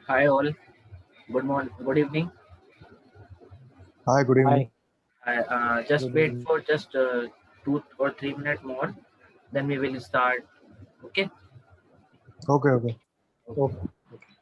Hi all. Good morning. Good evening. Hi, good evening. Hi, Just good wait evening. for just 2 or 3 minutes more. Then we will start. Okay. Okay, okay. Okay. Okay.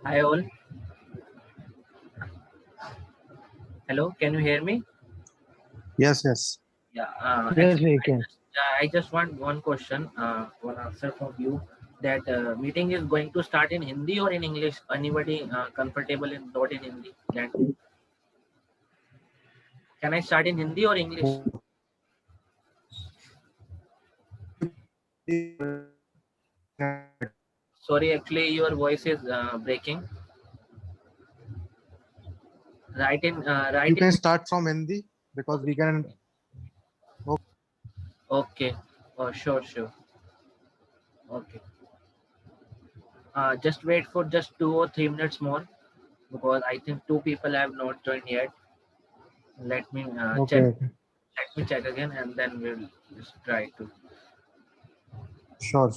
Hi all. Hello. Can you hear me? Yes, yes. Yeah. Yes, Actually, we can. I just want one question. One answer from you. That meeting is going to start in Hindi or in English? Anybody comfortable in not in Hindi? That can I start in Hindi or English? Sorry. Actually, your voice is breaking. Write in. You Write can in. start from Hindi because we can. Okay. Oh, sure, sure. Okay. Just wait for just 2 or 3 minutes more because I think two people have not joined yet. Let me check. Okay, okay. Let me check again, and then we'll just try to. Sure.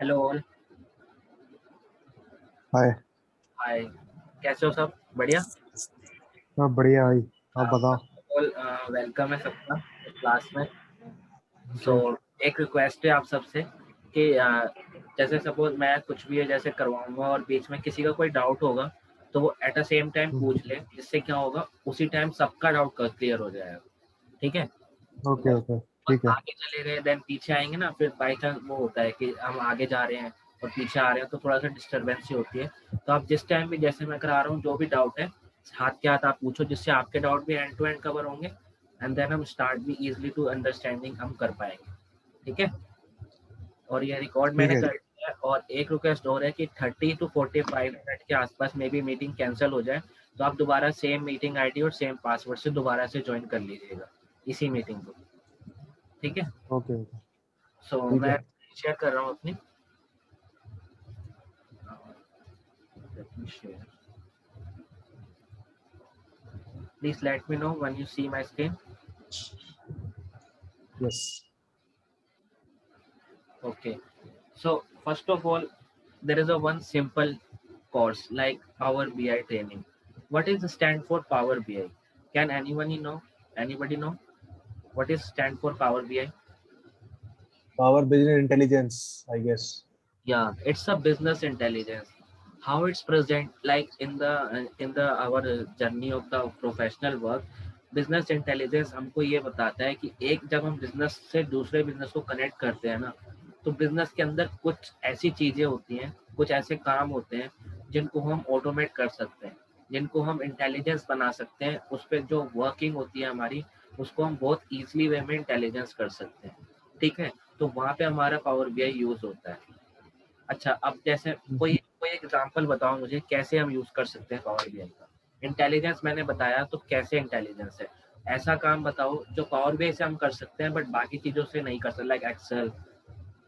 Hello all. Hi. Hi, कैसे हो सब? बढ़िया। सब बढ़िया भाई, आप बताओ। First of all welcome है सबका क्लास में। सो जी। एक रिक्वेस्ट है आप सबसे कि जैसे सपोज मैं कुछ भी है जैसे करवाऊंगा और बीच में किसी का कोई डाउट होगा तो वो एट अ सेम टाइम पूछ ले, जिससे क्या होगा उसी टाइम सबका डाउट क्लियर हो जाएगा। ठीक है? ओके अगर ओके, बस ठीक है। आगे चले गए देन पीछे आएंगे ना, फिर बाई चांस वो होता है कि हम आगे जा रहे हैं और पीछे आ रहे हैं तो थोड़ा सा डिस्टरबेंस ही होती है। तो आप जिस टाइम भी जैसे मैं करा रहा हूँ जो भी डाउट है हाथ के हाथ आप पूछो, जिससे आपके डाउट भी एंड टू एंड कवर होंगे एंड देन हम स्टार्ट भी इजिली टू अंडरस्टैंडिंग हम कर पाएंगे। ठीक है? और ये रिकॉर्ड ठीक मैंने है। कर दिया है। और एक रिक्वेस्ट और है कि 30 to 45 मिनट के आसपास में भी मीटिंग कैंसिल हो जाए तो आप दोबारा सेम मीटिंग आईडी और सेम पासवर्ड से दोबारा से ज्वाइन कर लीजिएगा इसी मीटिंग को। ठीक है? ओके ओके, सो ठीक मैं है। शेयर कर रहा हूँ अपनी। Share, please let me know when you see my screen. Yes. Okay, so first of all, there is a one simple course like Power BI training. What is the stand for Power BI? Can anyone know? Anybody know what is stand for Power BI? Power business intelligence, I guess. Yeah, it's a business intelligence. How it's present, like in the our journey of the professional work, business intelligence हमको ये बताता है कि एक जब हम business से दूसरे बिजनेस को कनेक्ट करते हैं ना, तो बिजनेस के अंदर कुछ ऐसी चीजें होती हैं, कुछ ऐसे काम होते हैं जिनको हम ऑटोमेट कर सकते हैं, जिनको हम इंटेलिजेंस बना सकते हैं, उस पर जो वर्किंग होती है हमारी उसको हम बहुत ईजिली वे में इंटेलिजेंस कर सकते हैं। ठीक है? तो वहाँ पे हमारा पावर बीआई यूज होता है। अच्छा, अब जैसे कोई कोई एग्जांपल बताओ मुझे कैसे हम यूज कर सकते हैं पावर बीआई का। इंटेलिजेंस मैंने बताया, तो कैसे इंटेलिजेंस है? ऐसा काम बताओ जो पावर बीआई से हम कर सकते हैं बट बाकी चीजों से नहीं कर सकते, लाइक एक्सेल।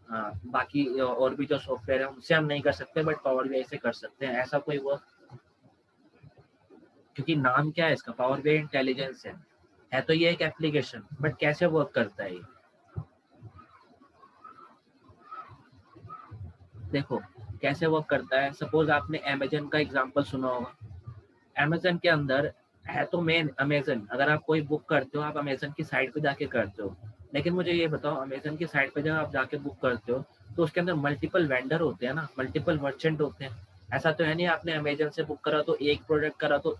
हाँ, बाकी और भी जो सॉफ्टवेयर है उनसे हम नहीं कर सकते बट पावर बीआई से कर सकते हैं, ऐसा कोई वर्क? क्योंकि नाम क्या है इसका, पावर बीआई इंटेलिजेंस है तो ये एक एप्लीकेशन, बट कैसे वर्क करता है ये? देखो कैसे वर्क करता है। सपोज आपने अमेजन का एग्जांपल सुना होगा। अमेजन के अंदर है तो मेन अमेजन, अगर आप कोई बुक करते हो आप अमेजन की साइट पे जाके करते हो। लेकिन मुझे ये बताओ, अमेजन की साइट पे जब आप जाके बुक करते हो तो उसके अंदर मल्टीपल वेंडर होते हैं ना, मल्टीपल मर्चेंट होते हैं। ऐसा तो है नहीं आपने अमेजन से बुक करा तो एक प्रोडक्ट करा तो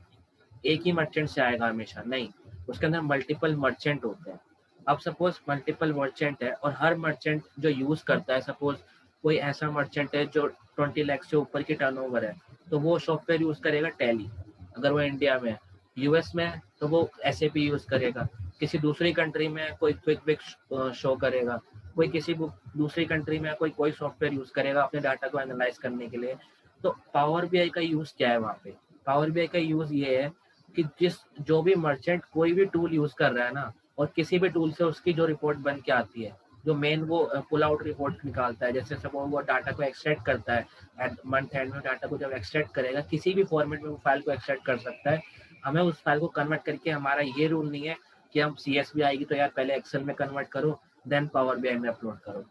एक ही मर्चेंट से आएगा हमेशा, नहीं। उसके अंदर मल्टीपल मर्चेंट होते हैं। अब सपोज मल्टीपल मर्चेंट है और हर मर्चेंट जो यूज करता है, सपोज कोई ऐसा मर्चेंट है जो 20 लाख से ऊपर की टर्नओवर है, तो वो सॉफ्टवेयर यूज करेगा टैली। अगर वो इंडिया में है, यूएस में है तो वो एसएपी यूज करेगा। किसी दूसरी कंट्री में कोई क्विक बिक शो करेगा। कोई किसी दूसरी कंट्री में कोई कोई सॉफ्टवेयर यूज करेगा अपने डाटा को एनालाइज करने के लिए। तो पावर बीआई का यूज क्या है वहाँ पे? पावर बीआई का यूज ये है कि जो भी मर्चेंट कोई भी टूल यूज कर रहा है ना, और किसी भी टूल से उसकी जो रिपोर्ट बन के आती है, जो मेन वो पुल आउट रिपोर्ट निकालता है, जैसे सपोज वो डाटा को एक्सट्रैक्ट करता है एट मंथ एंड में, डाटा को जब एक्सट्रैक्ट करेगा किसी भी फॉर्मेट में वो फाइल को एक्सट्रैक्ट कर सकता है। हमें उस फाइल को कन्वर्ट करके, हमारा ये रूल नहीं है कि हम सीएसवी आएगी तो यार पहले एक्सेल में कन्वर्ट करो देन पावर बीआई में अपलोड करो।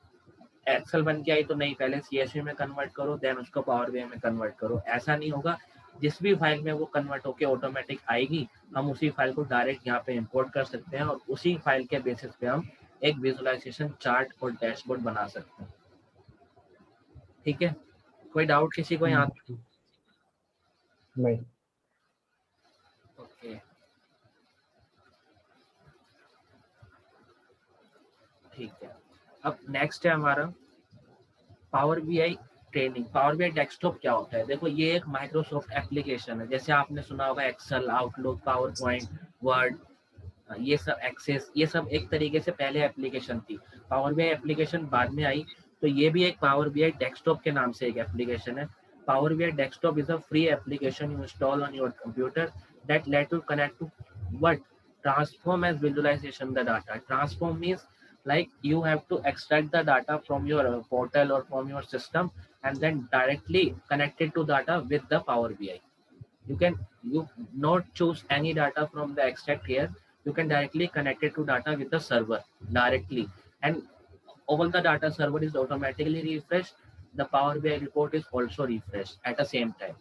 एक्सेल बन के आई तो नहीं, पहले सीएसवी में कन्वर्ट करो देन उसको पावर बीआई में कन्वर्ट करो, ऐसा नहीं होगा। जिस भी फाइल में वो कन्वर्ट होके ऑटोमेटिक आएगी, हम उसी फाइल को डायरेक्ट यहाँ पे इंपोर्ट कर सकते हैं और उसी फाइल के बेसिस पे हम एक विजुअलाइजेशन चार्ट और डैशबोर्ड बना सकते हैं। ठीक है? कोई डाउट किसी को यहाँ? नहीं। ओके, ठीक है। अब नेक्स्ट है हमारा power BI training. Power BI desktop क्या होता है? देखो ये एक माइक्रोसॉफ्ट एप्लीकेशन है, जैसे आपने सुना होगा Excel, Outlook, PowerPoint, Word, ये सब एक्सेस, ये सब एक तरीके से पहले एप्लीकेशन थी। पावर बीआई एप्लीकेशन बाद में आई, तो ये भी एक पावर बीआई डेस्कटॉप के नाम से एक एप्लीकेशन है। Power BI desktop is a free application you install on your computer that let you connect to what transform as visualization the data. Transform means like you have to extract the data from your portal or from your system and then directly connect it to data with the Power BI. You not choose any data from the extract here. You can directly connect it to data with the server directly, and all the data server is automatically refreshed. the Power BI report is also refreshed at the same time.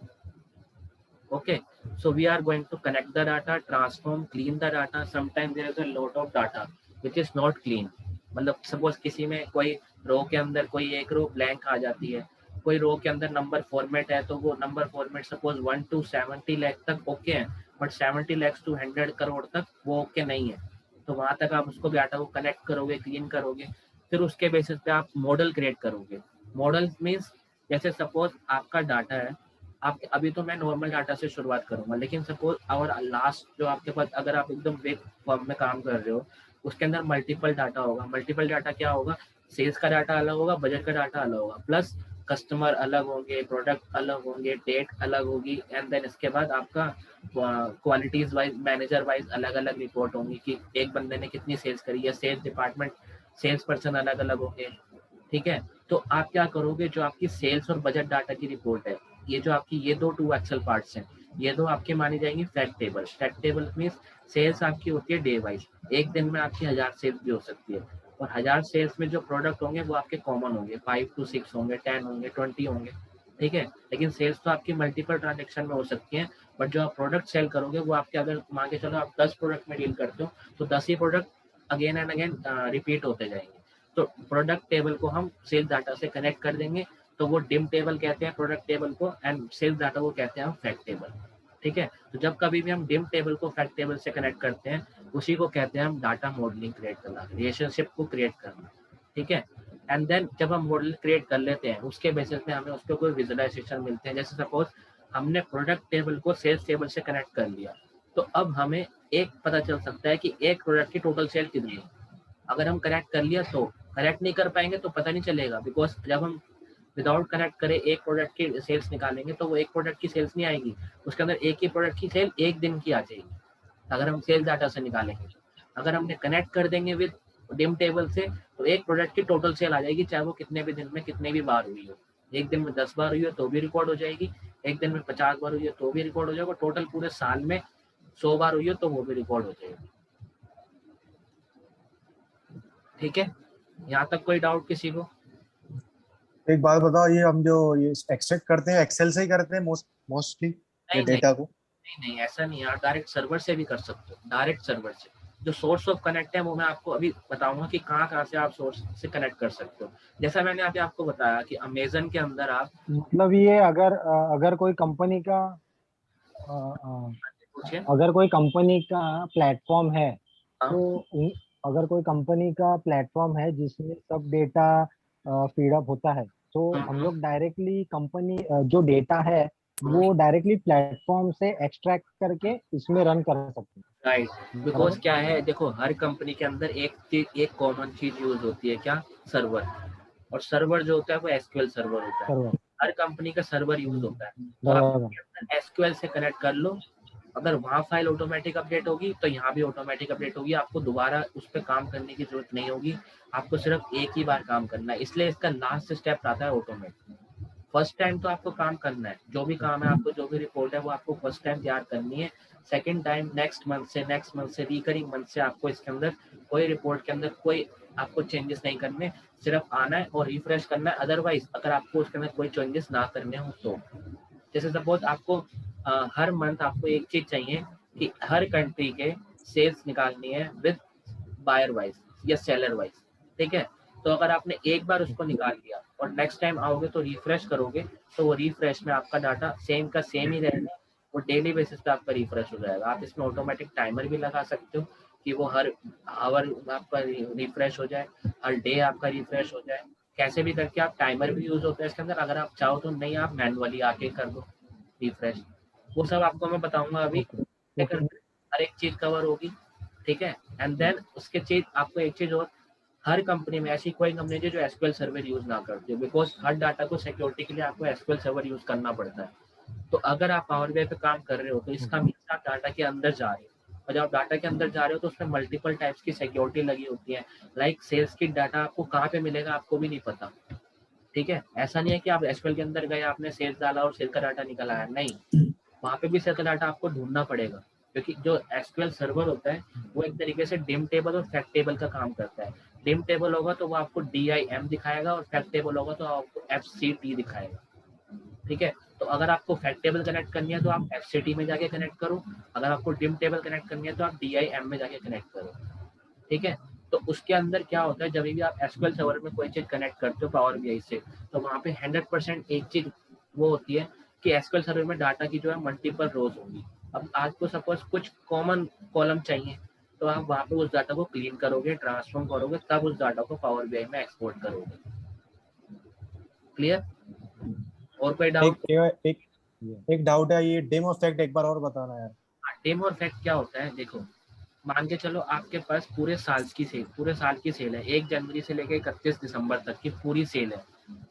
Okay, so we are going to connect the data, transform, clean the data. Sometimes there is a lot of data which is not clean. मतलब suppose किसी में कोई रो के अंदर कोई एक रो blank आ जाती है, कोई रो के अंदर नंबर फॉर्मेट है, तो वो number format suppose 1 to 70 lakh तक ओके है, बट 70 लाख to 100 करोड़ तक वो ओके नहीं है। तो वहां तक आप उसको डाटा को कनेक्ट करोगे, क्लीन करोगे, फिर उसके बेसिस पे आप मॉडल क्रिएट करोगे। मॉडल मीन्स जैसे सपोज आपका डाटा है, आप अभी तो मैं नॉर्मल डाटा से शुरुआत करूंगा, लेकिन सपोज और लास्ट जो आपके पास अगर आप एकदम बिग फर्म में काम कर रहे हो, उसके अंदर मल्टीपल डाटा होगा। मल्टीपल डाटा क्या होगा, सेल्स का डाटा अलग होगा, बजट का डाटा अलग होगा, प्लस कस्टमर अलग होंगे, प्रोडक्ट अलग होंगे, डेट अलग होगी, एंड देन इसके बाद आपका क्वालिटीज वाइज, मैनेजर वाइज अलग अलग रिपोर्ट होंगी कि एक बंदे ने कितनी सेल्स करी है, सेल्स डिपार्टमेंट, सेल्स पर्सन अलग अलग होंगे। ठीक है, तो आप क्या करोगे, जो आपकी सेल्स और बजट डाटा की रिपोर्ट है, ये जो आपकी ये दो 2 एक्सेल पार्ट्स हैं, ये दो आपके मानी जाएंगी fact table. Fact table means sales आपकी होती है डे वाइज, एक दिन में आपकी 1000 सेल्स भी हो सकती है, और 1000 सेल्स में जो प्रोडक्ट होंगे वो आपके कॉमन होंगे, 5 to 6 होंगे, 10 होंगे, 20 होंगे। ठीक है, लेकिन सेल्स तो आपकी मल्टीपल ट्रांजेक्शन में हो सकती है, बट जो आप प्रोडक्ट सेल करोगे वो आपके, अगर मान के चलो आप 10 प्रोडक्ट में डील करते हो, तो 10 ही product again and again repeat होते जाएंगे। तो प्रोडक्ट टेबल को हम सेल्स डाटा से कनेक्ट कर देंगे, तो वो डिम टेबल कहते हैं प्रोडक्ट टेबल को, एंड सेल्स डाटा को कहते हैं हम फैक्ट टेबल। ठीक है, तो जब कभी भी हम डिम टेबल को फैक्ट टेबल से कनेक्ट करते हैं, उसी को कहते हैं हम डाटा मॉडलिंग क्रिएट करना, रिलेशनशिप को क्रिएट करना। ठीक है, एंड देन जब हम मॉडल क्रिएट कर लेते हैं, उसके बेसिस पे हमें उसके कोई विजुअलाइजेशन मिलते हैं। जैसे सपोज हमने प्रोडक्ट टेबल को सेल्स टेबल से कनेक्ट कर लिया, तो अब हमें एक पता चल सकता है कि एक प्रोडक्ट की टोटल सेल कितनी है। अगर हम कनेक्ट कर लिया, तो कनेक्ट नहीं कर पाएंगे तो पता नहीं चलेगा, बिकॉज जब हम विदाउट कनेक्ट करे एक प्रोडक्ट की सेल्स निकालेंगे, तो वो एक प्रोडक्ट की सेल्स नहीं आएगी, उसके अंदर एक ही प्रोडक्ट की सेल एक दिन की आ जाएगी अगर हम सेल्स डाटा से निकालेंगे। अगर हमने कनेक्ट कर देंगे विद डिम टेबल से, तो एक प्रोडक्ट की टोटल सेल आ जाएगी, चाहे वो कितने भी दिन में कितने भी बार हुई हो। एक दिन में 10 बार हुई हो तो भी रिकॉर्ड हो जाएगी, एक दिन में 50 बार हुई हो तो भी रिकॉर्ड हो जाएगा, टोटल पूरे साल में 100 बार हुई हो तो वो भी रिकॉर्ड हो जाएगी। ठीक है, यहाँ तक कोई डाउट किसी को? एक बात बताओ, ये हम जो ये एक्सट्रैक्ट करते हैं एक्सेल से ही करते हैं मोस्टली ये नहीं डेटा को? नहीं, ऐसा नहीं यार, डायरेक्ट सर्वर से भी कर सकते हो, डायरेक्ट सर्वर से। जो सोर्स ऑफ कनेक्ट है वो मैं आपको अभी बताऊंगा कि कहाँ से आप सोर्स से कनेक्ट कर सकते हो। जैसा मैंने अभी आपको बताया कि अमेजन के अंदर आप मतलब ये अगर कोई कंपनी का अ, अ, पूछिए। अगर कोई कंपनी का प्लेटफॉर्म है, हाँ तो अगर कोई कंपनी का प्लेटफॉर्म है जिसमें सब डेटा फीड अप होता है, तो हम लोग डायरेक्टली कंपनी जो डेटा है वो डायरेक्टली प्लेटफॉर्म से एक्सट्रैक्ट करके इसमें रन कर सकते राइट, हैं, बिकॉज बराबर? क्या है, देखो हर कंपनी के अंदर एक कॉमन चीज यूज होती है, क्या? सर्वर। और सर्वर जो होता है वो एसक्यूएल सर्वर होता है, सर्वर, हर कंपनी का सर्वर यूज होता है। तो आप बराबर। एसक्यूएल से कनेक्ट कर लो, अगर वहाँ फाइल ऑटोमेटिक अपडेट होगी तो यहाँ भी ऑटोमेटिक अपडेट होगी, आपको दोबारा उस पर काम करने की जरूरत नहीं होगी, आपको सिर्फ एक ही बार काम करना है। इसलिए इसका लास्ट स्टेप आता है ऑटोमेट। फर्स्ट टाइम तो आपको काम करना है, जो भी काम है आपको, जो भी रिपोर्ट है वो आपको फर्स्ट टाइम तैयार करनी है। सेकंड टाइम नेक्स्ट मंथ से रिकरिंग मंथ से आपको इसके अंदर कोई रिपोर्ट के अंदर कोई आपको चेंजेस नहीं करने, सिर्फ आना है और रिफ्रेश करना है। अदरवाइज अगर आपको उसके अंदर कोई चेंजेस ना करने हो, तो जैसे सपोज आपको हर मंथ आपको एक चीज चाहिए कि हर कंट्री के सेल्स निकालनी है विद बायर वाइज या सेलर वाइज। ठीक है, तो अगर आपने एक बार उसको निकाल लिया और नेक्स्ट टाइम आओगे तो रिफ्रेश करोगे, तो वो रिफ्रेश में आपका डाटा सेम का सेम ही रहेगा, वो डेली बेसिस पे आपका रिफ्रेश हो जाएगा। आप इसमें ऑटोमेटिक टाइमर भी लगा सकते हो कि वो हर आवर आपका रिफ्रेश हो जाए, हर डे आपका रिफ्रेश हो जाए। कैसे भी करके आप, टाइमर भी यूज होता है इसके अंदर, अगर आप चाहो तो नहीं आप मैनुअली आके कर दो रिफ्रेश। वो सब आपको मैं बताऊंगा अभी, ओके, ओके। हर एक चीज कवर होगी। ठीक है, एंड देन उसके चीज आपको एक चीज और, हर कंपनी में ऐसी कोई कंपनी है जो एसक्यूएल सर्वर यूज ना करती है, बिकॉज हर डाटा को सिक्योरिटी के लिए आपको एसक्यूएल सर्वर यूज करना पड़ता है। तो अगर आप पावर बीआई पे काम कर रहे हो तो इसका मीन्स आप डाटा के अंदर जा रहे हो, और जब आप डाटा के अंदर जा रहे हो तो उसमें मल्टीपल टाइप्स की सिक्योरिटी लगी होती है। लाइक सेल्स की डाटा आपको कहाँ पे मिलेगा आपको भी नहीं पता। ठीक है, ऐसा नहीं है कि आप एसक्यूएल के अंदर गए, आपने सेल्स डाला और सेल का डाटा निकल आया, नहीं, वहाँ पे भी सेल का डाटा आपको ढूंढना पड़ेगा, क्योंकि जो एसक्यूएल सर्वर होता है वो एक तरीके से डिम टेबल और फैक्ट टेबल का काम करता है। डिम टेबल होगा तो वो आपको DIM दिखाएगा, और फैक्ट टेबल होगा तो आपको FCT दिखाएगा। ठीक है, तो अगर आपको फैक्ट टेबल कनेक्ट करनी है तो आप FCT में जाके कनेक्ट करो, अगर आपको डिम टेबल कनेक्ट करनी है तो आप DIM में जाके कनेक्ट करो। ठीक है, तो उसके अंदर क्या होता है, जब भी आप SQL सर्वर में कोई चीज कनेक्ट करते हो पावर BI से, तो वहाँ पे 100% एक चीज वो होती है कि SQL सर्वर में डाटा की जो है मल्टीपल रोज होगी। अब आपको सपोज कुछ कॉमन कॉलम चाहिए, तो आप वहाँ पे उस डाटा को क्लीन करोगे, ट्रांसफॉर्म करोगे, तब उस डाटा को पावर BI में एक्सपोर्ट करोगे। क्लियर? और कोई डाउट? एक एक डाउट है, ये डिम और फैक्ट एक बार और बताना यार। डिम और फैक्ट क्या होता है, देखो मान के चलो आपके पास पूरे साल की सेल है, 1 जनवरी से लेकर 31 दिसंबर तक की पूरी सेल है।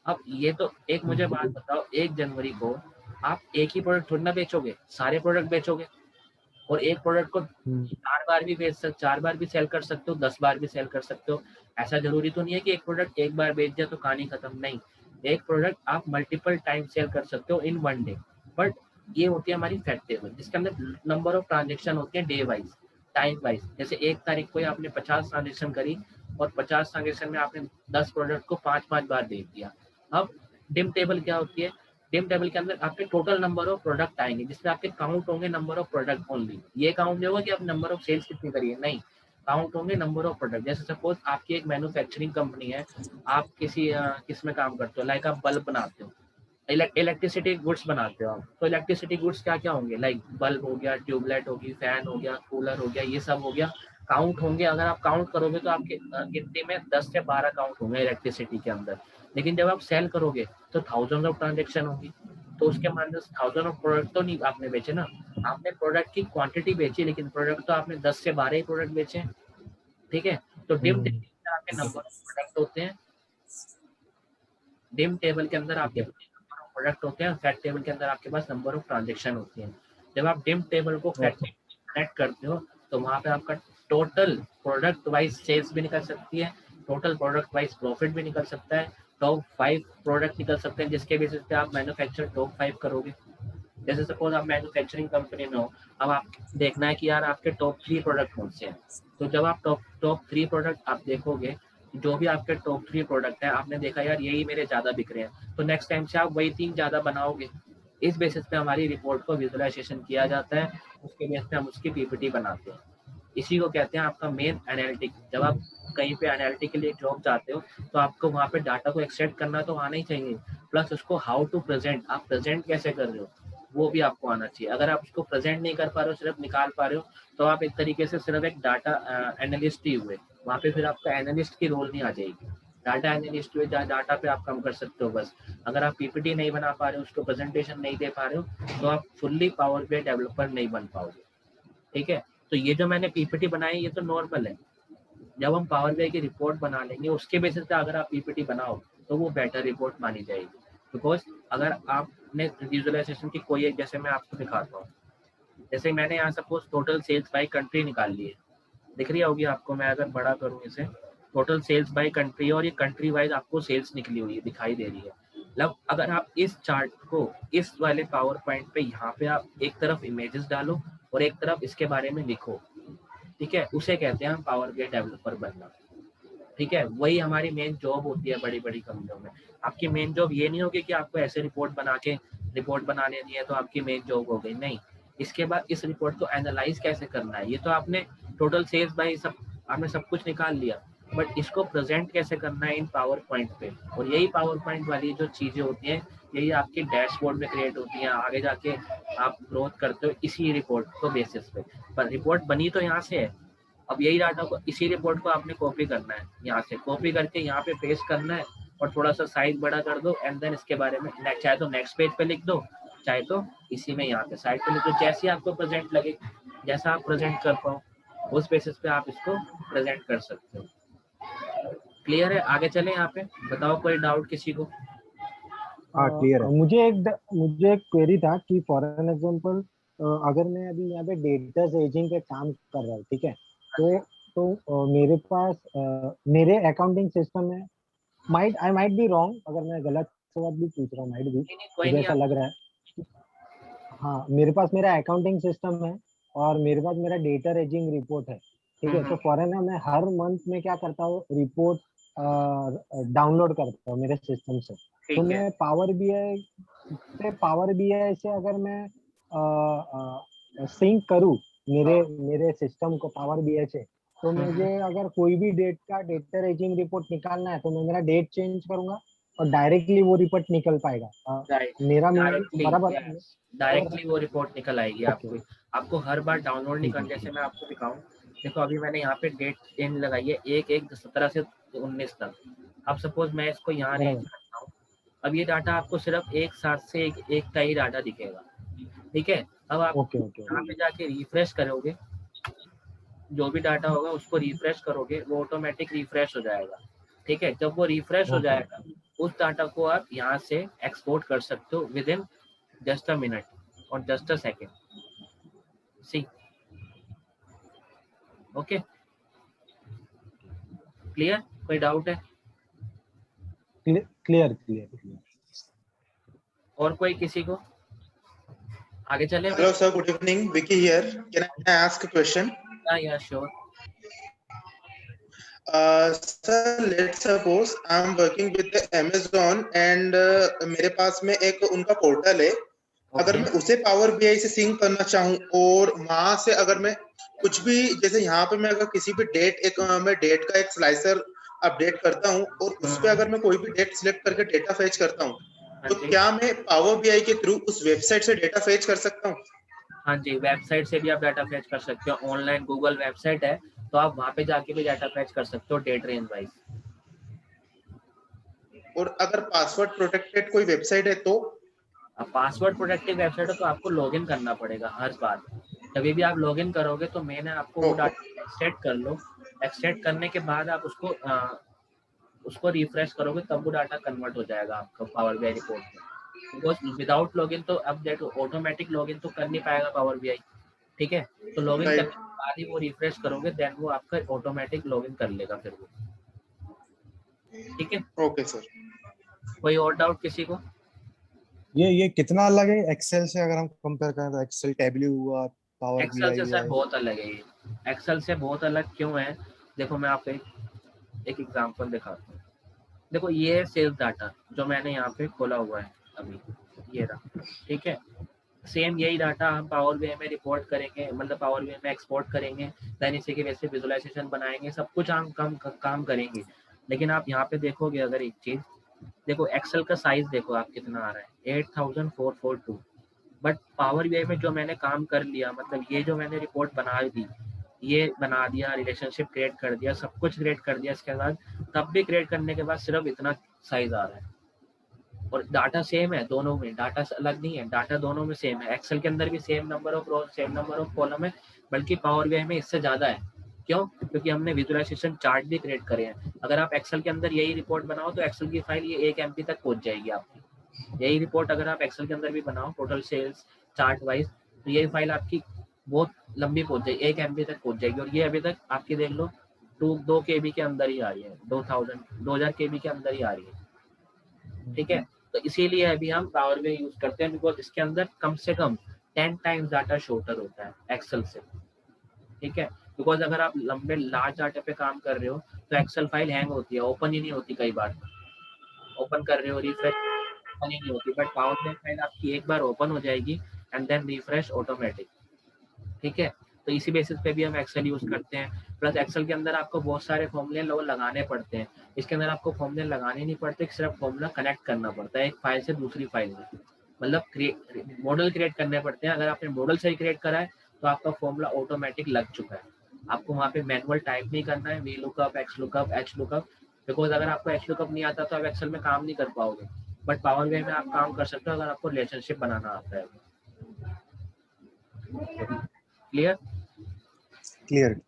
अब ये तो एक मुझे बात बताओ, 1 जनवरी को आप एक ही प्रोडक्ट थोड़ी ना बेचोगे, सारे प्रोडक्ट बेचोगे, और एक प्रोडक्ट को 4 बार भी सेल कर सकते हो, 10 बार भी सेल कर सकते हो। ऐसा जरूरी तो नहीं है कि एक प्रोडक्ट एक बार बेच दिया तो कहानी खत्म, नहीं, एक प्रोडक्ट आप मल्टीपल टाइम सेल कर सकते हो इन 1 डे। बट ये होती है हमारी फैक्ट टेबल, जिसके अंदर नंबर ऑफ ट्रांजेक्शन होते हैं डे वाइज, टाइम वाइज। जैसे 1 तारीख को आपने 50 ट्रांजेक्शन करी, और 50 ट्रांजेक्शन में आपने 10 प्रोडक्ट को 5-5 बार बेच दिया। अब डिम टेबल क्या होती है, डिम टेबल के अंदर आपके टोटल नंबर ऑफ प्रोडक्ट आएंगे, जिसमें आपके काउंट होंगे नंबर ऑफ प्रोडक्ट ओनली। ये काउंट नहीं होगा कि आप नंबर ऑफ सेल्स कितनी करी है, नहीं, काउंट होंगे नंबर ऑफ प्रोडक्ट। जैसे सपोज आपकी एक मैन्युफैक्चरिंग कंपनी है, आप किस में काम करते हो, लाइक आप बल्ब बनाते हो, इलेक्ट्रिसिटी गुड्स बनाते हो आप, तो इलेक्ट्रिसिटी गुड्स क्या क्या होंगे, लाइक बल्ब हो गया, ट्यूबलाइट होगी, फैन हो गया, कूलर हो गया, ये सब हो गया, काउंट होंगे। अगर आप काउंट करोगे तो आपके गिनती में 10 से 12 काउंट होंगे इलेक्ट्रिसिटी के अंदर। लेकिन जब आप सेल करोगे तो थाउजेंड ऑफ ट्रांजेक्शन होगी, तो उसके मान थाउजेंड ऑफ प्रोडक्ट तो नहीं आपने बेचे ना, आपने प्रोडक्ट की क्वांटिटी बेची, लेकिन प्रोडक्ट तो आपने 10 से 12 ही प्रोडक्ट बेचे। ठीक है, तो डिम टेबल के अंदर आपके नंबर ऑफ प्रोडक्ट होते हैं, डिम टेबल के अंदर आपके नंबर ऑफ प्रोडक्ट होते हैं, फैक्ट टेबल के अंदर आपके पास नंबर ऑफ ट्रांजेक्शन होती हैं। जब आप डिम टेबल को फैक्ट टेबल कनेक्ट करते हो तो वहाँ पे आपका टोटल प्रोडक्ट वाइज सेल्स भी निकल सकती है, टोटल प्रोडक्ट वाइज प्रॉफिट भी निकल सकता है, टॉप 5 प्रोडक्ट निकल सकते हैं, जिसके बेसिस पे आप मैन्युफैक्चर टॉप 5 करोगे। जैसे सपोज आप मैन्युफैक्चरिंग कंपनी में हो, अब आप देखना है कि यार आपके टॉप 3 प्रोडक्ट कौन से हैं, तो जब आप टॉप 3 प्रोडक्ट आप देखोगे, जो भी आपके टॉप 3 प्रोडक्ट है, आपने देखा यार यही मेरे ज़्यादा बिक रहे हैं, तो नेक्स्ट टाइम से आप वही 3 ज़्यादा बनाओगे। इस बेसिस पे हमारी रिपोर्ट को विजुअलाइजेशन किया जाता है, उसके बेस पे हम उसकी PPT बनाते हैं। इसी को कहते हैं आपका मेन एनालिटिक। जब आप कहीं पे एनालिटिक के लिए जॉब जाते हो, तो आपको वहाँ पे डाटा को एक्सट्रैक्ट करना तो आना ही चाहिए, प्लस उसको हाउ टू प्रेजेंट, आप प्रेजेंट कैसे कर रहे हो वो भी आपको आना चाहिए। अगर आप उसको प्रेजेंट नहीं कर पा रहे हो, सिर्फ निकाल पा रहे हो, तो आप एक तरीके से सिर्फ एक डाटा एनालिस्ट ही हुए। वहाँ पे फिर आपका एनालिस्ट की रोल नहीं आ जाएगी, डाटा एनालिस्ट हुए, डाटा पे आप काम कर सकते हो बस। अगर आप PPT नहीं बना पा रहे हो, उसको प्रेजेंटेशन नहीं दे पा रहे हो, तो आप फुल्ली पावर BI डेवलपर नहीं बन पाओगे। ठीक है, तो ये जो मैंने PPT बनाई ये तो नॉर्मल है, जब हम पावर BI की रिपोर्ट बना लेंगे उसके बेसिस पे अगर आप PPT बनाओ तो वो बेटर रिपोर्ट मानी जाएगी। बिकॉज अगर आपने विजुअलाइजेशन की कोई एक, जैसे मैं आपको दिखाता हूँ, जैसे मैंने यहाँ suppose total sales by country निकाल ली है, दिख रही होगी आपको, मैं अगर बड़ा करूँ इसे, टोटल सेल्स बाय कंट्री, और ये कंट्री वाइज आपको सेल्स निकली हुई है, दिखाई दे रही है। मतलब अगर आप इस चार्ट को इस वाले पावर पॉइंट पे यहाँ पे आप एक तरफ इमेजेस डालो और एक तरफ इसके बारे में लिखो, ठीक है, उसे कहते हैं हम पावर BI डेवलपर बनना। ठीक है, वही हमारी मेन जॉब होती है बड़ी बड़ी कंपनियों में। आपकी मेन जॉब ये नहीं होगी कि आपको ऐसे रिपोर्ट बना के रिपोर्ट बना लेनी है तो आपकी मेन जॉब हो गई, नहीं। इसके बाद इस रिपोर्ट को एनालाइज कैसे करना है, ये तो आपने टोटल सेल्स बाय सब आपने सब कुछ निकाल लिया, बट इसको प्रेजेंट कैसे करना है इन पावर पॉइंट पे। और यही पावर पॉइंट वाली जो चीजें होती हैं, यही आपके डैशबोर्ड में क्रिएट होती हैं, आगे जाके आप ग्रोथ करते हो इसी रिपोर्ट को बेसिस पे। पर रिपोर्ट बनी तो यहाँ से है, अब यही डाटा को, इसी रिपोर्ट को आपने कॉपी करना है, यहाँ से कॉपी करके यहाँ पे पेस्ट करना है, और थोड़ा सा साइज बड़ा कर दो, एंड देन इसके बारे में चाहे तो नेक्स्ट पेज पे लिख दो, चाहे तो इसी में यहाँ पे साइड पे लिख दो, जैसे आपको प्रेजेंट लगे, जैसा आप प्रेजेंट कर पाओ उस बेसिस पे आप इसको प्रेजेंट कर सकते हो। क्लियर है? आगे चले, यहाँ पे बताओ कोई डाउट किसी को। हाँ क्लियर है। मुझे एक क्वेरी था कि फॉर एन एग्जांपल अगर मैं अभी यहाँ पे डेटा एजिंग पे काम कर रहा हूँ, ठीक है, मेरे पास मेरे अकाउंटिंग सिस्टम में आई माइट बी रॉन्ग, अगर मैं गलत सवाल भी पूछ रहा हूँ, माइट भी, कोई मुझे नहीं, ऐसा लग रहा है। हाँ, मेरे पास मेरा अकाउंटिंग सिस्टम है और मेरे पास मेरा डेटा एजिंग रिपोर्ट है, ठीक है, तो फॉरन मैं हर मंथ में क्या करता हूँ, रिपोर्ट डाउनलोड करता हूँ मेरे सिस्टम से। तो ठीक है। मैं पावर बीआई से अगर मैं सिंक करूँ मेरे सिस्टम को पावर बीआई से, तो मुझे अगर कोई भी डेट का डेटा रेजिंग रिपोर्ट निकालना है तो मैं मेरा डेट चेंज करूंगा और डायरेक्टली वो रिपोर्ट निकल पाएगा। मेरा डायरेक्टली, बराबर। यस, डायरेक्टली वो रिपोर्ट निकल आएगी ओके। आपको। आपको हर बार डाउनलोड नहीं करना। जैसे मैं आपको दिखाऊं, देखो अभी मैंने यहाँ पे डेट रेंज लगाई है 1/1/17 से 19 तक। अब सपोज मैं इसको यहाँ रेंज बराबर। करता हूँ, अब ये डाटा आपको सिर्फ 1/7 से 1 का ही डाटा दिखेगा। ठीक है, अब आप ओके ओके। यहाँ पे जाके रिफ्रेश करोगे, जो भी डाटा होगा उसको रिफ्रेश करोगे, वो ऑटोमेटिक रिफ्रेश हो जाएगा। ठीक है, जब वो रिफ्रेश हो ओके जाएगा, उस डाटा को आप यहाँ से एक्सपोर्ट कर सकते हो within just a minute और just a second. See, okay, clear? कोई डाउट है? Clear clear. और कोई किसी को? आगे चले? Hello sir, good evening. Vicky here. Can I ask a question? या sure. Sir, let's suppose I'm working with the Amazon and मेरे पास में एक उनका पोर्टल है। अगर मैं उसे पावर बीआई से सिंक करना चाहूँ और वहां से अगर मैं कुछ भी, जैसे यहाँ पे मैं अगर किसी भी मैं डेट का एक स्लाइसर अपडेट करता हूँ और उस पे अगर मैं कोई भी डेट सिलेक्ट करके डेटा फेच करता हूँ, तो क्या मैं पावर बीआई के थ्रू उस वेबसाइट से डेटा फेच कर सकता हूँ? हाँ जी, वेबसाइट से भी आप डाटा फेच कर सकते हो। ऑनलाइन गूगल वेबसाइट है, तो आप वहाँ पे जाके भी डाटा फेच कर सकते हो डेट रेंज वाइज। और अगर पासवर्ड प्रोटेक्टेड कोई वेबसाइट है तो? पासवर्ड प्रोटेक्टेड वेबसाइट है तो आपको लॉगिन करना पड़ेगा हर बार। जब भी आप लॉगिन करोगे तो मैंने आपको वो डाटा एक्सट्रैक्ट कर लो। एक्सट्रैक्ट करने के बाद आप उसको रिफ्रेश करोगे, तब वो डाटा कन्वर्ट हो जाएगा आपका पावर बीआई रिपोर्ट में। बिकॉज विदाउट लॉगिन तो अब देखो ऑटोमेटिक लॉगिन तो कर नहीं पाएगा पावर बीआई। ठीक है, तो लॉगिन करने के बाद ही वो रिफ्रेश करोगे, देन वो आपका ऑटोमेटिक लॉगिन कर लेगा फिर वो। ठीक है, ओके सर। कोई और डाउट किसी को? ये कितना अलग है एक्सेल से अगर हम कंपेयर करें तो? एक्सेल टैब्ल्यू हुआ, पावर एक्सेल बीआई से हुआ सर बहुत अलग है ये। एक्सेल से बहुत अलग क्यों है, देखो मैं आपको एक एग्जांपल दिखाता हूँ। देखो ये है सेल्स डाटा जो मैंने यहाँ पे खोला हुआ है अभी, ये रहा। ठीक है, सेम यही डाटा हम पावर बीआई में रिपोर्ट करेंगे, मतलब पावर बीआई में एक्सपोर्ट करेंगे, देन इसी के वैसे विजुअलाइजेशन बनाएंगे, सब कुछ हम काम करेंगे। लेकिन आप यहाँ पे देखोगे अगर एक चीज देखो, एक्सेल का साइज देखो आप कितना आ रहा है, 8442। बट पावर बीआई में जो मैंने काम कर लिया, मतलब ये जो मैंने रिपोर्ट बना दी, ये बना दिया, रिलेशनशिप क्रिएट कर दिया, सब कुछ क्रिएट कर दिया, इसके बाद तब भी क्रिएट करने के बाद सिर्फ इतना साइज आ रहा है। और डाटा सेम है दोनों में, डाटा अलग नहीं है, डाटा दोनों में सेम है। एक्सेल के अंदर भी same number of rose, same number of column है, बल्कि पावर बीआई में इससे ज्यादा है। क्यों? क्योंकि हमने विजुअलाइजेशन चार्ट भी क्रिएट करे हैं। अगर आप एक्सेल के अंदर यही रिपोर्ट बनाओ तो एक्सेल की फाइल ये 1 MB तक पहुंच जाएगी आपकी। यही रिपोर्ट अगर आप एक्सेल के अंदर भी बनाओ टोटल सेल्स चार्ट वाइज, तो यही फाइल आपकी बहुत लंबी पहुंच जाएगी, 1 MB तक पहुंच जाएगी। और ये अभी तक आपकी देख लो 2 KB के अंदर ही आ रही है, 2000 KB के अंदर ही आ रही है। ठीक है, तो इसीलिए अभी हम पावर बीआई यूज करते हैं, बिकॉज इसके अंदर कम से कम 10 टाइम्स डाटा शॉर्टर होता है एक्सेल से। ठीक है, बिकॉज अगर आप लंबे लार्ज डाटा पे काम कर रहे हो तो एक्सेल फाइल हैंग होती है, ओपन ही नहीं होती। कई बार ओपन कर रहे हो, रिफ्रेश ओपन ही नहीं होती। बट पावर बीआई फाइल आपकी एक बार ओपन हो जाएगी एंड देन रिफ्रेश ऑटोमेटिक। ठीक है, तो इसी बेसिस पे भी हम एक्सेल यूज करते हैं। प्लस एक्सेल के अंदर आपको बहुत सारे फॉर्मूले लगाने पड़ते हैं, इसके अंदर आपको फॉर्मूले लगाने नहीं पड़ते, सिर्फ फॉर्मूला कनेक्ट करना पड़ता है एक फाइल से दूसरी फाइल में। मतलब मॉडल क्रिएट करने पड़ते हैं। अगर आपने मॉडल सही क्रिएट करा है तो आपका फॉर्मूला ऑटोमेटिक लग चुका है। आपको वहाँ पे मैनुअल टाइप नहीं करना है, V lookup, x lookup, H lookup. Because अगर आपको एच लुकअप नहीं आता तो आप एक्सेल में काम नहीं कर पाओगे, बट पावर बीआई में आप काम कर सकते हो अगर आपको रिलेशनशिप बनाना आता है। क्लियर? क्लियर।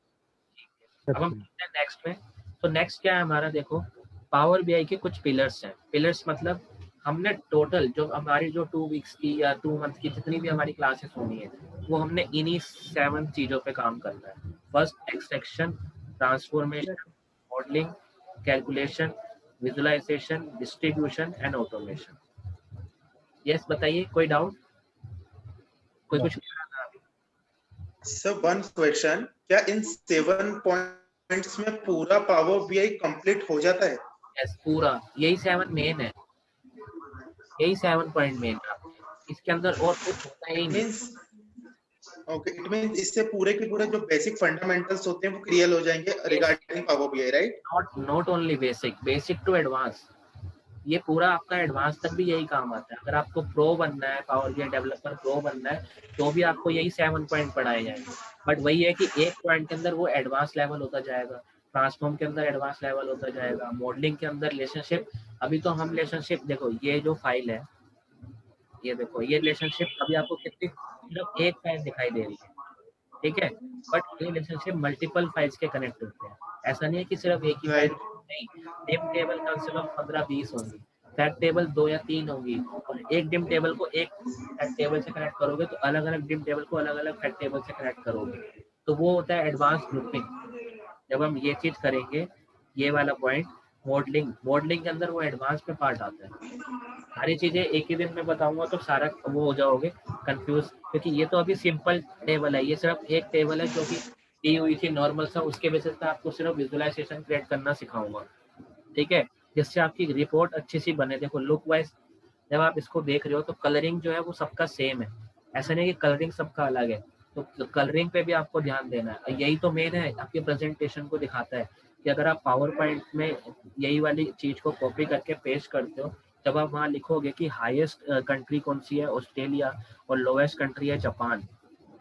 अब हम नेक्स्ट में, तो नेक्स्ट क्या है हमारा, देखो पावर बीआई के कुछ पिलर्स हैं। पिलर्स मतलब हमने टोटल जो हमारी जो 2 वीक्स की या 2 मंथ की जितनी भी हमारी क्लासेस होनी है, वो हमने इन्हीं 7 चीजों पे काम करना है। First extraction, transformation, modelling, calculation, visualisation, distribution and automation. Yes, बताइए, कोई डाउट? कोई कुछ कह रहा था अभी? सर वन क्वेश्चन, क्या इन 7 पॉइंट्स में पूरा पावर बीआई कंप्लीट हो जाता है? यस, पूरा यही 7 मेन है, यही 7 पॉइंट मेन है आपके, इसके अंदर और कुछ होता ही इट नहीं। मींस ओके, इट मींस इससे पूरे के पूरे जो बेसिक फंडामेंटल्स होते हैं वो क्लियर हो जाएंगे regarding Power BI, right? Not only basic, basic to advance, ये पूरा आपका एडवांस तक भी यही काम आता है। अगर आपको प्रो बनना है, पावर बीआई डेवलपर प्रो बनना है, तो भी आपको यही 7 पॉइंट पढ़ाए जाएंगे। बट वही है कि एक पॉइंट के अंदर वो एडवांस लेवल होता जाएगा, ट्रांसफॉर्म के अंदर एडवांस लेवल होता जाएगा, मॉडलिंग के अंदर रिलेशनशिप। अभी तो हम रिलेशनशिप देखो, ये जो फाइल है, ये देखो, ये रिलेशनशिप अभी आपको कितनी, सिर्फ एक फाइल दिखाई दे रही है, ठीक है। बट ये रिलेशनशिप मल्टीपल फाइल्स के कनेक्ट होते हैं, ऐसा नहीं है कि सिर्फ एक ही फाइल, राइट। नहीं। डिम टेबल कम से कम 15-20 होंगी, फैक्ट टेबल 2 या 3 होंगी, और एक डिम टेबल को एक फैक्ट टेबल से कनेक्ट करोगे तो अलग अलग डिम टेबल को अलग अलग फैक्ट टेबल से कनेक्ट करोगे, तो वो होता है एडवांस ग्रुपिंग। जब हम ये चीज करेंगे, ये वाला पॉइंट, मॉडलिंग, मॉडलिंग के अंदर वो एडवांस में पार्ट आता है। सारी चीजें एक ही दिन में बताऊंगा तो सारा वो हो जाओगे कंफ्यूज, क्योंकि ये तो अभी सिंपल टेबल है, ये सिर्फ एक टेबल है जो कि दी हुई थी नॉर्मल सा, उसके बेसिस पे आपको सिर्फ विजुअलाइजेशन क्रिएट करना सिखाऊंगा, ठीक है, जिससे आपकी रिपोर्ट अच्छी सी बने। देखो लुक वाइज जब आप इसको देख रहे हो तो कलरिंग जो है वो सबका सेम है, ऐसा नहीं कि कलरिंग सबका अलग है, तो कलरिंग पे भी आपको ध्यान देना है। और यही तो मेन है, आपके प्रेजेंटेशन को दिखाता है कि अगर आप पावर पॉइंट में यही वाली चीज को कॉपी करके पेस्ट करते हो, जब आप वहाँ लिखोगे कि हाईएस्ट कंट्री कौन सी है, ऑस्ट्रेलिया, और लोएस्ट कंट्री है जापान,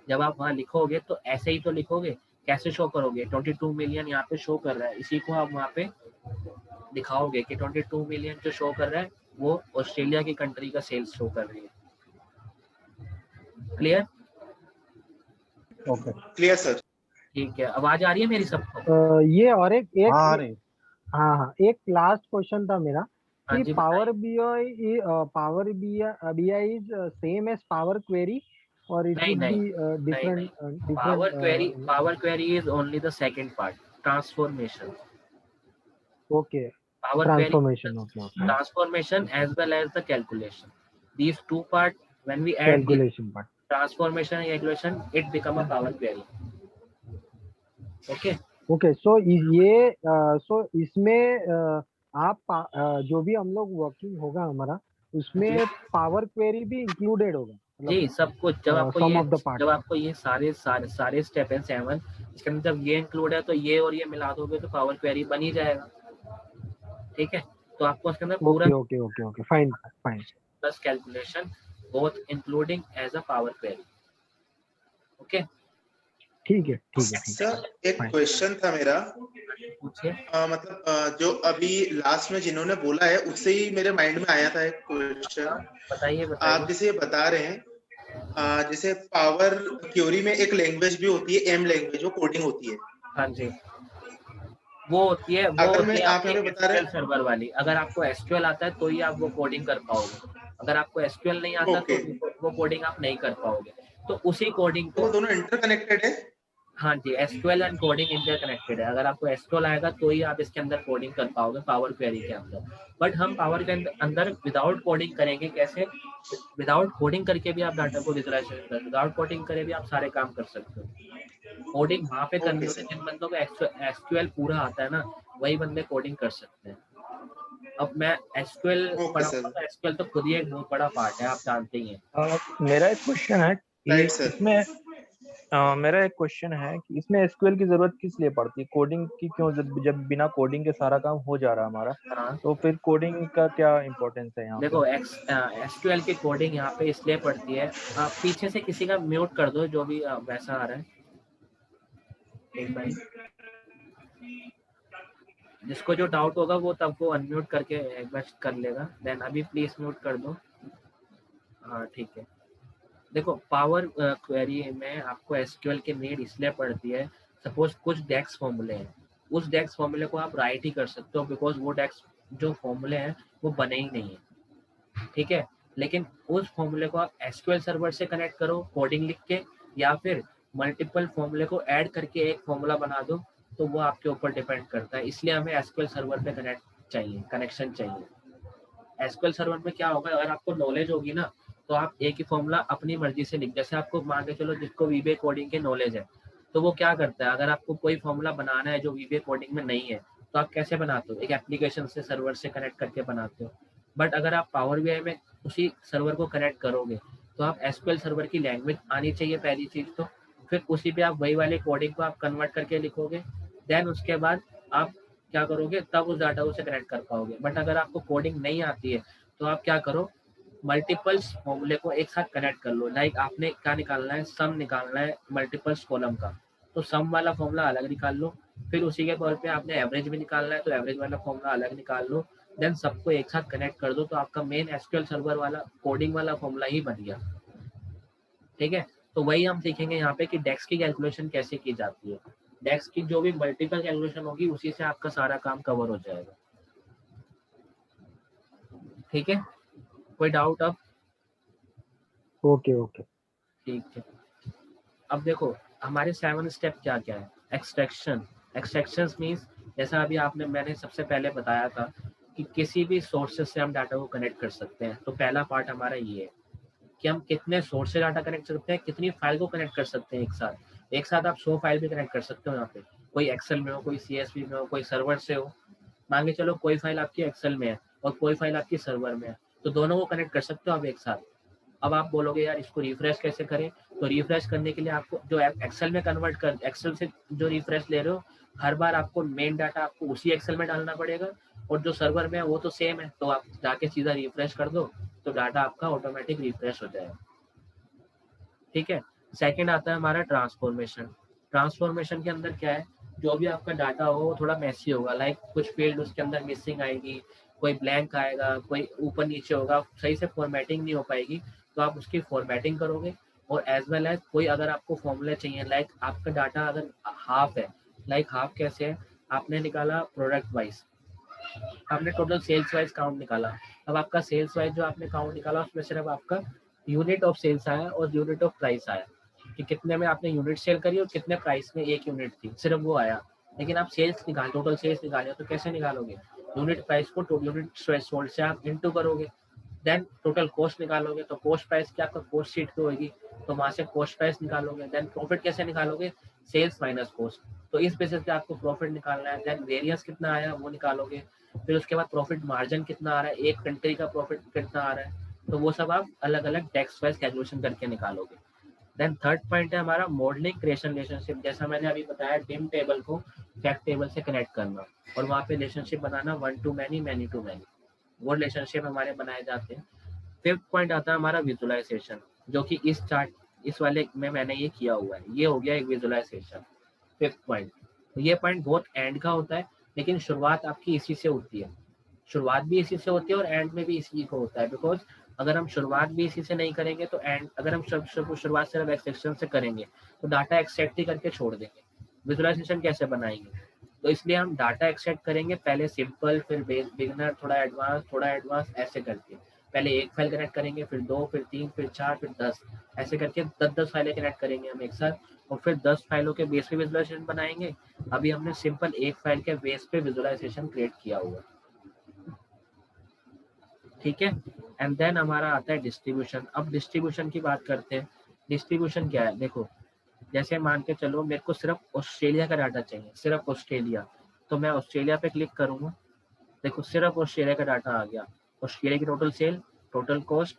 जब आप वहाँ लिखोगे तो ऐसे ही तो लिखोगे, कैसे शो करोगे? 22 मिलियन यहाँ पे शो कर रहा है, इसी को आप वहाँ पे दिखाओगे कि 22 मिलियन जो शो कर रहा है वो ऑस्ट्रेलिया की कंट्री का सेल्स शो कर रही है। क्लियर? Okay, clear sir. ठीक है, आवाज आ रही है मेरी सबको? ये और एक एक हाँ अरे हाँ हाँ, एक लास्ट क्वेश्चन था मेरा हाँ कि जी पावर बताइए। BI is same as Power Query और इट नहीं वुड नहीं बी नहीं डिफरेंट नहीं, different Power Query is only the second part, transformation. Okay, Power query transformation, is okay okay, transformation as well as the calculation. These two parts, when we add these calculation part. transformation and calculation, it become a power query. Okay. Okay, so ये so इसमें जो भी हम लोग working होगा हमारा, जी उसमें power query भी इंक्लूडेड होगा, मतलब जी, सब कुछ सम ऑफ द पार्ट। जब आपको ये सारे स्टेप हैं 7, इसके अंदर जब ये इंक्लूड है तो ये और ये मिला दोगे तो पावर क्वेरी बन ही जाएगा, ठीक है। तो आपको उसके अंदर पूरा okay okay okay okay, fine fine, plus calculation both including as a Power Query. Okay, ठीक है ठीक है ठीक है, सर एक फाइन। क्वेश्चन था मेरा, पूछिए। मतलब जो अभी लास्ट में जिन्होंने बोला है उससे ही मेरे माइंड में आया था एक क्वेश्चन। बताइए आप बताइए। जैसे बता रहे हैं, जैसे पावर क्यूरी में एक लैंग्वेज भी होती है, एम लैंग्वेज, वो कोडिंग होती है। हाँ जी, वो होती है अगर मैं आप आपके यहाँ पे बता रहे एसक्यूएल सर्वर वाली। अगर आपको एसक्यूएल आता है तो ही आप वो कोडिंग कर पाओगे, अगर आपको एसक्यूएल नहीं आता तो ओके, वो कोडिंग आप नहीं कर पाओगे। तो उसी कोडिंग तो को, वो दोनों इंटरकनेक्टेड है। हाँ जी, एसक्यूएल एंड कोडिंग इंटरकनेक्टेड है। अगर आपको एसक्यूएल आएगा तो ही आप इसके अंदर कोडिंग कर पाओगे पावर क्वेरी के अंदर। बट हम पावर के अंदर विदाउट कोडिंग करेंगे कैसे? विदाउट कोडिंग करके भी आप डाटा को विजुअलाइजेशन कर, विदाउट कोडिंग करे भी आप सारे काम कर सकते हो। कोडिंग वहाँ पे करनी ओके होती है सर। जिन बंदों को एसक्यूएल पूरा आता है ना, वही बंदे कोडिंग कर सकते हैं। अब मैं एसक्यूएल ओके पढ़ाऊंगा सर। तो एसक्यूएल तो खुद ही एक बहुत बड़ा पार्ट है, आप जानते ही हैं। मेरा एक क्वेश्चन है कि राइट सर। इसमें एसक्यूएल की जरूरत किस लिए पड़ती है, कोडिंग की क्यों, जब बिना कोडिंग के सारा काम हो जा रहा है हमारा, हाँ तो फिर कोडिंग का क्या इम्पोर्टेंस है यहाँ पे? देखो, एसक्यूएल की कोडिंग यहाँ पे इसलिए पड़ती है, आप पीछे से किसी का म्यूट कर दो जो भी वैसा आ रहा है, एक भाई जिसको जो डाउट होगा वो तब वो अनम्यूट करके एक बार कर लेगा, देन अभी प्लीज म्यूट कर दो। हाँ ठीक है। देखो पावर क्वेरी में आपको एसक्यूएल की नीड इसलिए पड़ती है, सपोज कुछ डेक्स फॉर्मूले हैं, उस डेक्स फॉर्मूले को आप राइट ही कर सकते हो, बिकॉज वो डेक्स जो फॉर्मूले हैं वो बने ही नहीं है, ठीक है। लेकिन उस फॉर्मूले को आप एसक्यूएल सर्वर से कनेक्ट करो कोडिंग लिख के, या फिर मल्टीपल फॉर्मूले को ऐड करके एक फॉर्मूला बना दो, तो वो आपके ऊपर डिपेंड करता है। इसलिए हमें एसक्यूएल सर्वर पे कनेक्शन चाहिए। एसक्यूएल सर्वर में क्या होगा, अगर आपको नॉलेज होगी ना तो आप एक ही फॉर्मूला अपनी मर्जी से लिख, जैसे आपको मान के चलो जिसको वीबीए कोडिंग के नॉलेज है तो वो क्या करता है, अगर आपको कोई फॉर्मूला बनाना है जो वीबीए कोडिंग में नहीं है तो आप कैसे बनाते हो, एक एप्लीकेशन से सर्वर से कनेक्ट करके बनाते हो। बट अगर आप पावर बीआई में उसी सर्वर को कनेक्ट करोगे तो आप एसक्यूएल सर्वर की लैंग्वेज आनी चाहिए पहली चीज, तो फिर उसी पे आप वही वाले कोडिंग को आप कन्वर्ट करके लिखोगे, देन उसके बाद आप क्या करोगे, तब उस डाटा से कनेक्ट कर पाओगे। बट अगर आपको कोडिंग नहीं आती है तो आप क्या करो, मल्टीपल्स फॉर्मूले को एक साथ कनेक्ट कर लो। लाइक आपने क्या निकालना है, सम निकालना है मल्टीपल्स कॉलम का, तो सम वाला फॉर्मूला अलग निकाल लो, फिर उसी के तौर पे आपने एवरेज भी निकालना है तो एवरेज वाला फॉर्मूला अलग निकाल लो, देन सबको एक साथ कनेक्ट कर दो, तो आपका मेन एसक्यूएल सर्वर वाला कोडिंग वाला फॉर्मूला ही बन गया। ठीक है, तो वही हम सीखेंगे यहाँ पे कि डेक्स की कैलकुलेशन कैसे की जाती है। डेक्स की जो भी मल्टीपल कैलकुलेशन होगी उसी से आपका सारा काम कवर हो जाएगा। ठीक है, कोई डाउट अब? Okay okay. ठीक है, अब देखो हमारे 7 स्टेप क्या क्या है। एक्सट्रैक्शन, एक्सट्रैक्शन मीन्स जैसा अभी आपने मैंने सबसे पहले बताया था कि किसी भी सोर्सेज से हम डाटा को कनेक्ट कर सकते हैं। तो पहला पार्ट हमारा ये है कि हम कितने सोर्स से डाटा कनेक्ट कर सकते हैं, कितनी फाइल को कनेक्ट कर सकते हैं एक साथ। एक साथ आप 100 फाइल भी कनेक्ट कर सकते हो यहाँ पे, कोई एक्सेल में हो, कोई CSV में हो, कोई सर्वर से हो। मान के चलो कोई फाइल आपकी एक्सेल में है और कोई फाइल आपकी सर्वर में है, तो दोनों को कनेक्ट कर सकते हो आप एक साथ। अब आप बोलोगे यार इसको रिफ्रेश कैसे करें, तो रिफ्रेश करने के लिए आपको जो एक्सेल में कन्वर्ट कर, एक्सेल से जो रिफ्रेश ले रहे हो हर बार आपको मेन डाटा आपको उसी एक्सेल में डालना पड़ेगा, और जो सर्वर में है वो तो सेम है, तो आप जाके सीधा रिफ्रेश कर दो तो डाटा आपका ऑटोमेटिक रिफ्रेश हो जाएगा। ठीक है, सेकंड आता है हमारा ट्रांसफॉर्मेशन। ट्रांसफॉर्मेशन के अंदर क्या है, जो भी आपका डाटा हो वो थोड़ा मैसी होगा, लाइक कुछ फील्ड उसके अंदर मिसिंग आएगी, कोई ब्लैंक आएगा, कोई ऊपर नीचे होगा, सही से फॉर्मेटिंग नहीं हो पाएगी, तो आप उसकी फॉर्मेटिंग करोगे। और एज वेल एज कोई अगर आपको फॉर्मूले चाहिए, लाइक आपका डाटा अगर हाफ है, लाइक हाफ कैसे है, आपने निकाला प्रोडक्ट वाइज, आपने टोटल सेल्स वाइज काउंट निकाला, अब आपका सेल्स वाइज जो आपने काउंट निकाला उसमें सिर्फ आपका यूनिट ऑफ सेल्स आया और यूनिट ऑफ प्राइस आया कि कितने में आपने यूनिट सेल करी और कितने प्राइस में एक यूनिट थी, सिर्फ वो आया। लेकिन आप सेल्स निकाल, टोटल सेल्स निकाले तो कैसे निकालोगे, यूनिट प्राइस को यूनिट सोल्ड से आप इनटू करोगे, देन टोटल कॉस्ट निकालोगे, तो कॉस्ट प्राइस क्या आपका कॉस्ट शीट पे होगी, तो वहां से कॉस्ट प्राइस निकालोगे, देन प्रॉफिट कैसे निकालोगे, सेल्स माइनस कॉस्ट, तो इस बेसिस पे आपको प्रॉफिट निकालना है, देन वेरियंस कितना आया वो निकालोगे, फिर उसके बाद प्रॉफिट मार्जिन कितना आ रहा है, एक कंट्री का प्रॉफिट कितना आ रहा है, तो वो सब आप अलग अलग टैक्स वाइज कैलकुलेशन करके निकालोगे। देन थर्ड पॉइंट है हमारा मॉडलिंग क्रिएशन रिलेशनशिप, जैसा मैंने अभी बताया डिम टेबल को फैक्ट टेबल से कनेक्ट करना और वहाँ पे relationship banana 1 to many, many to many, वो रिलेशनशिप हमारे बनाए जाते हैं। फिफ्थ पॉइंट आता है हमारा विजुअलाइजेशन, जो कि इस चार्ट इस वाले में मैंने ये किया हुआ है, ये हो गया एक विजुअलाइजेशन फिफ्थ पॉइंट। तो ये पॉइंट बहुत एंड का होता है, लेकिन शुरुआत आपकी इसी से होती है, शुरुआत भी इसी से होती है और एंड में भी इसी को होता है, बिकॉज अगर हम शुरुआत भी इसी से नहीं करेंगे तो एंड, अगर हम शुरुआत सिर्फ एक्सट्रैक्शन से करेंगे तो डाटा एक्सट्रैक्ट ही करके छोड़ देंगे, विजुअलाइजेशन कैसे बनाएंगे, तो इसलिए हम डाटा एक्सट्रैक्ट करेंगे पहले सिंपल, फिर बिगिनर, थोड़ा एडवांस ऐसे करके, पहले एक फाइल कनेक्ट करेंगे, फिर 2, फिर 3, फिर 4, फिर 10, ऐसे करके 10 फाइलें कनेक्ट करेंगे हम एक साथ, और फिर 10 फाइलों के बेस पे विजुअलाइजेशन बनाएंगे। अभी हमने सिंपल एक फाइल के बेस पे विजुअलाइजेशन क्रिएट किया हुआ, ठीक है। एंड देन हमारा आता है डिस्ट्रीब्यूशन। अब डिस्ट्रीब्यूशन की बात करते हैं। डिस्ट्रीब्यूशन क्या है, देखो जैसे मान के चलो मेरे को सिर्फ ऑस्ट्रेलिया का डाटा चाहिए, सिर्फ ऑस्ट्रेलिया, तो मैं ऑस्ट्रेलिया पे क्लिक करूंगा, देखो सिर्फ ऑस्ट्रेलिया का डाटा आ गया, ऑस्ट्रेलिया की total sale, total cost,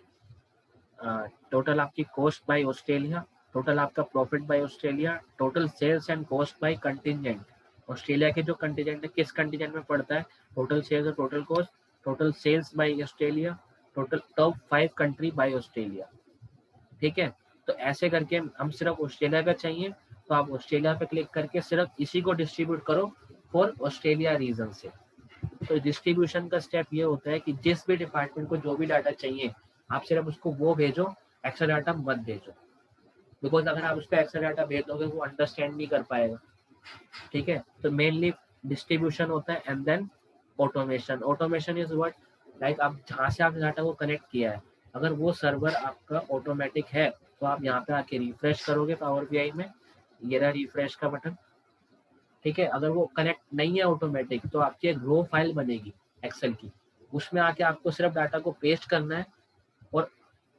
total आपकी कॉस्ट बाय ऑस्ट्रेलिया, टोटल आपका profit by Australia, total sales and cost by contingent, Australia के जो कंटिजेंट है किस कंटिजेंट में पड़ता है, टोटल सेल्स और total cost, total sales by Australia, total top 5 country by Australia, ठीक है। तो ऐसे करके हम सिर्फ ऑस्ट्रेलिया का चाहिए तो आप ऑस्ट्रेलिया पे क्लिक करके सिर्फ इसी को डिस्ट्रीब्यूट करो फॉर ऑस्ट्रेलिया रीजन से। तो डिस्ट्रीब्यूशन का स्टेप ये होता है कि जिस भी डिपार्टमेंट को जो भी डाटा चाहिए आप सिर्फ उसको वो भेजो, एक्स्ट्रा डाटा मत भेजो, बिकॉज अगर आप उसको एक्स्ट्रा डाटा भेज दोगे वो अंडरस्टैंड नहीं कर पाएगा, ठीक है। तो मेनली डिस्ट्रीब्यूशन होता है and then automation. Automation is what, like आप जहाँ से आपने डाटा को कनेक्ट किया है, अगर वो सर्वर आपका ऑटोमेटिक है तो आप यहाँ पे आके रिफ्रेश करोगे पावर बीआई में, ये रहा रिफ्रेश का बटन, ठीक है। अगर वो कनेक्ट नहीं है ऑटोमेटिक तो आपकी एक रो फाइल बनेगी एक्सेल की, उसमें आके आपको सिर्फ डाटा को पेस्ट करना है और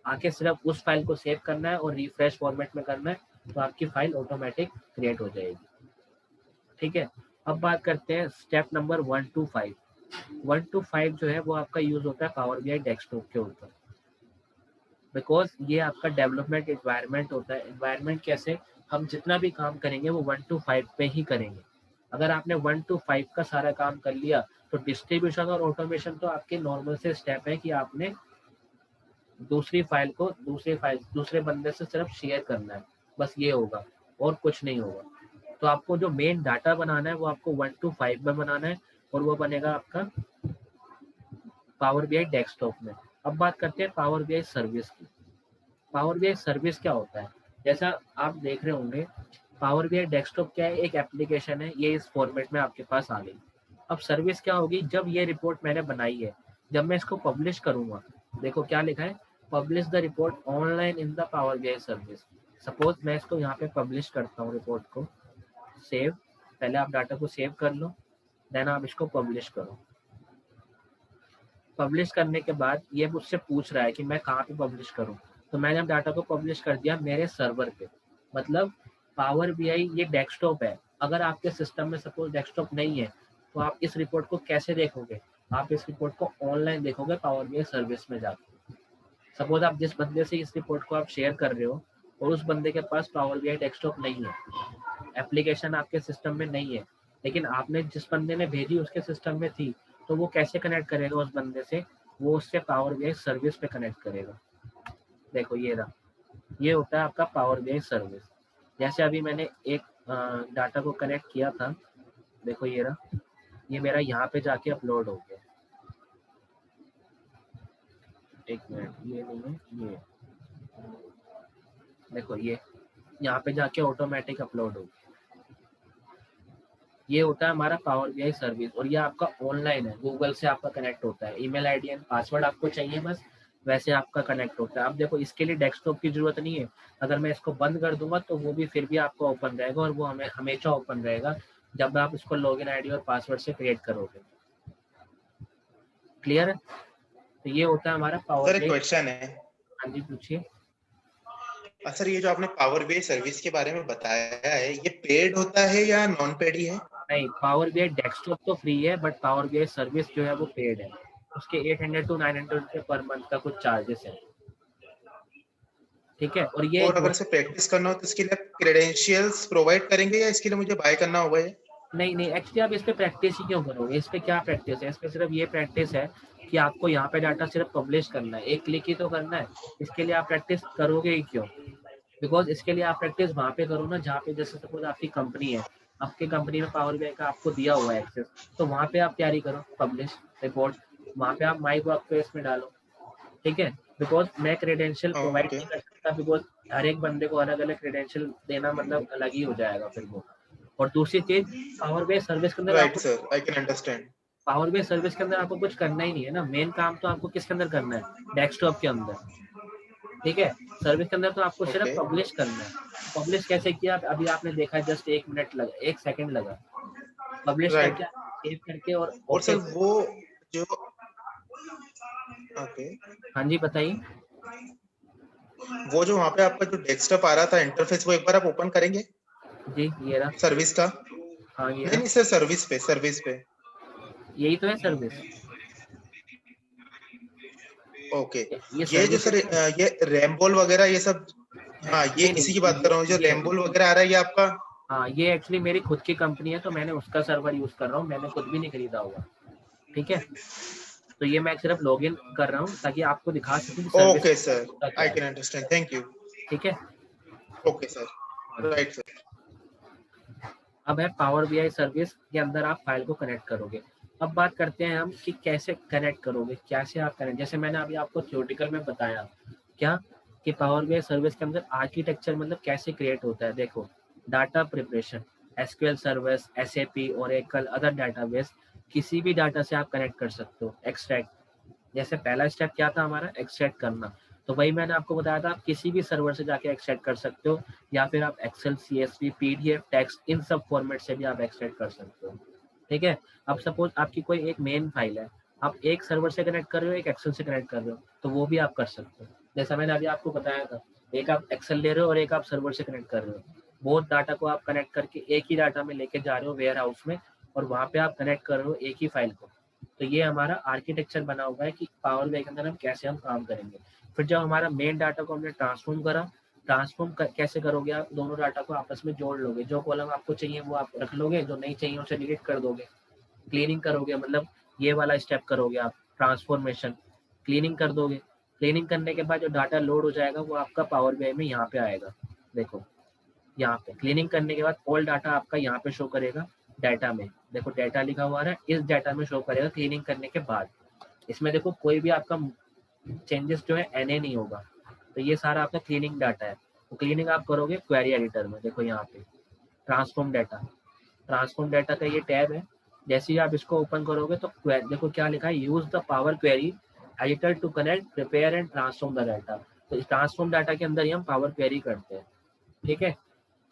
आके सिर्फ उस फाइल को सेव करना है और रिफ्रेश फॉर्मेट में करना है, तो आपकी फाइल ऑटोमेटिक क्रिएट हो जाएगी। ठीक है, अब बात करते हैं स्टेप नंबर 1 to 5। 1 to 5 जो है वो आपका यूज होता है पावर बीआई डेस्कटॉप के ऊपर, बिकॉज ये आपका डेवलपमेंट एनवायरनमेंट होता है। एनवायरनमेंट कैसे, हम जितना भी काम करेंगे वो 1 to 5 पे ही करेंगे। अगर आपने 1 to 5 का सारा काम कर लिया तो डिस्ट्रीब्यूशन और ऑटोमेशन तो आपके नॉर्मल से स्टेप है कि आपने दूसरी फाइल को दूसरे बंदे से सिर्फ शेयर करना है, बस ये होगा और कुछ नहीं होगा। तो आपको जो मेन डाटा बनाना है वो आपको 1 to 5 में बनाना है और वो बनेगा आपका पावर बीआई डेस्कटॉप में। अब बात करते हैं पावर बीआई सर्विस की। पावर बीआई सर्विस क्या होता है, जैसा आप देख रहे होंगे पावर बीआई डेस्कटॉप क्या है, एक एप्लीकेशन है, ये इस फॉर्मेट में आपके पास आ गई। अब सर्विस क्या होगी, जब ये रिपोर्ट मैंने बनाई है, जब मैं इसको पब्लिश करूंगा, देखो क्या लिखा है, publish the report online in the power BI service. Suppose मैं इसको यहाँ पे पब्लिश करता हूँ रिपोर्ट को, सेव, पहले आप डाटा को सेव कर लो, देन आप इसको पब्लिश करो। पब्लिश करने के बाद ये मुझसे पूछ रहा है कि मैं कहाँ पे पब्लिश करूँ, तो मैंने अब डाटा को पब्लिश कर दिया मेरे सर्वर पे। मतलब पावर बीआई ये डेस्कटॉप है, अगर आपके सिस्टम में सपोज डेस्कटॉप नहीं है तो आप इस रिपोर्ट को कैसे देखोगे, आप इस रिपोर्ट को ऑनलाइन देखोगे पावर बीआई सर्विस में जाकर। सपोज आप जिस बंदे से इस रिपोर्ट को आप शेयर कर रहे हो और उस बंदे के पास पावर बीआई डेस्कटॉप नहीं है, एप्लीकेशन आपके सिस्टम में नहीं है, लेकिन आपने जिस बंदे ने भेजी उसके सिस्टम में थी, तो वो कैसे कनेक्ट करेगा उस बंदे से, वो उससे पावर बीआई सर्विस पे कनेक्ट करेगा। देखो ये रहा, ये होता है आपका पावर बीआई सर्विस। जैसे अभी मैंने एक डाटा को कनेक्ट किया था, देखो ये रहा, ये मेरा यहाँ पे जाके अपलोड हो गया। एक मिनट, ये नहीं है, ये देखो, ये यहाँ पे जाके ऑटोमेटिक अपलोड हो गया। ये होता है हमारा पावर बीआई सर्विस और ये आपका ऑनलाइन है, गूगल से आपका कनेक्ट होता है, ईमेल आईडी एंड पासवर्ड आपको चाहिए बस, वैसे आपका कनेक्ट होता है। अब देखो इसके लिए डेस्कटॉप की जरूरत नहीं है, अगर मैं इसको बंद कर दूंगा तो वो भी फिर भी आपको ओपन रहेगा और वो हमें हमेशा ओपन रहेगा जब आप इसको लॉगिन आईडी और पासवर्ड से क्रिएट करोगे। क्लियर है? तो ये होता है हमारा पावर सर एक बीआई। क्वेश्चन है। हाँ जी पूछिए। सर ये जो आपने पावर बीआई सर्विस के बारे में बताया है, ये पेड होता है या नॉन पेड ही है? नहीं, पावर बीआई डेस्कटॉप तो फ्री है, बट पावर बीआई सर्विस जो है वो पेड है, उसके 800 to 900 रुपये पर मंथ का कुछ चार्जेस है। ठीक है, और ये और अगर इसे प्रैक्टिस करना हो तो इसके लिए क्रेडेंशियल्स प्रोवाइड करेंगे या इसके लिए मुझे बाय करना होगा? ये नहीं, एक्चुअली आप इस पे प्रैक्टिस ही क्यों करोगे, इस पे क्या प्रैक्टिस है, इस पे सिर्फ ये प्रैक्टिस है कि आपको यहाँ पे डाटा सिर्फ पब्लिश करना है, एक क्लिक ही तो करना है। इसके लिए आप प्रैक्टिस करोगे ही क्यों, बिकॉज इसके लिए आप प्रैक्टिस वहाँ पे करो ना जहाँ पे, जैसे सपोज आपकी कंपनी है, आपकी कंपनी में पावर बीआई का आपको दिया हुआ है एक्सेस, तो वहाँ पे आप तैयारी करो, पब्लिश रिपोर्ट, वहाँ पे आप माई वर्क प्लेस में डालो। ठीक है, बिकॉज मैं क्रेडेंशियल प्रोवाइड नहीं कर सकता, बिकॉज हर एक बंदे को अलग अलग क्रेडेंशियल देना मतलब अलग ही हो जाएगा फिर वो। और दूसरी चीज, पावर बीआई सर्विस के अंदर right sir, I can understand. Power BI service के अंदर आपको कुछ करना ही नहीं है ना, मेन काम तो आपको किसके अंदर करना है, डेस्कटॉप के अंदर। ठीक है, सर्विस के अंदर तो आपको सिर्फ Okay. पब्लिश करना है। पब्लिश कैसे किया, अभी आपने देखा जस्ट 1 मिनट लगा, 1 सेकंड लगा पब्लिश Right. करके, सेव करके और सर ओके। वो जो ओके हाँ जी बताइए। वो जो वहाँ पे आपका जो डेस्कटॉप आ रहा था इंटरफेस, वो एक बार आप ओपन करेंगे जी ये रहा। सर्विस का? हाँ ये नहीं रहा, नहीं सर, सर्विस पे। यही तो है सर्विस। ओके, ये ये जो सर्विस सर ये रैम्बोल वगैरह ये सब, हाँ ये नहीं, इसी की बात कर रहा हूँ, जो ये रैम्बोल वगैरह आ रहा है ये आपका? हाँ, ये एक्चुअली मेरी खुद की कंपनी है तो मैंने उसका सर्वर यूज कर रहा हूँ, मैंने खुद भी नहीं खरीदा हुआ। ठीक है, तो ये मैं सिर्फ लॉगिन कर रहा हूँ ताकि आपको दिखा सकूं कि सर्विस ओके सर, होता क्या आई है। Can understand, thank you. ठीक है, ओके सर, राइट सर। अब है पावर बीआई सर्विस के अंदर आप फाइल को कनेक्ट करोगे। अब बात करते हैं हम कि कैसे कनेक्ट करोगे, कैसे आप कनेक्ट, जैसे मैंने अभी आपको थ्योरेटिकल में बताया क्या कि पावर बीआई सर्विस के अंदर आर्किटेक्चर मतलब कैसे क्रिएट होता है। देखो, data preparation, SQL service, SAP, Oracle, other database, किसी भी डाटा से आप कनेक्ट कर सकते हो। एक्सट्रैक्ट, जैसे पहला स्टेप क्या था हमारा, एक्सट्रैक्ट करना, तो वही मैंने आपको बताया था, आप किसी भी सर्वर से जाके एक्सट्रैक्ट कर सकते हो, या फिर आप एक्सेल, सीएसवी, पीडीएफ, टेक्स्ट, इन सब फॉर्मेट से भी आप एक्सट्रैक्ट कर सकते हो। ठीक है, अब सपोज आपकी कोई एक मेन फाइल है, आप एक सर्वर से कनेक्ट कर रहे हो, एक एक्सेल से कनेक्ट कर रहे हो, तो वो भी आप कर सकते हो। जैसा मैंने अभी आपको बताया था, एक आप एक्सेल ले रहे हो और एक आप सर्वर से कनेक्ट कर रहे हो, बहुत डाटा को आप कनेक्ट करके एक ही डाटा में लेके जा रहे हो वेयर हाउस में, और वहाँ पे आप कनेक्ट कर रहे हो एक ही फाइल को। तो ये हमारा आर्किटेक्चर बना हुआ है कि पावर BI के अंदर हम कैसे हम काम करेंगे। फिर जब हमारा मेन डाटा को हमने ट्रांसफॉर्म करा, कैसे करोगे आप, दोनों डाटा को आपस में जोड़ लोगे, जो कॉलम आपको चाहिए वो आप रख लोगे, जो नहीं चाहिए उसे डिलीट कर दोगे। क्लीनिंग करोगे, मतलब ये वाला स्टेप करोगे आप, ट्रांसफॉर्मेशन, क्लीनिंग कर दोगे। क्लीनिंग करने के बाद जो डाटा लोड हो जाएगा वो आपका पावर BI में यहाँ पे आएगा। देखो यहाँ पे क्लीनिंग करने के बाद ऑल डाटा आपका यहाँ पे शो करेगा डाटा में। देखो डाटा लिखा हुआ है, इस डाटा में शो करेगा क्लीनिंग करने के बाद। इसमें देखो कोई भी आपका चेंजेस जो है NA नहीं होगा। तो ये सारा आपका क्लीनिंग डाटा है। तो क्लीनिंग आप करोगे क्वेरी एडिटर में। देखो यहाँ पे ट्रांसफॉर्म डाटा का ये टैब है। जैसे ही आप इसको ओपन करोगे तो देखो क्या लिखा है, use the Power Query editor to connect, prepare and transform the data. तो इस ट्रांसफॉर्म डाटा के अंदर ही हम पावर क्वेरी करते हैं, ठीक है।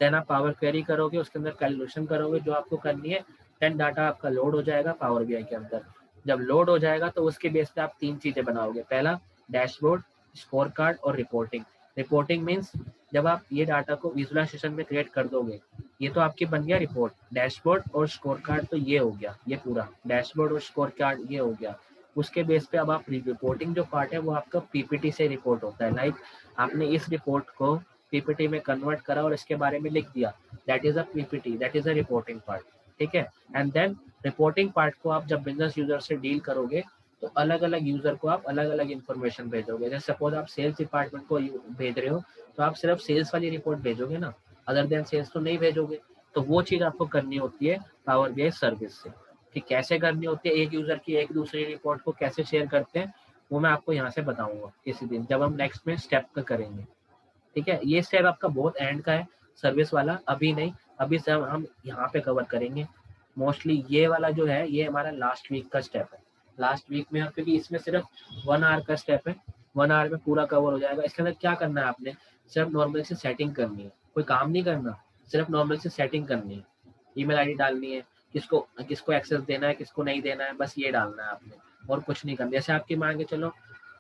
देन आप पावर क्वेरी करोगे, उसके अंदर कैलकुलेशन करोगे जो आपको करनी है। देन डाटा आपका लोड हो जाएगा पावर BI के अंदर। जब लोड हो जाएगा तो उसके बेस पे आप 3 चीजें बनाओगे। पहला डैशबोर्ड, स्कोर कार्ड और रिपोर्टिंग। रिपोर्टिंग मीन्स जब आप ये डाटा को विजुअलाइजेशन में क्रिएट कर दोगे, ये तो आपकी बन गया रिपोर्ट। डैशबोर्ड और स्कोर कार्ड तो ये हो गया, ये पूरा डैशबोर्ड और स्कोर कार्ड ये हो गया। उसके बेस पे अब आप रिपोर्टिंग जो पार्ट है वो आपका PPT से रिपोर्ट होता है। लाइक आपने इस रिपोर्ट को PPT में कन्वर्ट करा और इसके बारे में लिख दिया, that is a PPT, that is a reporting part, ठीक है। एंड देन रिपोर्टिंग पार्ट को आप जब बिजनेस यूजर से डील करोगे तो अलग अलग यूजर को आप अलग अलग इन्फॉर्मेशन भेजोगे। जैसे सपोज आप सेल्स डिपार्टमेंट को भेज रहे हो तो आप सिर्फ सेल्स वाली रिपोर्ट भेजोगे ना, अदर देन सेल्स तो नहीं भेजोगे। तो वो चीज आपको करनी होती है पावर BI सर्विस से, कि कैसे करनी होती है। एक यूजर की एक दूसरी रिपोर्ट को कैसे शेयर करते हैं वो मैं आपको यहाँ से बताऊंगा किसी दिन, जब हम नेक्स्ट में स्टेप करेंगे, ठीक है। ये स्टेप आपका बहुत एंड का है सर्विस वाला, अभी नहीं, अभी सब हम यहाँ पे कवर करेंगे मोस्टली। ये वाला जो है ये हमारा लास्ट वीक का स्टेप है, लास्ट वीक में, क्योंकि इसमें सिर्फ 1 आवर का स्टेप है, 1 आवर में पूरा कवर हो जाएगा। इसके अंदर क्या करना है आपने, सिर्फ नॉर्मल से सेटिंग करनी है, कोई काम नहीं करना, सिर्फ नॉर्मल से सेटिंग करनी है। ईमेल आईडी डालनी है, किसको किसको एक्सेस देना है, किसको नहीं देना है, बस ये डालना है आपने, और कुछ नहीं करना। जैसे आपकी मान के चलो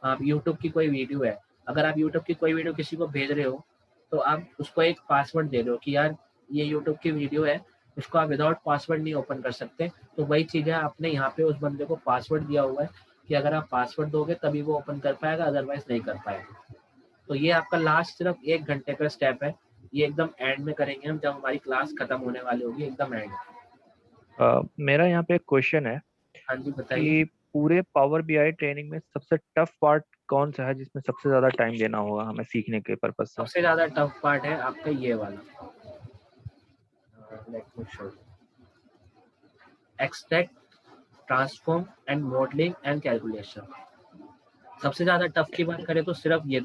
आप यूट्यूब की कोई वीडियो है, अगर आप यूट्यूब की कोई वीडियो किसी को भेज रहे हो तो आप उसको एक पासवर्ड दे रहे हो कि यार ये यूट्यूब की वीडियो है, इसको आप विदाउट पासवर्ड नहीं ओपन कर सकते। तो वही चीज़ है, आपने यहाँ पे उस बंदे को पासवर्ड दिया हुआ है कि अगर आप पासवर्ड दोगे तभी वो ओपन कर पाएगा, अदरवाइज नहीं कर पाएगा। तो ये आपका लास्ट सिर्फ 1 घंटे का स्टेप है, ये एकदम एंड में करेंगे हम, जब हमारी क्लास खत्म होने वाली होगी, एकदम एंड। मेरा यहाँ पे एक क्वेश्चन है हाँ जी बताइए। कि पूरे पावर BI ट्रेनिंग में सबसे टफ पार्ट कौन सा है जिसमें सबसे ज्यादा टाइम देना होगा हमें सीखने के पर्पज से? सबसे ज्यादा टफ पार्ट है आपका ये वाला, let me show, extract, transform and modelling and calculation. सबसे ज्यादा टफ की बात करें तो सिर्फ ये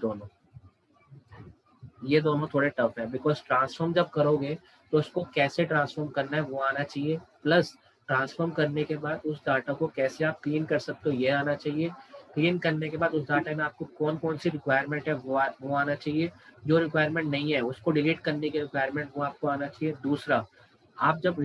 दोनों थोड़े टफ है, बिकॉज ट्रांसफॉर्म जब करोगे तो उसको कैसे ट्रांसफॉर्म करना है वो आना चाहिए, प्लस ट्रांसफॉर्म करने के बाद उस डाटा को कैसे आप क्लीन कर सकते हो ये आना चाहिए। क्लीन करने के बाद उस डाटा में आपको कौन कौन सी रिक्वायरमेंट है वो आना चाहिए। जो रिक्वायरमेंट नहीं है उसको डिलीट करने की रिक्वायरमेंट वो आपको आना चाहिए। दूसरा, आप जब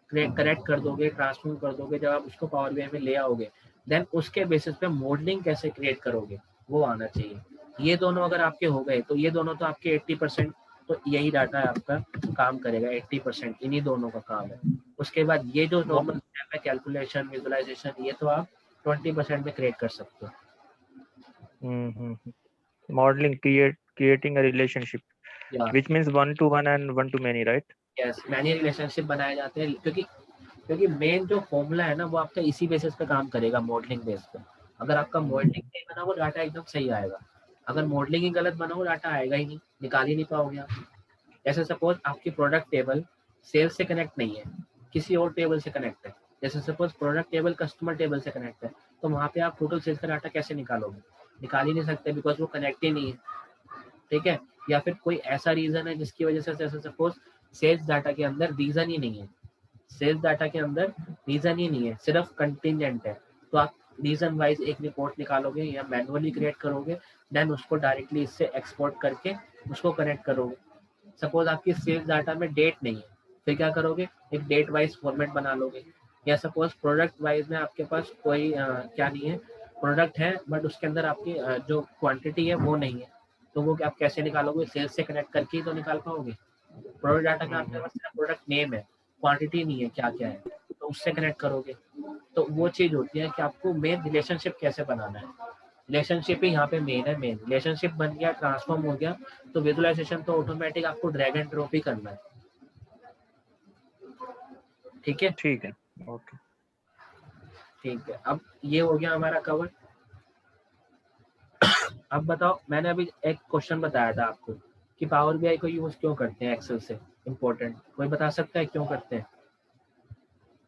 करेक्ट कर दोगे, ट्रांसफॉर्म कर दोगे, जब आप उसको पावर BI में ले आओगे, देन उसके बेसिस पे मॉडलिंग कैसे क्रिएट करोगे वो आना चाहिए। ये दोनों अगर आपके हो गए तो ये दोनों तो आपके 80%, तो यही डाटा आपका काम करेगा, 80% इन्हीं दोनों का काम है। उसके बाद ये जो नॉर्मल स्टेप है कैलकुलेशन, विजुअलाइजेशन, ये तो आप 20% में क्रिएट कर सकते हो। Modelling, creating a relationship, which means 1-to-1 and 1-to-many, right? Yes, many relationship बनाए जाते हैं, क्योंकि मेन जो फॉर्मूला है ना वो आपका इसी बेसिस पे काम करेगा, मॉडलिंग बेस पे। अगर आपका मॉडलिंग नहीं बना वो डाटा एकदम सही आएगा, अगर मॉडलिंग ही गलत बना वो डाटा आएगा ही नहीं, निकाल ही नहीं पाओगे आप। जैसे सपोज आपकी प्रोडक्ट टेबल सेल्स से कनेक्ट नहीं है, किसी और टेबल से कनेक्ट है। जैसे suppose product table customer table से कनेक्ट है, तो वहाँ पे आप टोटल सेल्स का डाटा कैसे निकालोगे, निकाल ही नहीं सकते, बिकॉज वो कनेक्ट ही नहीं है, ठीक है। या फिर कोई ऐसा रीजन है जिसकी वजह से, जैसे सपोज सेल्स डाटा के अंदर रीजन ही नहीं है, सेल्स डाटा के अंदर रीजन ही नहीं है, सिर्फ कंटिजेंट है, तो आप रीजन वाइज एक रिपोर्ट निकालोगे या मैनुअली क्रिएट करोगे, देन उसको डायरेक्टली इससे एक्सपोर्ट करके उसको कनेक्ट करोगे। सपोज आपकी सेल्स डाटा में डेट नहीं है, फिर क्या करोगे, एक डेट वाइज फॉर्मेट बना लोगे। या सपोज प्रोडक्ट वाइज में आपके पास कोई क्या नहीं है, प्रोडक्ट है बट उसके अंदर आपकी जो क्वांटिटी है वो नहीं है, तो वो आप कैसे निकालोगे? सेल्स से कनेक्ट करके ही तो निकाल पाओगे। प्रोडक्ट डाटा का आपके पास सिर्फ प्रोडक्ट नेम है, क्वांटिटी नहीं है क्या क्या है, तो उससे कनेक्ट करोगे। तो वो चीज होती है कि आपको मेन रिलेशनशिप कैसे बनाना है। रिलेशनशिप ही यहाँ पे मेन है। मेन रिलेशनशिप बन गया, ट्रांसफॉर्म हो गया, तो विजुअलाइजेशन तो ऑटोमेटिक आपको ड्रैग एंड ड्रॉप ही करना है। ठीक है, ठीक है, ओके। ठीक है। अब ये हो गया हमारा कवर। अब बताओ, मैंने अभी एक क्वेश्चन बताया था आपको कि पावर बीआई को यूज क्यों करते हैं एक्सेल से। इम्पोर्टेंट, कोई बता सकता है क्यों करते हैं?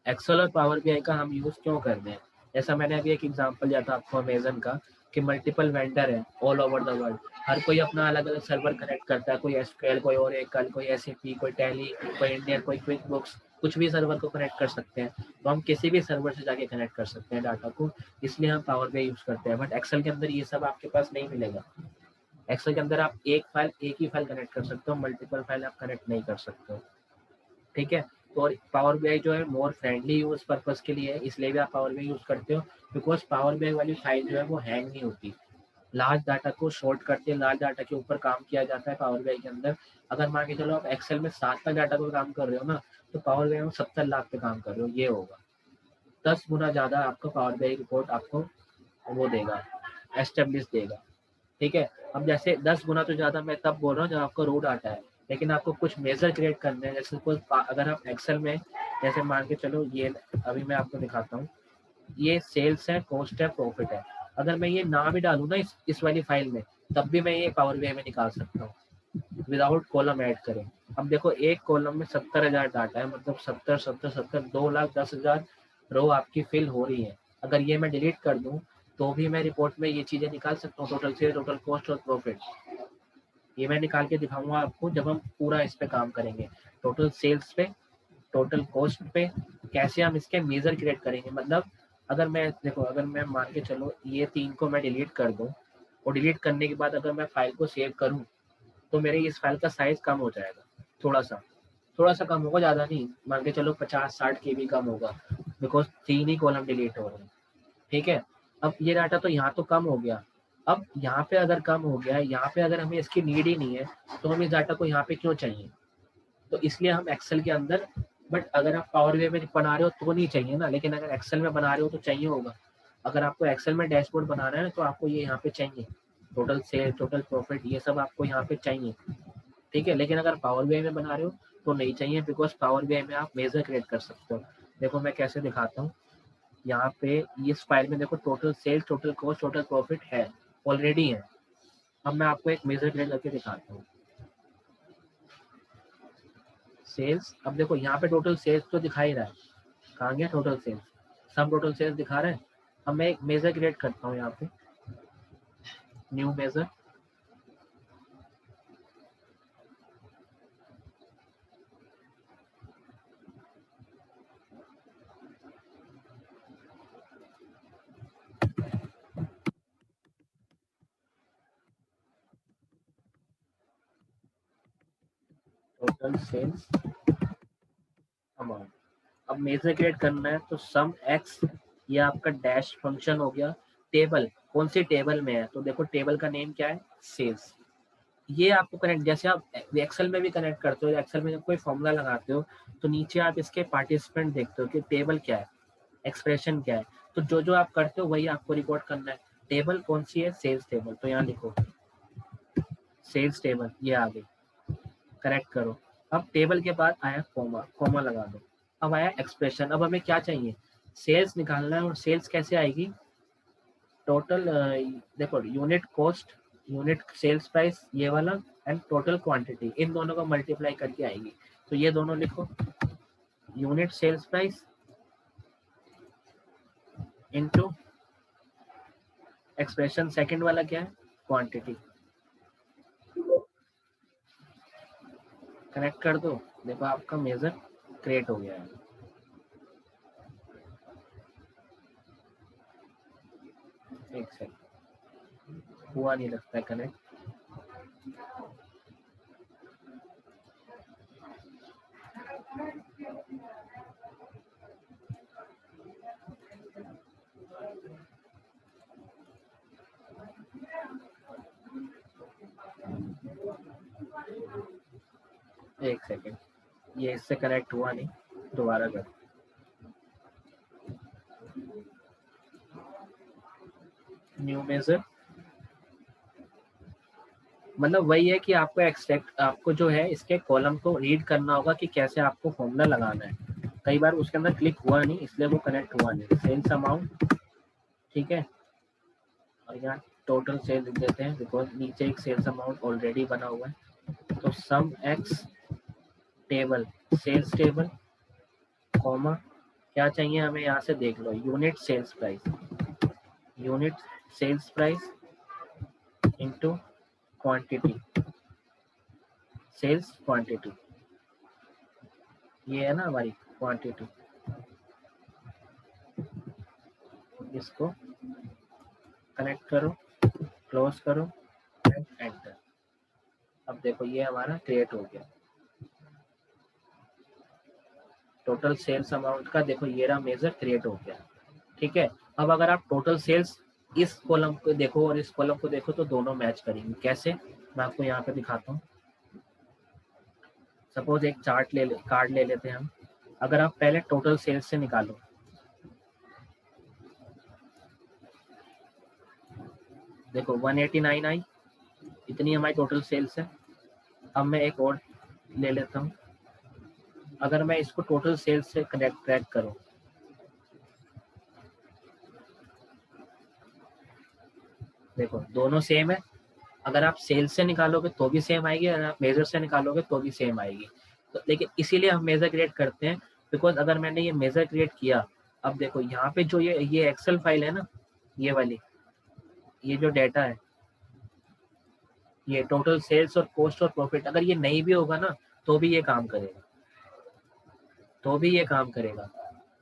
एक्सेल और पावर बीआई का हम यूज क्यों करते हैं? जैसा मैंने अभी एक एग्जांपल दिया था आपको अमेजन का, कि मल्टीपल वेंडर है ऑल ओवर द वर्ल्ड, हर कोई अपना अलग अलग सर्वर कनेक्ट करता है, कोई एसक्यूएल, कोई ओरेकल, कोई एसएपी, कोई टैली, कोई इंडियन, कोई क्विक बुक्स, कुछ भी सर्वर को कनेक्ट कर सकते हैं। तो हम किसी भी सर्वर से जाके कनेक्ट कर सकते हैं डाटा को, इसलिए हम पावर बीआई यूज करते हैं। बट एक्सेल के अंदर ये सब आपके पास नहीं मिलेगा। एक्सेल के अंदर आप एक ही फाइल कनेक्ट कर सकते हो, मल्टीपल फाइल आप कनेक्ट नहीं कर सकते हो। ठीक है, तो पावर बीआई जो है मोर फ्रेंडली यूज पर्पस के लिए है, इसलिए भी आप पावर बीआई यूज करते हो, बिकॉज पावर बीआई वाली फाइल जो है वो हैंग नहीं होती। लार्ज डाटा को शॉर्ट करते, लार्ज डाटा के ऊपर काम किया जाता है पावर बीआई के अंदर। अगर मान के चलो आप एक्सेल में 7 लाख डाटा पर काम कर रहे हो ना, तो पावर बीआई में 70 लाख पे काम कर रहे हो, ये होगा 10 गुना ज्यादा आपको पावर बीआई रिपोर्ट आपको वो देगा, एस्टेब्लिश देगा। ठीक है, अब जैसे 10 गुना तो ज्यादा मैं तब बोल रहा हूँ जब आपको रो डाटा है, लेकिन आपको कुछ मेजर क्रिएट करने हैं। जैसे सपोज अगर आप एक्सेल में, जैसे मान के चलो ये अभी मैं आपको दिखाता हूँ, ये सेल्स है, कॉस्ट है, प्रॉफिट है। अगर मैं ये ना भी डालूँ ना इस वाली फाइल में, तब भी मैं ये पावर बीआई में निकाल सकता हूँ विदाउट कॉलम ऐड करें। अब देखो एक कॉलम में 70,000 डाटा है, मतलब 70 2,10,000 रो आपकी फिल हो रही है। अगर ये मैं डिलीट कर दूं तो भी मैं रिपोर्ट में ये चीजें निकाल सकता हूँ, टोटल सेल, टोटल कॉस्ट और प्रॉफिट। ये मैं निकाल के दिखाऊंगा आपको जब हम पूरा इस पे काम करेंगे, टोटल सेल्स पे, टोटल कॉस्ट पे, कैसे हम इसके मेजर क्रिएट करेंगे। मतलब अगर मैं देखो, अगर मैं मान के चलो ये 3 को मैं डिलीट कर दूं, और डिलीट करने के बाद अगर मैं फाइल को सेव करूं, तो मेरे इस फाइल का साइज कम हो जाएगा, थोड़ा सा कम होगा, ज्यादा नहीं, मान के चलो 50-60 KB कम होगा, बिकॉज 3 ही कॉलम डिलीट हो रहे हैं। ठीक है, अब ये डाटा तो यहाँ तो कम हो गया। अब यहाँ पे अगर कम हो गया है, यहाँ पे अगर हमें इसकी नीड ही नहीं है, तो हम इस डाटा को यहाँ पे क्यों चाहिए? तो इसलिए हम एक्सेल के अंदर, बट अगर आप पावर बीआई में बना रहे हो तो नहीं चाहिए ना, लेकिन अगर एक्सेल में बना रहे हो तो चाहिए होगा। अगर आपको एक्सेल में डैशबोर्ड बनाना है तो आपको ये यहाँ पे चाहिए, टोटल सेल, टोटल प्रॉफिट, ये सब आपको यहाँ पे चाहिए। ठीक है, लेकिन अगर पावर बीआई में बना रहे हो तो नहीं चाहिए, बिकॉज पावर बीआई में आप मेजर क्रिएट कर सकते हो। देखो मैं कैसे दिखाता हूँ, यहाँ पे इस फाइल में देखो total sales, total cost, total profit है, ऑलरेडी है। अब मैं आपको एक मेजर क्रिएट करके दिखाता हूँ, सेल्स। अब देखो यहाँ पे टोटल सेल्स तो दिखा ही रहा है, कहाँ गया टोटल सेल्स, सब टोटल सेल्स दिखा रहे हैं। अब मैं एक मेजर क्रिएट करता हूँ यहाँ पे, new measure, total sales amount. अब मेजर क्रिएट करना है तो सम एक्स, ये आपका डैश फंक्शन हो गया। टेबल, कौन सी टेबल में है, तो देखो टेबल का नेम क्या है, सेल्स। ये आपको कनेक्ट, जैसे आप एक्सेल में भी कनेक्ट करते हो, एक्सेल में जब कोई फॉर्मूला लगाते हो तो नीचे आप इसके पार्टिसिपेंट देखते हो कि टेबल क्या है, एक्सप्रेशन क्या है। तो जो जो आप करते हो वही आपको रिकॉर्ड करना है। टेबल कौन सी है, सेल्स टेबल, तो यहाँ लिखो सेल्स टेबल, ये आ गई, करेक्ट करो। अब टेबल के बाद आया कॉमा, कॉमा लगा दो। अब आया एक्सप्रेशन। अब हमें क्या चाहिए, सेल्स निकालना है, और सेल्स कैसे आएगी, टोटल, देखो unit cost, unit sales price ये वाला, एंड टोटल क्वांटिटी, इन दोनों को मल्टीप्लाई करके आएगी। तो ये दोनों लिखो, unit sales price into expression, second वाला क्या है, क्वांटिटी। कनेक्ट कर दो, देखो आपका मेजर क्रिएट हो गया है। एक सेकंड, हुआ नहीं लगता है कनेक्ट। एक सेकेंड, ये इससे कनेक्ट हुआ नहीं, दोबारा कर। न्यू मेजर, मतलब वही है कि आपको एक्सट्रैक्ट, आपको जो है इसके कॉलम को रीड करना होगा कि कैसे आपको फॉर्मूला लगाना है। कई बार उसके अंदर क्लिक हुआ नहीं, इसलिए वो कनेक्ट हुआ नहीं। सेल्स अमाउंट, ठीक है, और यहाँ टोटल सेल लिख देते हैं बिकॉज नीचे एक सेल्स अमाउंट ऑलरेडी बना हुआ है। तो sum x table, sales table, comma, क्या चाहिए हमें यहाँ से देख लो, unit sales price, unit sales price into quantity, sales quantity, ये है ना हमारी क्वांटिटी। इसको कनेक्ट करो, क्लोज करो एंड एंटर। अब देखो ये हमारा क्रिएट हो गया। टोटल सेल्स अमाउंट का देखो ये रहा मेजर क्रिएट हो गया, ठीक है। अब अगर आप टोटल सेल्स इस कॉलम को देखो और इस कॉलम को देखो तो दोनों मैच करेंगे। कैसे, मैं आपको यहाँ पे दिखाता हूँ। सपोज एक कार्ड ले लेते हैं हम। अगर आप पहले टोटल सेल्स से निकालो, देखो 189 आई, इतनी हमारी टोटल सेल्स है। अब मैं एक और ले लेता हूँ। अगर मैं इसको टोटल सेल्स से ट्रैक करूँ, देखो दोनों सेम है। अगर आप सेल्स से निकालोगे तो भी सेम आएगी, अगर आप मेजर से निकालोगे तो भी सेम आएगी। तो लेकिन इसीलिए हम मेजर क्रिएट करते हैं, बिकॉज अगर मैंने ये मेजर क्रिएट किया, अब देखो यहाँ पे जो ये एक्सेल फाइल है ना, ये वाली, ये जो डेटा है, ये टोटल सेल्स और कॉस्ट और प्रॉफिट, अगर ये नहीं भी होगा ना तो भी ये काम करेगा, तो भी ये काम करेगा।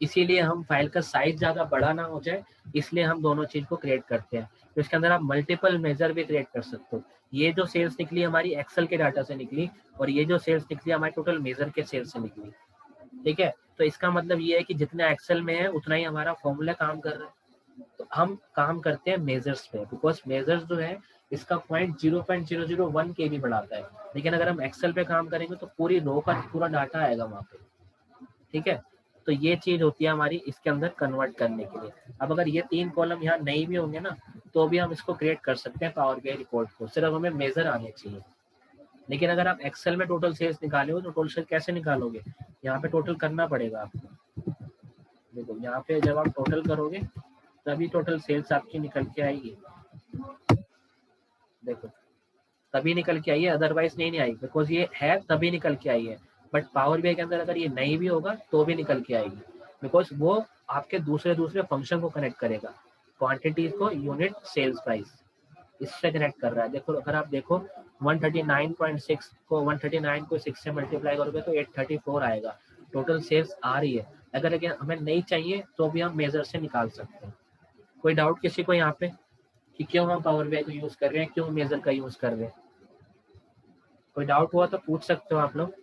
इसीलिए हम फाइल का साइज ज़्यादा बड़ा ना हो जाए, इसलिए हम दोनों चीज़ को क्रिएट करते हैं। तो इसके अंदर आप मल्टीपल मेजर भी क्रिएट कर सकते हो। ये जो सेल्स निकली हमारी एक्सेल के डाटा से निकली, और ये जो सेल्स निकली हमारी टोटल मेजर के सेल्स से निकली, ठीक है। तो इसका मतलब ये है कि जितना एक्सेल में है उतना ही हमारा फॉर्मूला काम कर रहा है। तो हम काम करते हैं मेजर्स पे, बिकॉज मेजर्स जो है इसका पॉइंट 0.001 के भी बढ़ाता है। लेकिन अगर हम एक्सेल पे काम करेंगे तो पूरी रो का पूरा डाटा आएगा वहाँ पे, ठीक है। तो ये चीज होती है हमारी इसके अंदर कन्वर्ट करने के लिए। अब अगर ये 3 कॉलम यहाँ नहीं भी होंगे ना तो भी हम इसको क्रिएट कर सकते हैं पावर बीआई रिपोर्ट को, सिर्फ हमें मेजर आने चाहिए। लेकिन अगर आप एक्सेल में टोटल सेल्स निकाले हो तो टोटल सेल्स कैसे निकालोगे, यहाँ पे टोटल करना पड़ेगा आपको। देखो यहाँ पे जब आप टोटल करोगे तभी टोटल सेल्स आपकी निकल के आएगी। देखो तभी निकल के आई है, अदरवाइज नहीं आई, बिकॉज ये है तभी निकल के आई है। बट पावर बीआई के अंदर अगर ये नहीं भी होगा तो भी निकल के आएगी, बिकॉज वो आपके दूसरे फंक्शन को कनेक्ट करेगा। क्वांटिटी को यूनिट सेल्स प्राइस इससे कनेक्ट कर रहा है। देखो अगर आप देखो 139.6 को 139 को 6 से मल्टीप्लाई करोगे तो 834 आएगा, टोटल सेल्स आ रही है। अगर अगर हमें नहीं चाहिए तो भी हम मेजर से निकाल सकते हैं। कोई डाउट किसी को यहाँ पे कि क्यों हम पावर बीआई को यूज कर रहे हैं, क्यों मेजर का यूज कर रहे हैं? कोई डाउट हुआ तो पूछ सकते हो आप लोग।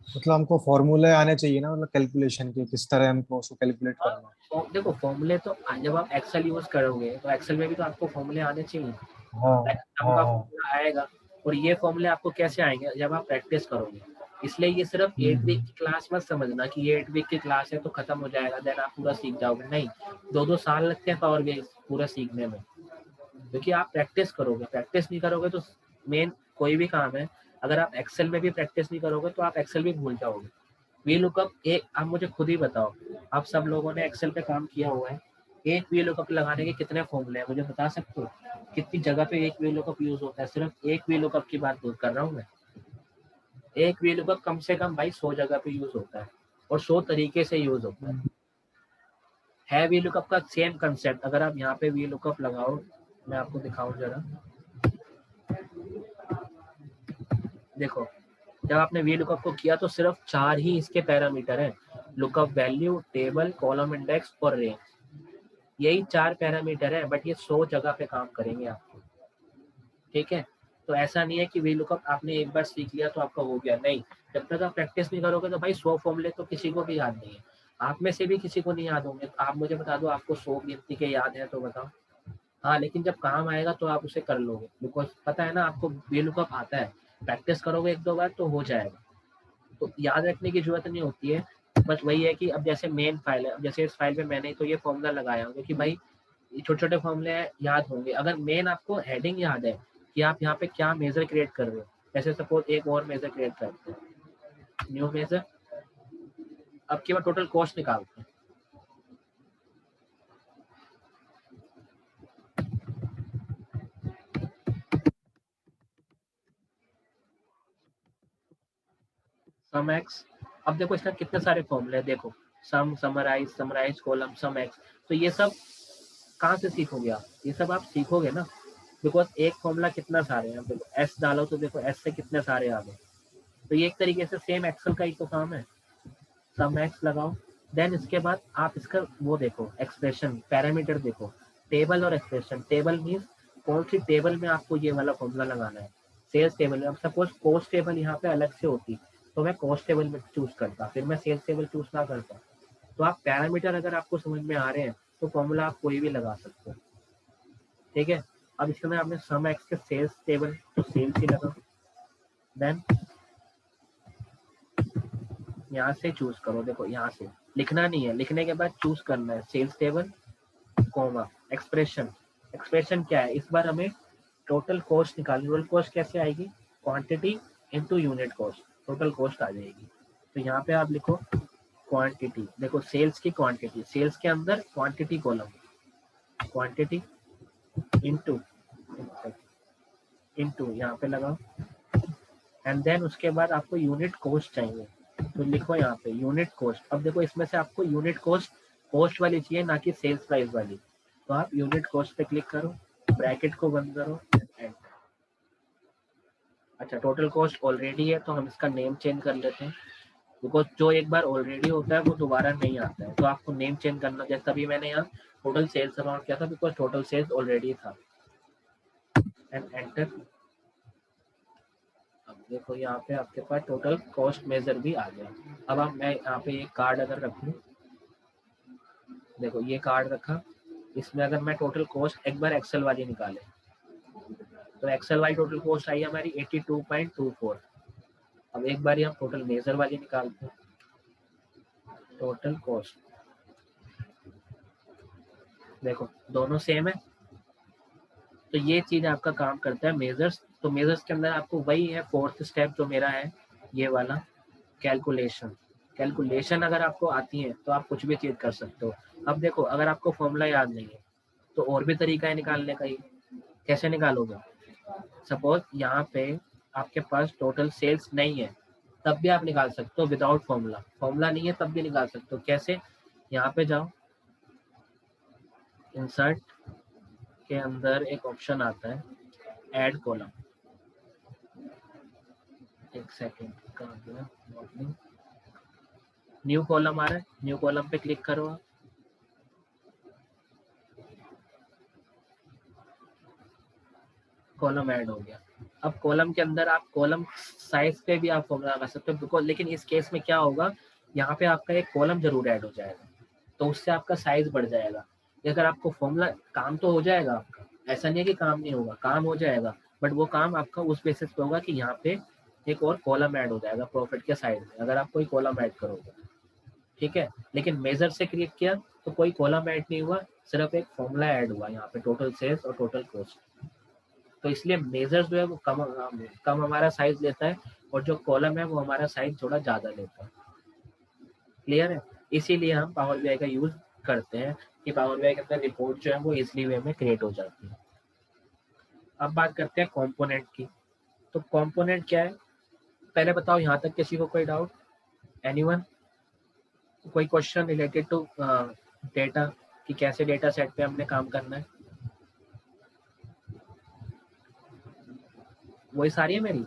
मतलब हमको फॉर्मूले आने चाहिए ना, मतलब कैलकुलेशन के, किस तरह हमको उसको कैलकुलेट करना है। देखो फॉर्मूले तो जब आप एक्सेल यूज करोगे तो एक्सेल में भी तो आपको फॉर्मूले आने चाहिए। हाँ आपका हाँ फॉर्मूला आएगा, और ये फॉर्मूले आपको कैसे आएंगे जब आप प्रैक्टिस करोगे। इसलिए ये सिर्फ 8 वीक की क्लास मत समझना कि ये 8 वीक की क्लास है तो खत्म हो जाएगा, देन आप पूरा सीख जाओगे। नहीं, 2-2 साल लगते हैं पावर बीआई पूरा सीखने में, क्योंकि आप प्रैक्टिस करोगे। प्रैक्टिस नहीं करोगे तो मेन कोई भी काम है, अगर आप एक्सेल में भी प्रैक्टिस नहीं करोगे तो आप एक्सेल भी भूल जाओगे। वी लुकअप एक, आप मुझे खुद ही बताओ, आप सब लोगों ने एक्सेल पे काम किया हुआ है, एक वी लुकअप लगाने के कितने फॉर्मूले हैं मुझे बता सकते हो? कितनी जगह पे एक वी लुकअप यूज होता है? सिर्फ एक वी लुकअप की बात कर रहा हूँ मैं। एक वी लुकअप कम से कम भाई 100 जगह पे यूज होता है, और 100 तरीके से यूज होता है वी लुकअप का सेम कंसेप्ट। अगर आप यहाँ पे वी लुकअप लगाओ, मैं आपको दिखाऊं जरा, देखो जब आपने वी लुकअप को किया तो सिर्फ 4 ही इसके पैरामीटर हैं, lookup value, table, column index और रेंज। यही 4 पैरामीटर है, बट ये 100 जगह पे काम करेंगे आपको, ठीक है। तो ऐसा नहीं है कि वी लुकअप आपने एक बार सीख लिया तो आपका हो गया, नहीं। जब तक आप प्रैक्टिस नहीं करोगे तो भाई 100 फॉर्मूले तो किसी को भी याद नहीं है, आप में से भी किसी को नहीं याद होंगे। आप मुझे बता दो आपको 100 गिनती के याद है तो बताओ। हाँ, लेकिन जब काम आएगा तो आप उसे कर लोगे, बिकॉज पता है ना आपको वी लुकअप आता है। प्रैक्टिस करोगे 1-2 बार तो हो जाएगा। तो याद रखने की जरूरत नहीं होती है, बस वही है कि अब जैसे मेन फाइल है, अब जैसे इस फाइल में मैंने तो ये फॉर्मूला लगाया होगा कि भाई ये छोटे छोटे फॉर्मूले याद होंगे। अगर मेन आपको हेडिंग याद है कि आप यहाँ पे क्या मेजर क्रिएट कर रहे हो, जैसे सपोज एक और मेजर क्रिएट करते हैं, न्यू मेजर, अब की बार टोटल कॉस्ट निकालते हैं। सम एक्स, अब देखो इसका कितने सारे फॉर्मूले हैं, देखो सम, समराइज, समराइज कॉलम, सम एक्स, तो ये सब कहाँ से सीखोगे आप, ये सब आप सीखोगे ना, बिकॉज एक फॉर्मूला कितना सारे हैं, देखो एस डालो तो देखो एस से कितने सारे आ गए, तो ये एक तरीके से सेम एक्सेल का ही तो काम है। सम एक्स लगाओ, देन इसके बाद आप इसका वो देखो एक्सप्रेशन, पैरामीटर देखो, टेबल और एक्सप्रेशन। टेबल मीन्स कौन सी टेबल में आपको ये वाला फॉर्मूला लगाना है, सेल्स टेबल में। अब सपोज कॉस्ट टेबल यहाँ पे अलग से होती तो मैं कॉस्ट टेबल में चूज करता, फिर मैं सेल्स टेबल चूज ना करता। तो आप पैरामीटर अगर आपको समझ में आ रहे हैं तो फॉर्मूला आप कोई भी लगा सकते हो, ठीक है। अब इसके अंदर आपने सम एक्स के सेल्स टेबल, तो सेल्स ही लगा, देन यहाँ से चूज करो, देखो यहाँ से लिखना नहीं है, लिखने के बाद चूज करना है sales table, comma, expression. Expression क्या है, इस बार हमें टोटल कॉस्ट निकालनी। टोटल कॉस्ट कैसे आएगी, quantity into unit cost, total cost आ जाएगी। तो यहाँ पे आप लिखो क्वांटिटी, देखो सेल्स की क्वांटिटी, सेल्स के अंदर क्वांटिटी कॉलम, क्वांटिटी इनटू, यहाँ पे लगाओ, एंड देन उसके बाद आपको यूनिट कॉस्ट चाहिए, तो लिखो यहाँ पे यूनिट कॉस्ट। अब देखो इसमें से आपको यूनिट कॉस्ट कॉस्ट वाली चाहिए, ना कि सेल्स प्राइस वाली, तो आप यूनिट कॉस्ट पे क्लिक करो, ब्रैकेट को बंद करो, एंड अच्छा टोटल कॉस्ट ऑलरेडी है तो हम इसका नेम चेंज कर लेते हैं, बिकॉज जो एक बार ऑलरेडी होता है वो दोबारा नहीं आता है, तो आपको नेम चेंज करना। जैसे तभी मैंने यहाँ टोटल सेल्स अमाउंट किया था, बिकॉज टोटल सेल्स ऑलरेडी था, एंड एंटर। अब देखो यहाँ पे आपके पास टोटल कॉस्ट मेजर भी आ गया। अब आप, मैं यहाँ पे एक कार्ड अगर रखूँ, देखो ये कार्ड रखा, इसमें अगर मैं टोटल कॉस्ट एक बार एक्सेल वाली निकाले, तो एक्सेल वाली टोटल कॉस्ट आई हमारी 82.24। अब एक बार हम टोटल मेजर वाली निकालते हैं, टोटल कॉस्ट, देखो दोनों सेम है। तो ये चीज आपका काम करता है मेजर्स। तो मेजर्स के अंदर आपको वही है, फोर्थ स्टेप जो मेरा है ये वाला, कैलकुलेशन। कैलकुलेशन अगर आपको आती है तो आप कुछ भी चीज कर सकते हो। अब देखो अगर आपको फॉर्मूला याद नहीं है तो और भी तरीका है निकालने का ही। कैसे निकालोगे, सपोज यहाँ पे आपके पास टोटल सेल्स नहीं है, तब भी आप निकाल सकते हो विदाउट फॉर्मूला। फॉर्मूला नहीं है तब भी निकाल सकते हो। कैसे, यहाँ पे जाओ, इंसर्ट के अंदर एक ऑप्शन आता है ऐड कॉलम, एक सेकेंड, कहाँ गया, न्यू कॉलम आ रहा है, न्यू कॉलम पे क्लिक करो आप, कॉलम ऐड हो गया। अब कॉलम के अंदर आप कॉलम साइज पे भी आप फॉर्मूला लगा सकते हो, बिकॉज लेकिन इस केस में क्या होगा, यहाँ पे आपका एक कॉलम जरूर ऐड हो जाएगा, तो उससे आपका साइज बढ़ जाएगा। अगर आपको फॉर्मूला, काम तो हो जाएगा आपका, ऐसा नहीं है कि काम नहीं होगा, काम हो जाएगा, बट वो काम आपका उस बेसिस पे होगा कि यहाँ पे एक और कॉलम ऐड हो जाएगा प्रॉफिट के साइड में, अगर आप कोई कॉलम ऐड करोगे, ठीक है। लेकिन मेजर से क्रिएट किया तो कोई कॉलम ऐड नहीं हुआ, सिर्फ एक फॉर्मूला ऐड हुआ यहाँ पे, टोटल सेल्स और टोटल कॉस्ट। तो इसलिए मेजर जो है वो कम कम हमारा साइज लेता है, और जो कॉलम है वो हमारा साइज थोड़ा ज्यादा लेता है। क्लियर है, इसीलिए हम पावर बीआई का यूज करते हैं कि पावर बीआई के अंदर रिपोर्ट जो है वो इजिली वे में क्रिएट हो जाती है। अब बात करते हैं कंपोनेंट की। तो कंपोनेंट क्या है, पहले बताओ यहाँ तक किसी को कोई डाउट, एनीवन, कोई क्वेश्चन रिलेटेड टू डेटा, कि कैसे डेटा सेट पे हमने काम करना है। वही सारी है मेरी।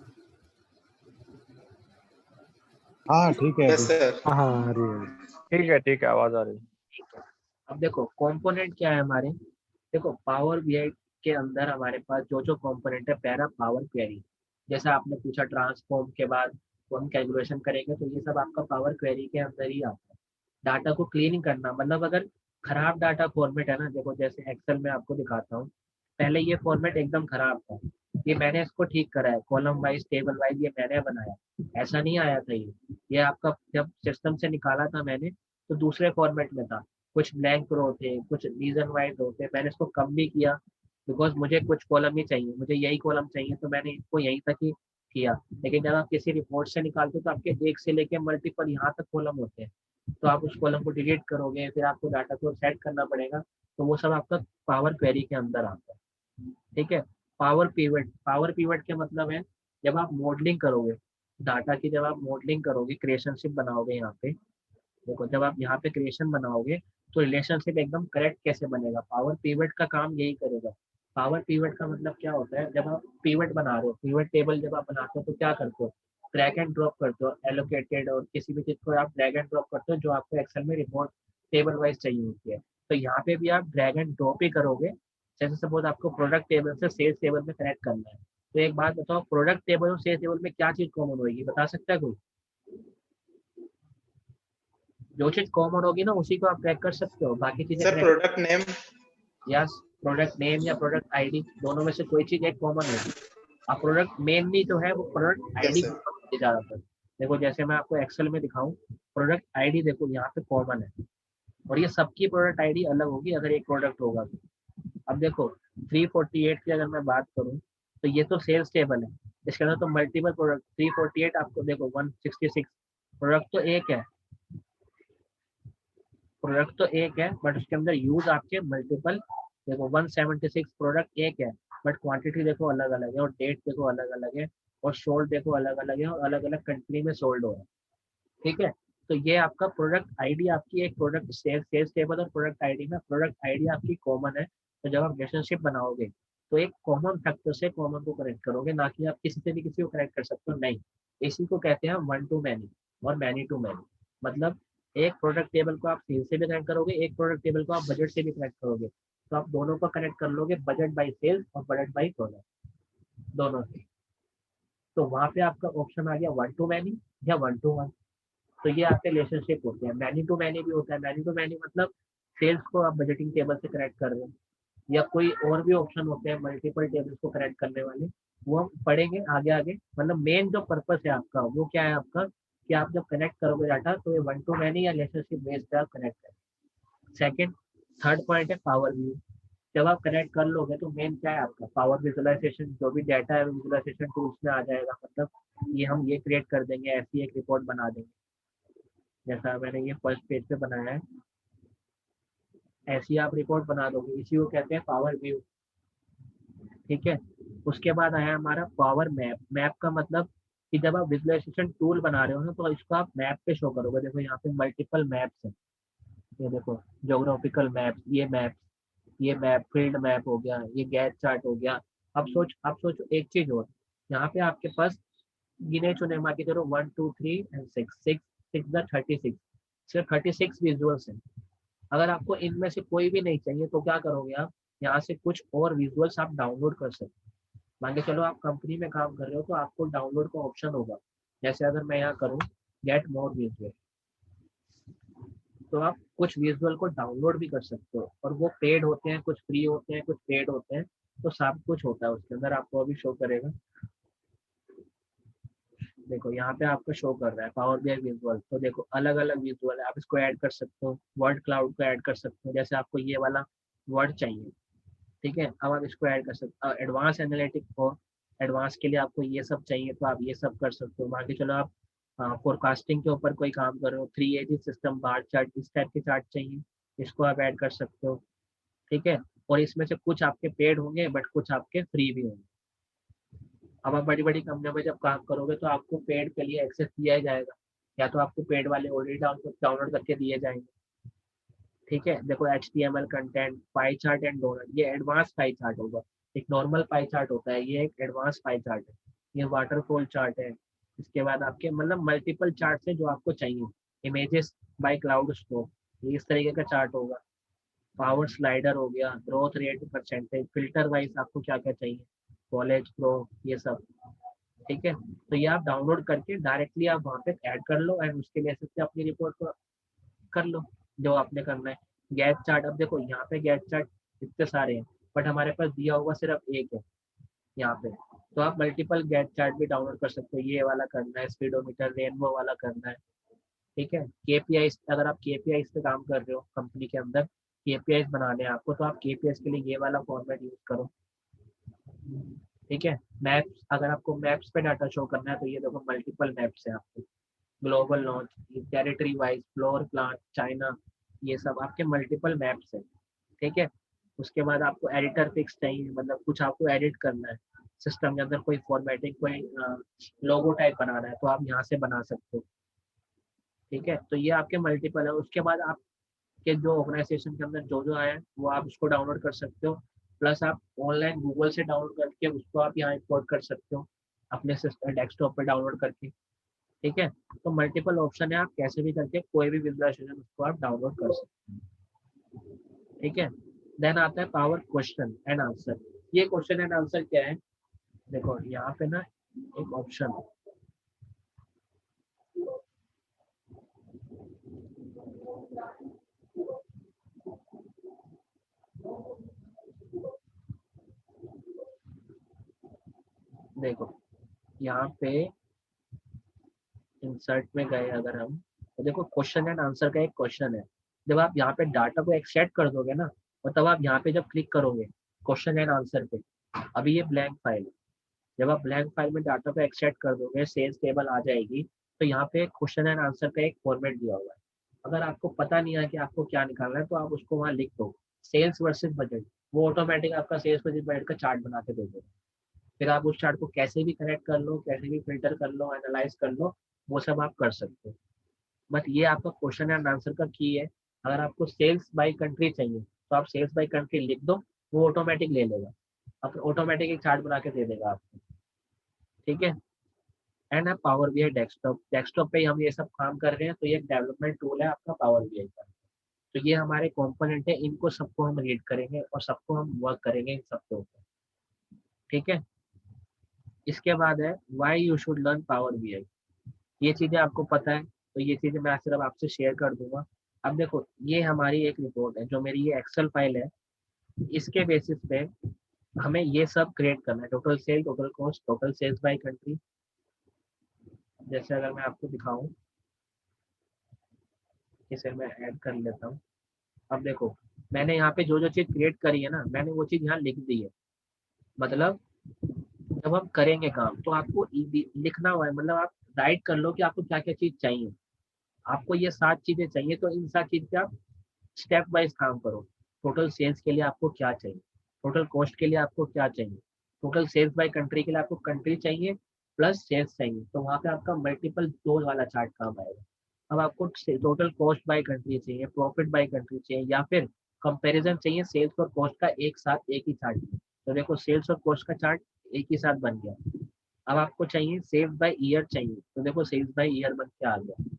हाँ ठीक है यस अभी। सर। हाँ हाँ, आ रही है। ठीक है, आवाज आ रही है। ठीक है, अब देखो कंपोनेंट क्या है हमारे। देखो पावर बीआई के अंदर हमारे पास जो जो कंपोनेंट है, पहला पावर क्वेरी, जैसा आपने पूछा ट्रांसफॉर्म के बाद तो हम कैलकुलेशन करेंगे, तो ये सब आपका पावर क्वेरी के अंदर ही आता है। डाटा को क्लीनिंग करना, मतलब अगर खराब डाटा फॉर्मेट है ना, देखो जैसे एक्सेल में आपको दिखाता हूँ, पहले ये फॉर्मेट एकदम खराब था, ये मैंने इसको ठीक करा है, कॉलम वाइज टेबल वाइज ये मैंने बनाया, ऐसा नहीं आया था ये आपका जब सिस्टम से निकाला था मैंने तो दूसरे फॉर्मेट में था, कुछ ब्लैंक रो थे, कुछ रीजन वाइज रो थे, मैंने इसको कम भी किया बिकॉज मुझे कुछ कॉलम ही चाहिए, मुझे यही कॉलम चाहिए तो मैंने इसको यहीं तक ही किया। लेकिन जब आप किसी रिपोर्ट से निकालते हो तो आपके एक से लेके मल्टीपल यहाँ तक कॉलम होते हैं, तो आप उस कॉलम को डिलीट करोगे, फिर आपको डाटा को सेट करना पड़ेगा, तो वो सब आपका पावर क्वेरी के अंदर आता है। ठीक है। पावर पीवट के मतलब है जब आप मॉडलिंग करोगे डाटा की, जब आप मॉडलिंग करोगे क्रिएशनशिप बनाओगे, यहाँ पे देखो जब आप यहाँ पे क्रिएशन बनाओगे तो रिलेशनशिप एकदम करेक्ट कैसे बनेगा, पावर पीवट का काम यही करेगा। पावर पीवट का मतलब क्या होता है, जब आप पीवट बना रहे हो, पीवट टेबल जब आप बनाते हो तो क्या करते हो, ड्रैग एंड ड्रॉप करते हो, एलोकेटेड और किसी भी चीज को आप ड्रैग एंड ड्रॉप करते हो जो आपको एक्सेल में रिपोर्ट टेबल वाइज चाहिए होती है, तो यहाँ पे भी आप ड्रैग एंड ड्रॉप ही करोगे। जैसे सपोज आपको प्रोडक्ट टेबल से सेल्स टेबल में कनेक्ट करना है, तो एक बात बताओ, प्रोडक्ट टेबल और सेल्स टेबल में क्या चीज कॉमन होगी, बता सकता है कोई? जो चीज कॉमन होगी ना उसी को आप ट्रैक कर सकते हो, बाकी चीजें sir product name. Yes, product name या प्रोडक्ट आईडी दोनों में से कोई चीज एक कॉमन होगी। अब प्रोडक्ट मेनली जो है वो product yes ID sir. Common होती है ज्यादातर। देखो जैसे मैं आपको एक्सेल में दिखाऊं, प्रोडक्ट आईडी देखो यहाँ पे कॉमन है, और ये सबकी प्रोडक्ट आईडी अलग होगी अगर एक प्रोडक्ट होगा तो। अब देखो 348 की अगर मैं बात करूं तो ये तो सेल्स टेबल है, इसके अंदर तो मल्टीपल प्रोडक्ट, 348 आपको देखो 166 प्रोडक्ट तो एक है, प्रोडक्ट तो एक है बट उसके अंदर यूज आपके मल्टीपल। देखो 176 प्रोडक्ट एक है बट क्वांटिटी देखो अलग अलग है, और डेट देखो अलग अलग है, और सोल्ड देखो अलग अलग है, और अलग अलग कंट्री में सोल्ड हो रहा है। ठीक है। तो ये आपका प्रोडक्ट आईडी आपकी एक प्रोडक्ट सेल्स टेबल और प्रोडक्ट आईडी में प्रोडक्ट आईडी आपकी कॉमन है, तो जब आप रिलेशनशिप बनाओगे तो एक कॉमन फैक्टर से कॉमन को कनेक्ट करोगे, ना कि आप किसी से भी किसी को कनेक्ट कर सकते हो, नहीं। इसी को कहते हैं वन टू मैनी और मैनी टू मैनी। मतलब एक प्रोडक्ट टेबल को आप सेल्स से भी कनेक्ट करोगे, एक प्रोडक्ट टेबल को आप बजट से भी कनेक्ट करोगे, तो आप दोनों को कनेक्ट कर लोगे, बजट बाई सेल्स और बजट बाई प्रोडक्ट दोनों से। तो वहां पे आपका ऑप्शन आ गया वन टू मैनी या वन टू वन। तो ये आपके रिलेशनशिप होते हैं। मैनी टू मैनी भी होता है, मैनी टू मैनी मतलब सेल्स को आप बजटिंग टेबल से कनेक्ट कर रहे हो, या कोई और भी ऑप्शन होते हैं मल्टीपल टेबल्स को कनेक्ट करने वाले, वो हम पढ़ेंगे आगे आगे। मतलब मेन जो पर्पस है आपका वो क्या है आपका, कि आप जब कनेक्ट करोगे डाटा तो ये वन टू मैनी या रिलेशनशिप बेस्ड पे आप कनेक्ट करें। सेकेंड, थर्ड पॉइंट है पावर व्यू। जब आप कनेक्ट कर लोगे तो मेन क्या है आपका, पावर विजुअलाइजेशन, जो भी डाटा है विजुअलाइजेशन टूल्स में आ जाएगा। मतलब ये हम ये क्रिएट कर देंगे, ऐसी एक रिपोर्ट बना देंगे, जैसा मैंने ये फर्स्ट पेज पे बनाया है, ऐसी आप रिपोर्ट बना दोगे, इसी को कहते हैं पावर व्यू। ठीक है। उसके बाद आया हमारा पावर मैप। मैप का मतलब कि जब आप विजुअलाइजेशन टूल बना रहे हो ना तो इसको आप मैप पे शो करोगे। देखो यहाँ पे मल्टीपल मैप्स हैं, ये देखो जोग्राफिकल मैप, ये मैप फील्ड मैप हो गया, ये गैस चार्ट हो गया। अब सोचो एक चीज और, यहाँ पे आपके पास गिने चुने मान के चलो 1 2 3 एंड 6 6 6 36, सिर्फ 36 विजुअल्स हैं। अगर आपको इनमें से कोई भी नहीं चाहिए तो क्या करोगे आप, यहाँ से कुछ और विजुअल्स आप डाउनलोड कर सकते हो। मान के चलो आप कंपनी में काम कर रहे हो तो आपको डाउनलोड का ऑप्शन होगा, जैसे अगर मैं यहाँ करूँ गेट मोर विजुअल, तो आप कुछ विजुअल को डाउनलोड भी कर सकते हो, और वो पेड होते हैं, कुछ फ्री होते हैं, कुछ पेड होते हैं, तो सब कुछ होता है उसके अंदर। आपको अभी शो करेगा, देखो यहाँ पे आपको शो कर रहा है पावर बीआई विजुअल, तो देखो अलग अलग विजुअल है, आप इसको ऐड कर सकते हो, वर्ड क्लाउड को ऐड कर सकते हो, जैसे आपको ये वाला वर्ड चाहिए, ठीक है, अब आप इसको ऐड कर सकते हो। एडवांस एनालिटिक हो, एडवांस के लिए आपको ये सब चाहिए तो आप ये सब कर सकते हो। मान के चलो आप फोरकास्टिंग के ऊपर कोई काम कर रहे हो, 3AG सिस्टम बार चार्ट, इस टाइप के चार्ट चाहिए, इसको आप ऐड कर सकते हो। ठीक है। और इसमें से कुछ आपके पेड होंगे बट कुछ आपके फ्री भी होंगे। अब आप बड़ी बड़ी कंपनियों में जब काम करोगे तो आपको पेड के लिए एक्सेस दिया ही जाएगा, या तो आपको पेड वाले ऑलरेडी डाउनलोड करके दिए जाएंगे। ठीक है। देखो HTML content, pie chart and donut, ये एडवांस पाई चार्ट होगा। एक नॉर्मल पाई चार्ट होता है, ये एक एडवांस पाई चार्ट है। ये वाटरफॉल चार्ट है। इसके बाद आपके मतलब मल्टीपल चार्ट है जो आपको चाहिए। इमेजेस बाय क्लाउड स्टोर, ये इस तरीके का चार्ट होगा। पावर स्लाइडर हो गया, growth rate percentage, filter wise आपको क्या क्या चाहिए, कॉलेज प्रो, ये सब। ठीक है। तो ये आप डाउनलोड करके डायरेक्टली आप वहाँ पे ऐड कर लो एंड उसके बेसिस पे अपनी रिपोर्ट को कर लो जो आपने करना है। गैस चार्ट, अब देखो यहाँ पे गैस चार्ट इतने सारे हैं, बट हमारे पास दिया हुआ सिर्फ एक है यहाँ पे। तो आप मल्टीपल गैट चार्ट भी डाउनलोड कर सकते हो, ये वाला करना है, स्पीडोमीटर रेनबो वाला करना है, ठीक है। केपीआई, अगर आप केपीआई पे काम कर रहे हो कंपनी के अंदर, केपीआई बनाने हैं आपको, तो आप केपीआई के लिए ये वाला फॉर्मेट यूज करो, ठीक है। मैप्स, अगर आपको मैप्स पे डाटा शो करना है तो ये देखो मल्टीपल मैप्स है आपको, global north, territory wise, floor plan, China, ये सब आपके मल्टीपल मैप्स है, ठीक है। उसके बाद आपको एडिटर पिक्स चाहिए, मतलब कुछ आपको एडिट करना है सिस्टम के अंदर, कोई फॉर्मेटिंग, कोई लोगो टाइप बनाना है तो आप यहाँ से बना सकते हो, ठीक है। तो ये आपके मल्टीपल है। उसके बाद आपके जो ऑर्गेनाइजेशन के अंदर जो जो आया है वो आप उसको डाउनलोड कर सकते हो, प्लस आप ऑनलाइन गूगल से डाउनलोड करके उसको आप यहाँ इंपोर्ट कर सकते हो अपने सिस्टम डेस्कटॉप पर डाउनलोड करके, ठीक है। तो मल्टीपल ऑप्शन है, आप कैसे भी करके कोई भी विजुअलाइजेशन उसको आप डाउनलोड कर सकते हैं, ठीक है। देन आता है पावर क्वेश्चन एंड आंसर। ये क्वेश्चन एंड आंसर क्या है, देखो यहाँ पे ना एक ऑप्शन है, देखो यहाँ पे इंसर्ट में गए अगर हम, तो देखो क्वेश्चन एंड आंसर का एक क्वेश्चन है। जब आप यहाँ पे डाटा को एक्सट्रैक्ट कर दोगे ना, और तब आप यहाँ पे जब क्लिक करोगे क्वेश्चन एंड आंसर पे, अभी ये ब्लैंक फाइल है, जब आप ब्लैंक फाइल में डाटा को एक्सट्रैक्ट कर दोगे सेल्स टेबल आ जाएगी, तो यहाँ पे क्वेश्चन एंड आंसर का एक फॉर्मेट दिया हुआ है। अगर आपको पता नहीं है कि आपको क्या निकालना है तो आप उसको वहाँ लिख दो सेल्स वर्सेज बजट, वो ऑटोमेटिक आपका सेल्स वर्सेज बजट का चार्ट बना के दे देगा। फिर आप उस चार्ट को कैसे भी कनेक्ट कर लो, कैसे भी फिल्टर कर लो, एनालाइज कर लो, वो सब आप कर सकते हो। बट ये आपका क्वेश्चन एंड आंसर का की है। अगर आपको सेल्स बाय कंट्री चाहिए तो आप सेल्स बाय कंट्री लिख दो, वो ऑटोमेटिक ले लेगा, अब ऑटोमेटिक एक चार्ट बना के दे देगा आपको, ठीक है। एंड आप पावर बीआई डेस्कटॉप, डेस्कटॉप पे ही हम ये सब काम कर रहे हैं, तो ये एक डेवलपमेंट टूल है आपका पावर बीआई का। तो ये हमारे कंपोनेंट है, इनको सबको हम रीड करेंगे और सबको हम वर्क करेंगे इन सबके ऊपर, ठीक है। इसके बाद है why you should learn power BI. ये चीज़ें आपको पता है, तो ये चीज़ें मैं सिर्फ आपसे शेयर कर दूंगा। अब देखो ये हमारी एक रिपोर्ट है, जो मेरी ये एक्सेल फाइल है, इसके बेसिस पे हमें ये सब क्रिएट करना है, total sale, total cost, total sales by country. जैसे अगर मैं आपको दिखाऊं, इसे मैं ऐड कर लेता हूँ। अब देखो मैंने यहाँ पे जो जो चीज़ क्रिएट करी है ना, मैंने वो चीज़ यहाँ लिख दी है। मतलब जब हम करेंगे काम तो आपको लिखना हुआ है, मतलब आप राइट कर लो कि आपको क्या क्या चीज़ चाहिए। आपको ये 7 चीज़ें चाहिए, तो इन 7 चीज़ पे आप स्टेप वाइज काम करो। टोटल सेल्स के लिए आपको क्या चाहिए, टोटल कॉस्ट के लिए आपको क्या चाहिए, टोटल सेल्स बाय कंट्री के लिए आपको कंट्री चाहिए प्लस सेल्स चाहिए, तो वहाँ पे आपका मल्टीपल डोज वाला चार्ट काम आएगा। अब आपको टोटल कॉस्ट बाय कंट्री चाहिए, प्रॉफिट बाय कंट्री चाहिए, या फिर कंपैरिजन चाहिए सेल्स और कॉस्ट का एक साथ एक ही चार्ट में, तो देखो सेल्स और कॉस्ट का चार्ट एक ही साथ बन गया। अब आपको चाहिए सेल्स बाय ईयर चाहिए, तो देखो सेल्स बाय ईयर बन के आ गया।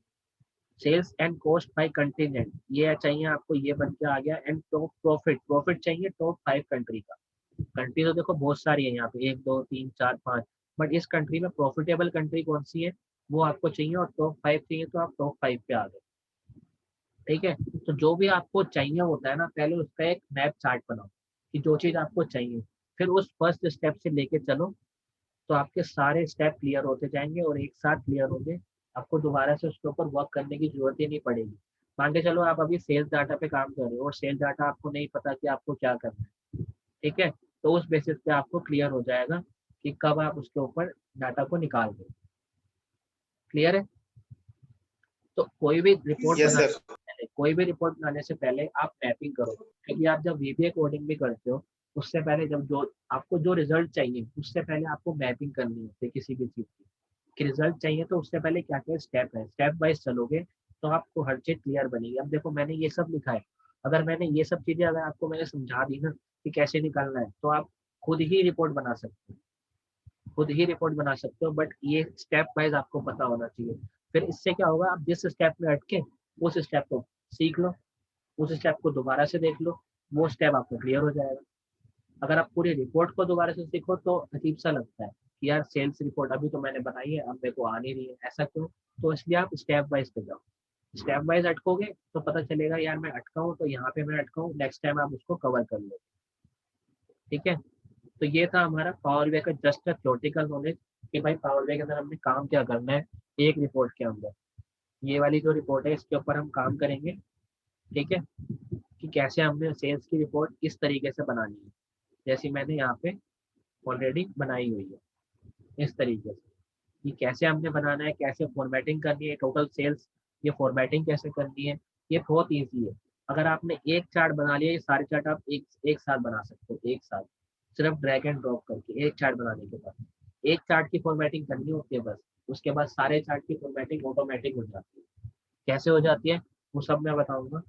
Sales and cost by continent ये चाहिए आपको, ये बन के आ गया। एंड टॉप प्रॉफिट, प्रॉफिट चाहिए टॉप 5 कंट्री का। कंट्री तो देखो बहुत सारी है यहाँ पे, 1 2 3 4 5, बट इस कंट्री में प्रॉफिटेबल कंट्री कौन सी है वो आपको चाहिए, और टॉप 5 चाहिए, तो आप टॉप 5 पे आ गए, ठीक है। तो जो भी आपको चाहिए होता है ना, पहले उसका एक मैप चार्ट बनाओ कि जो चीज़ आपको चाहिए, फिर उस फर्स्ट स्टेप से लेके चलो, तो आपके सारे स्टेप क्लियर होते जाएंगे और एक साथ क्लियर होंगे। आपको दोबारा से उसके ऊपर वर्क करने की जरूरत ही नहीं पड़ेगी। मान के चलो आप अभी सेल्स डाटा पे काम कर रहे हो और सेल्स डाटा आपको नहीं पता कि आपको क्या करना है, ठीक है। तो उस बेसिस पे आपको क्लियर हो जाएगा कि कब आप उसके ऊपर डाटा को निकाल दो। क्लियर है। तो कोई भी रिपोर्ट यस बनाने सर। से पहले, कोई भी रिपोर्ट बनाने से पहले आप मैपिंग करो, क्योंकि आप जब वीबीए कोडिंग भी करते हो उससे पहले, जब जो आपको जो रिजल्ट चाहिए उससे पहले आपको मैपिंग करनी होती है किसी भी चीज़ की, कि रिजल्ट चाहिए तो उससे पहले क्या क्या स्टेप है, स्टेप वाइज चलोगे तो आपको हर चीज क्लियर बनेगी। अब देखो मैंने ये सब लिखा है, अगर मैंने ये सब चीजें अगर आपको मैंने समझा दी ना कि कैसे निकालना है, तो आप खुद ही रिपोर्ट बना सकते हो, खुद ही रिपोर्ट बना सकते हो। बट ये स्टेप वाइज आपको पता होना चाहिए। फिर इससे क्या होगा, आप जिस स्टेप में अटके उस स्टेप को सीख लो, उस स्टेप को दोबारा से देख लो, वो स्टेप आपको क्लियर हो जाएगा। अगर आप पूरी रिपोर्ट को दोबारा से सीखो तो अजीब सा लगता है कि यार सेल्स रिपोर्ट अभी तो मैंने बनाई है, अब मेरे को आ नहीं रही है, ऐसा क्यों। तो इसलिए आप स्टेप वाइज पे जाओ, स्टेप वाइज अटकोगे तो पता चलेगा यार मैं अटका हूँ, तो यहाँ पे मैं अटका हूँ, नेक्स्ट टाइम आप उसको कवर कर लो। ठीक है, तो ये था हमारा पावर बीआई का जस्ट थ्योरेटिकल नॉलेज कि भाई पावर बीआई के अंदर हमने काम क्या करना है एक रिपोर्ट के अंदर। ये वाली जो रिपोर्ट है इसके ऊपर हम काम करेंगे, ठीक है, कि कैसे हमने सेल्स की रिपोर्ट इस तरीके से बनानी है, जैसी मैंने यहाँ पे ऑलरेडी बनाई हुई है इस तरीके से, कि कैसे हमने बनाना है, कैसे फॉर्मेटिंग करनी है टोटल सेल्स, ये फॉर्मेटिंग कैसे करनी है, ये बहुत ईजी है। अगर आपने एक चार्ट बना लिया, ये सारे चार्ट आप एक साथ बना सकते हो, एक साथ सिर्फ ड्रैग एंड ड्रॉप करके। एक चार्ट बनाने के बाद एक चार्ट की फॉर्मेटिंग करनी होती है बस, उसके बाद सारे चार्ट की फॉर्मेटिंग ऑटोमेटिक हो जाती है। कैसे हो जाती है वो सब मैं बताऊंगा।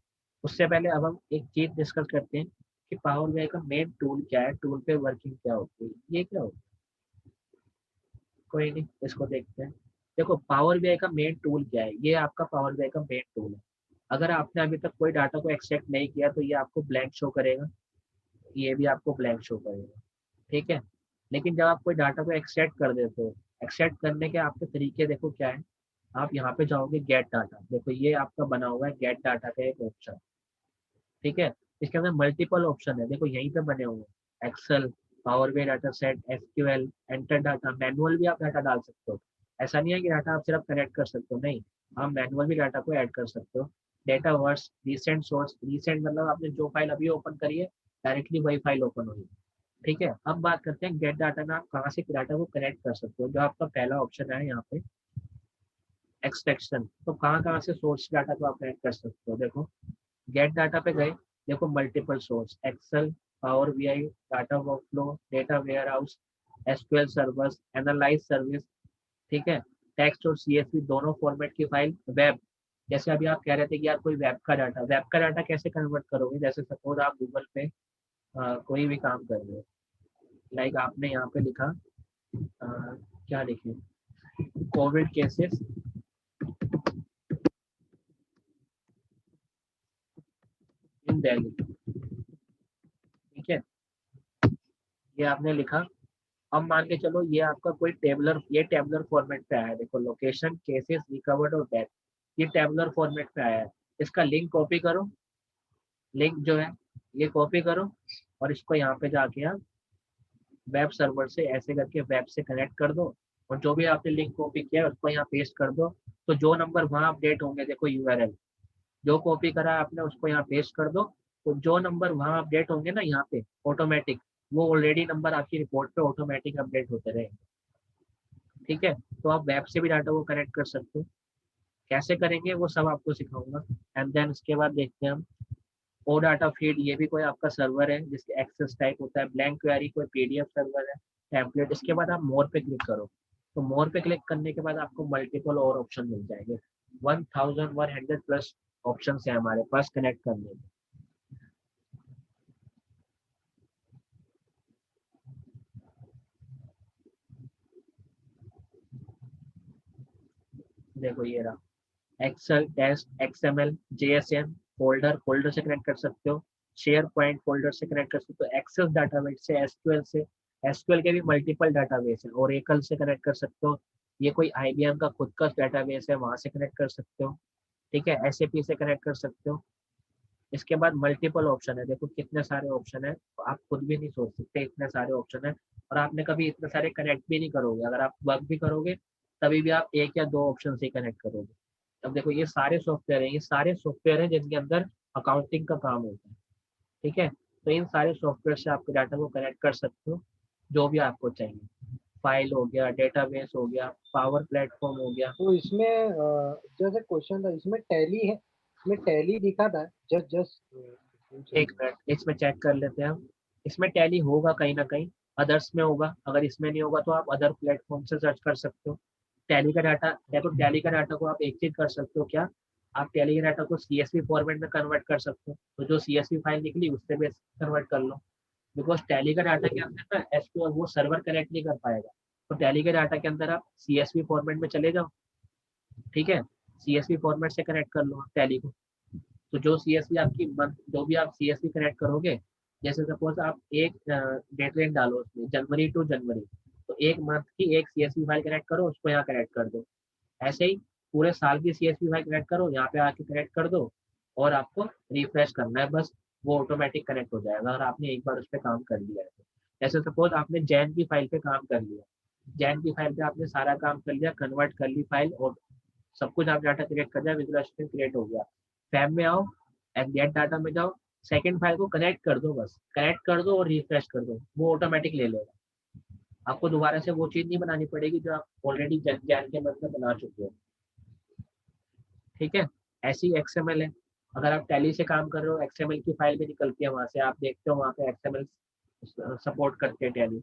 उससे पहले अब हम एक चीज डिस्कस करते हैं कि पावर बीआई का मेन टूल क्या है, टूल पे वर्किंग क्या होती है, ये क्या होता है। कोई नहीं, इसको देखते हैं। देखो पावर बीआई का मेन टूल क्या है, ये आपका पावर बीआई का मेन टूल है। अगर आपने अभी तक कोई डाटा को एक्सट्रैक्ट नहीं किया तो ये आपको ब्लैंक शो करेगा, ये भी आपको ब्लैंक शो करेगा, ठीक है। लेकिन जब आप कोई डाटा को एक्सट्रैक्ट कर देते हो, एक्सट्रैक्ट करने के आपके तरीके देखो क्या है। आप यहाँ पे जाओगे गेट डाटा, देखो ये आपका बना हुआ है गेट डाटा का एक ऑप्शन, ठीक है। इसके अंदर मल्टीपल ऑप्शन है, देखो यहीं पे बने हुए हैं, Excel, Power BI data set, SQL, enter data, manual भी आप डाटा डाल सकते हो। ऐसा नहीं है कि डाटा आप सिर्फ कनेक्ट कर सकते हो, नहीं, आप मैनुअल भी डाटा को ऐड कर सकते हो। Dataverse, recent source, recent मतलब आपने जो फाइल अभी ओपन करी है डायरेक्टली वही फाइल ओपन होगी, ठीक है। अब बात करते हैं गेट डाटा में आप कहाँ से डाटा को कनेक्ट कर सकते हो। जो आपका पहला ऑप्शन है यहाँ पे एक्सट्रैक्शन, तो कहाँ कहाँ से सोर्स डाटा को आप कनेक्ट कर सकते हो। देखो गेट डाटा पे गए, देखो multiple source, Excel, Power BI, data workflow, data warehouse, SQL servers, analyse service, ठीक है, टेक्स्ट और सीएसवी दोनों फॉर्मेट की फाइल, वेब, जैसे अभी आप कह रहे थे कि यार कोई वेब का डाटा कैसे कन्वर्ट करोगे। जैसे सपोज आप गूगल पे कोई भी काम कर रहे हो, लाइक आपने यहाँ पे लिखा क्या लिखे, कोविड केसेस इन दिल्ली, ठीक है, ये आपने लिखा। अब मान के चलो ये आपका कोई टेबलर, ये टेबलर फॉर्मेट पे आया है, देखो लोकेशन, केसेस, रिकवर्ड और डेथ, ये टेबलर फॉर्मेट पे आया है। इसका लिंक कॉपी करो, लिंक जो है ये कॉपी करो और इसको यहाँ पे जाके आप वेब सर्वर से ऐसे करके वेब से कनेक्ट कर दो, और जो भी आपने लिंक कॉपी किया है उसको यहाँ पेस्ट कर दो। तो जो नंबर वहाँ अपडेट होंगे, देखो यूआरएल जो कॉपी करा है आपने उसको यहाँ पेस्ट कर दो, तो जो नंबर वहाँ अपडेट होंगे ना यहाँ पे ऑटोमेटिक, वो ऑलरेडी नंबर आपकी रिपोर्ट पे ऑटोमेटिक अपडेट होते रहेंगे, ठीक है। तो आप वेब से भी डाटा को कनेक्ट कर सकते हो, कैसे करेंगे वो सब आपको सिखाऊंगा। एंड देन उसके बाद देखते हैं हम ओ डाटा फीड, ये भी कोई आपका सर्वर है जिसके एक्सेस टाइप होता है, ब्लैंक क्वेरी कोई पीडीएफ सर्वर है, टेम्पलेट। इसके बाद आप मोर पे क्लिक करो, तो मोर पे क्लिक करने के बाद आपको मल्टीपल और ऑप्शन मिल जाएंगे, 1100 प्लस ऑप्शन है हमारे पास कनेक्ट करने के। देखो ये रहा Excel, text, XML, JSON, folder से कनेक्ट कर सकते हो, शेयर पॉइंट फोल्डर से कनेक्ट कर सकते हो, एक्सेस डाटाबेस से, एसक्यूएल से, एसक्यूएल के भी मल्टीपल डाटाबेस है, ओरेकल से कनेक्ट कर सकते हो, ये कोई आईबीएम का खुद का डाटाबेस है वहां से कनेक्ट कर सकते हो, ठीक है, एसएपी से कनेक्ट कर सकते हो। इसके बाद मल्टीपल ऑप्शन है, देखो कितने सारे ऑप्शन है, तो आप खुद भी नहीं सोच सकते इतने सारे ऑप्शन है, और आपने कभी इतने सारे कनेक्ट भी नहीं करोगे, अगर आप वर्क भी करोगे तभी भी आप एक या दो ऑप्शन से कनेक्ट करोगे। अब देखो ये सारे सॉफ्टवेयर हैं, ये सारे सॉफ्टवेयर हैं जिनके अंदर अकाउंटिंग का काम होता है, ठीक है। तो इन सारे सॉफ्टवेयर से आपके डाटा को कनेक्ट कर सकते हो जो भी आपको चाहिए, फाइल हो गया, डेटाबेस हो गया, पावर प्लेटफॉर्म हो गया। तो इसमें जैसे क्वेश्चन था, इसमें टैली है, इसमें टैली दिखा था, जस्ट जस्ट एक मिनट इसमें चेक कर लेते हैं हम, इसमें टैली होगा कहीं ना कहीं, अदर्स में होगा, अगर इसमें नहीं होगा तो आप अदर प्लेटफॉर्म से सर्च कर सकते हो। टैली का डाटा, देखो टैली का डाटा को आप एक चीज कर सकते हो क्या, आप टैली के डाटा को सीएसवी फॉर्मेट में कन्वर्ट कर सकते हो, तो जो सीएसवी फाइल निकली उससे भी कन्वर्ट कर लो। बिकॉज टैली का डाटा के अंदर ना एसक्यूएल वो सर्वर कनेक्ट नहीं कर पाएगा, तो टैली के डाटा के अंदर आप सीएसवी फॉर्मेट में चले जाओ, ठीक है, सीएसवी फॉर्मेट से कनेक्ट कर लो टैली को। तो जो सीएसवी आपकी मंथ, जो भी आप सीएसवी कनेक्ट करोगे, जैसे सपोज आप एक डेट लाइन डालो उसमें जनवरी टू जनवरी, तो एक मंथ की एक सीएसवी फाइल कनेक्ट करो, उसको यहाँ कनेक्ट कर दो। ऐसे ही पूरे साल की सीएसवी फाइल कनेक्ट करो, यहाँ पे आके कनेक्ट कर दो, और आपको रिफ्रेश करना है बस, वो ऑटोमेटिक कनेक्ट हो जाएगा और आपने एक बार उस पर काम कर लिया है। जैसे सपोज आपने जैन की फाइल पे काम कर लिया, जैन की फाइल पे आपने सारा काम कर लिया, कन्वर्ट कर ली फाइल और सब कुछ आप डाटा क्रिएट कर दिया, विजुअलाइजेशन क्रिएट हो गया। फैब में आओ एंड गेट डाटा में जाओ, सेकंड फाइल को कनेक्ट कर दो, बस कनेक्ट कर दो और रिफ्रेश कर दो, वो ऑटोमेटिक ले लेगा। आपको दोबारा से वो चीज नहीं बनानी पड़ेगी जो आप ऑलरेडी जैन के मदद से बना चुके हो। ठीक है, ऐसी एक्सएमएल है, अगर आप टैली से काम कर रहे हो एक्सएमएल की फाइल भी निकलती है वहां से, आप देखते हो वहां पे एक्सएमएल सपोर्ट करते हैं टैली,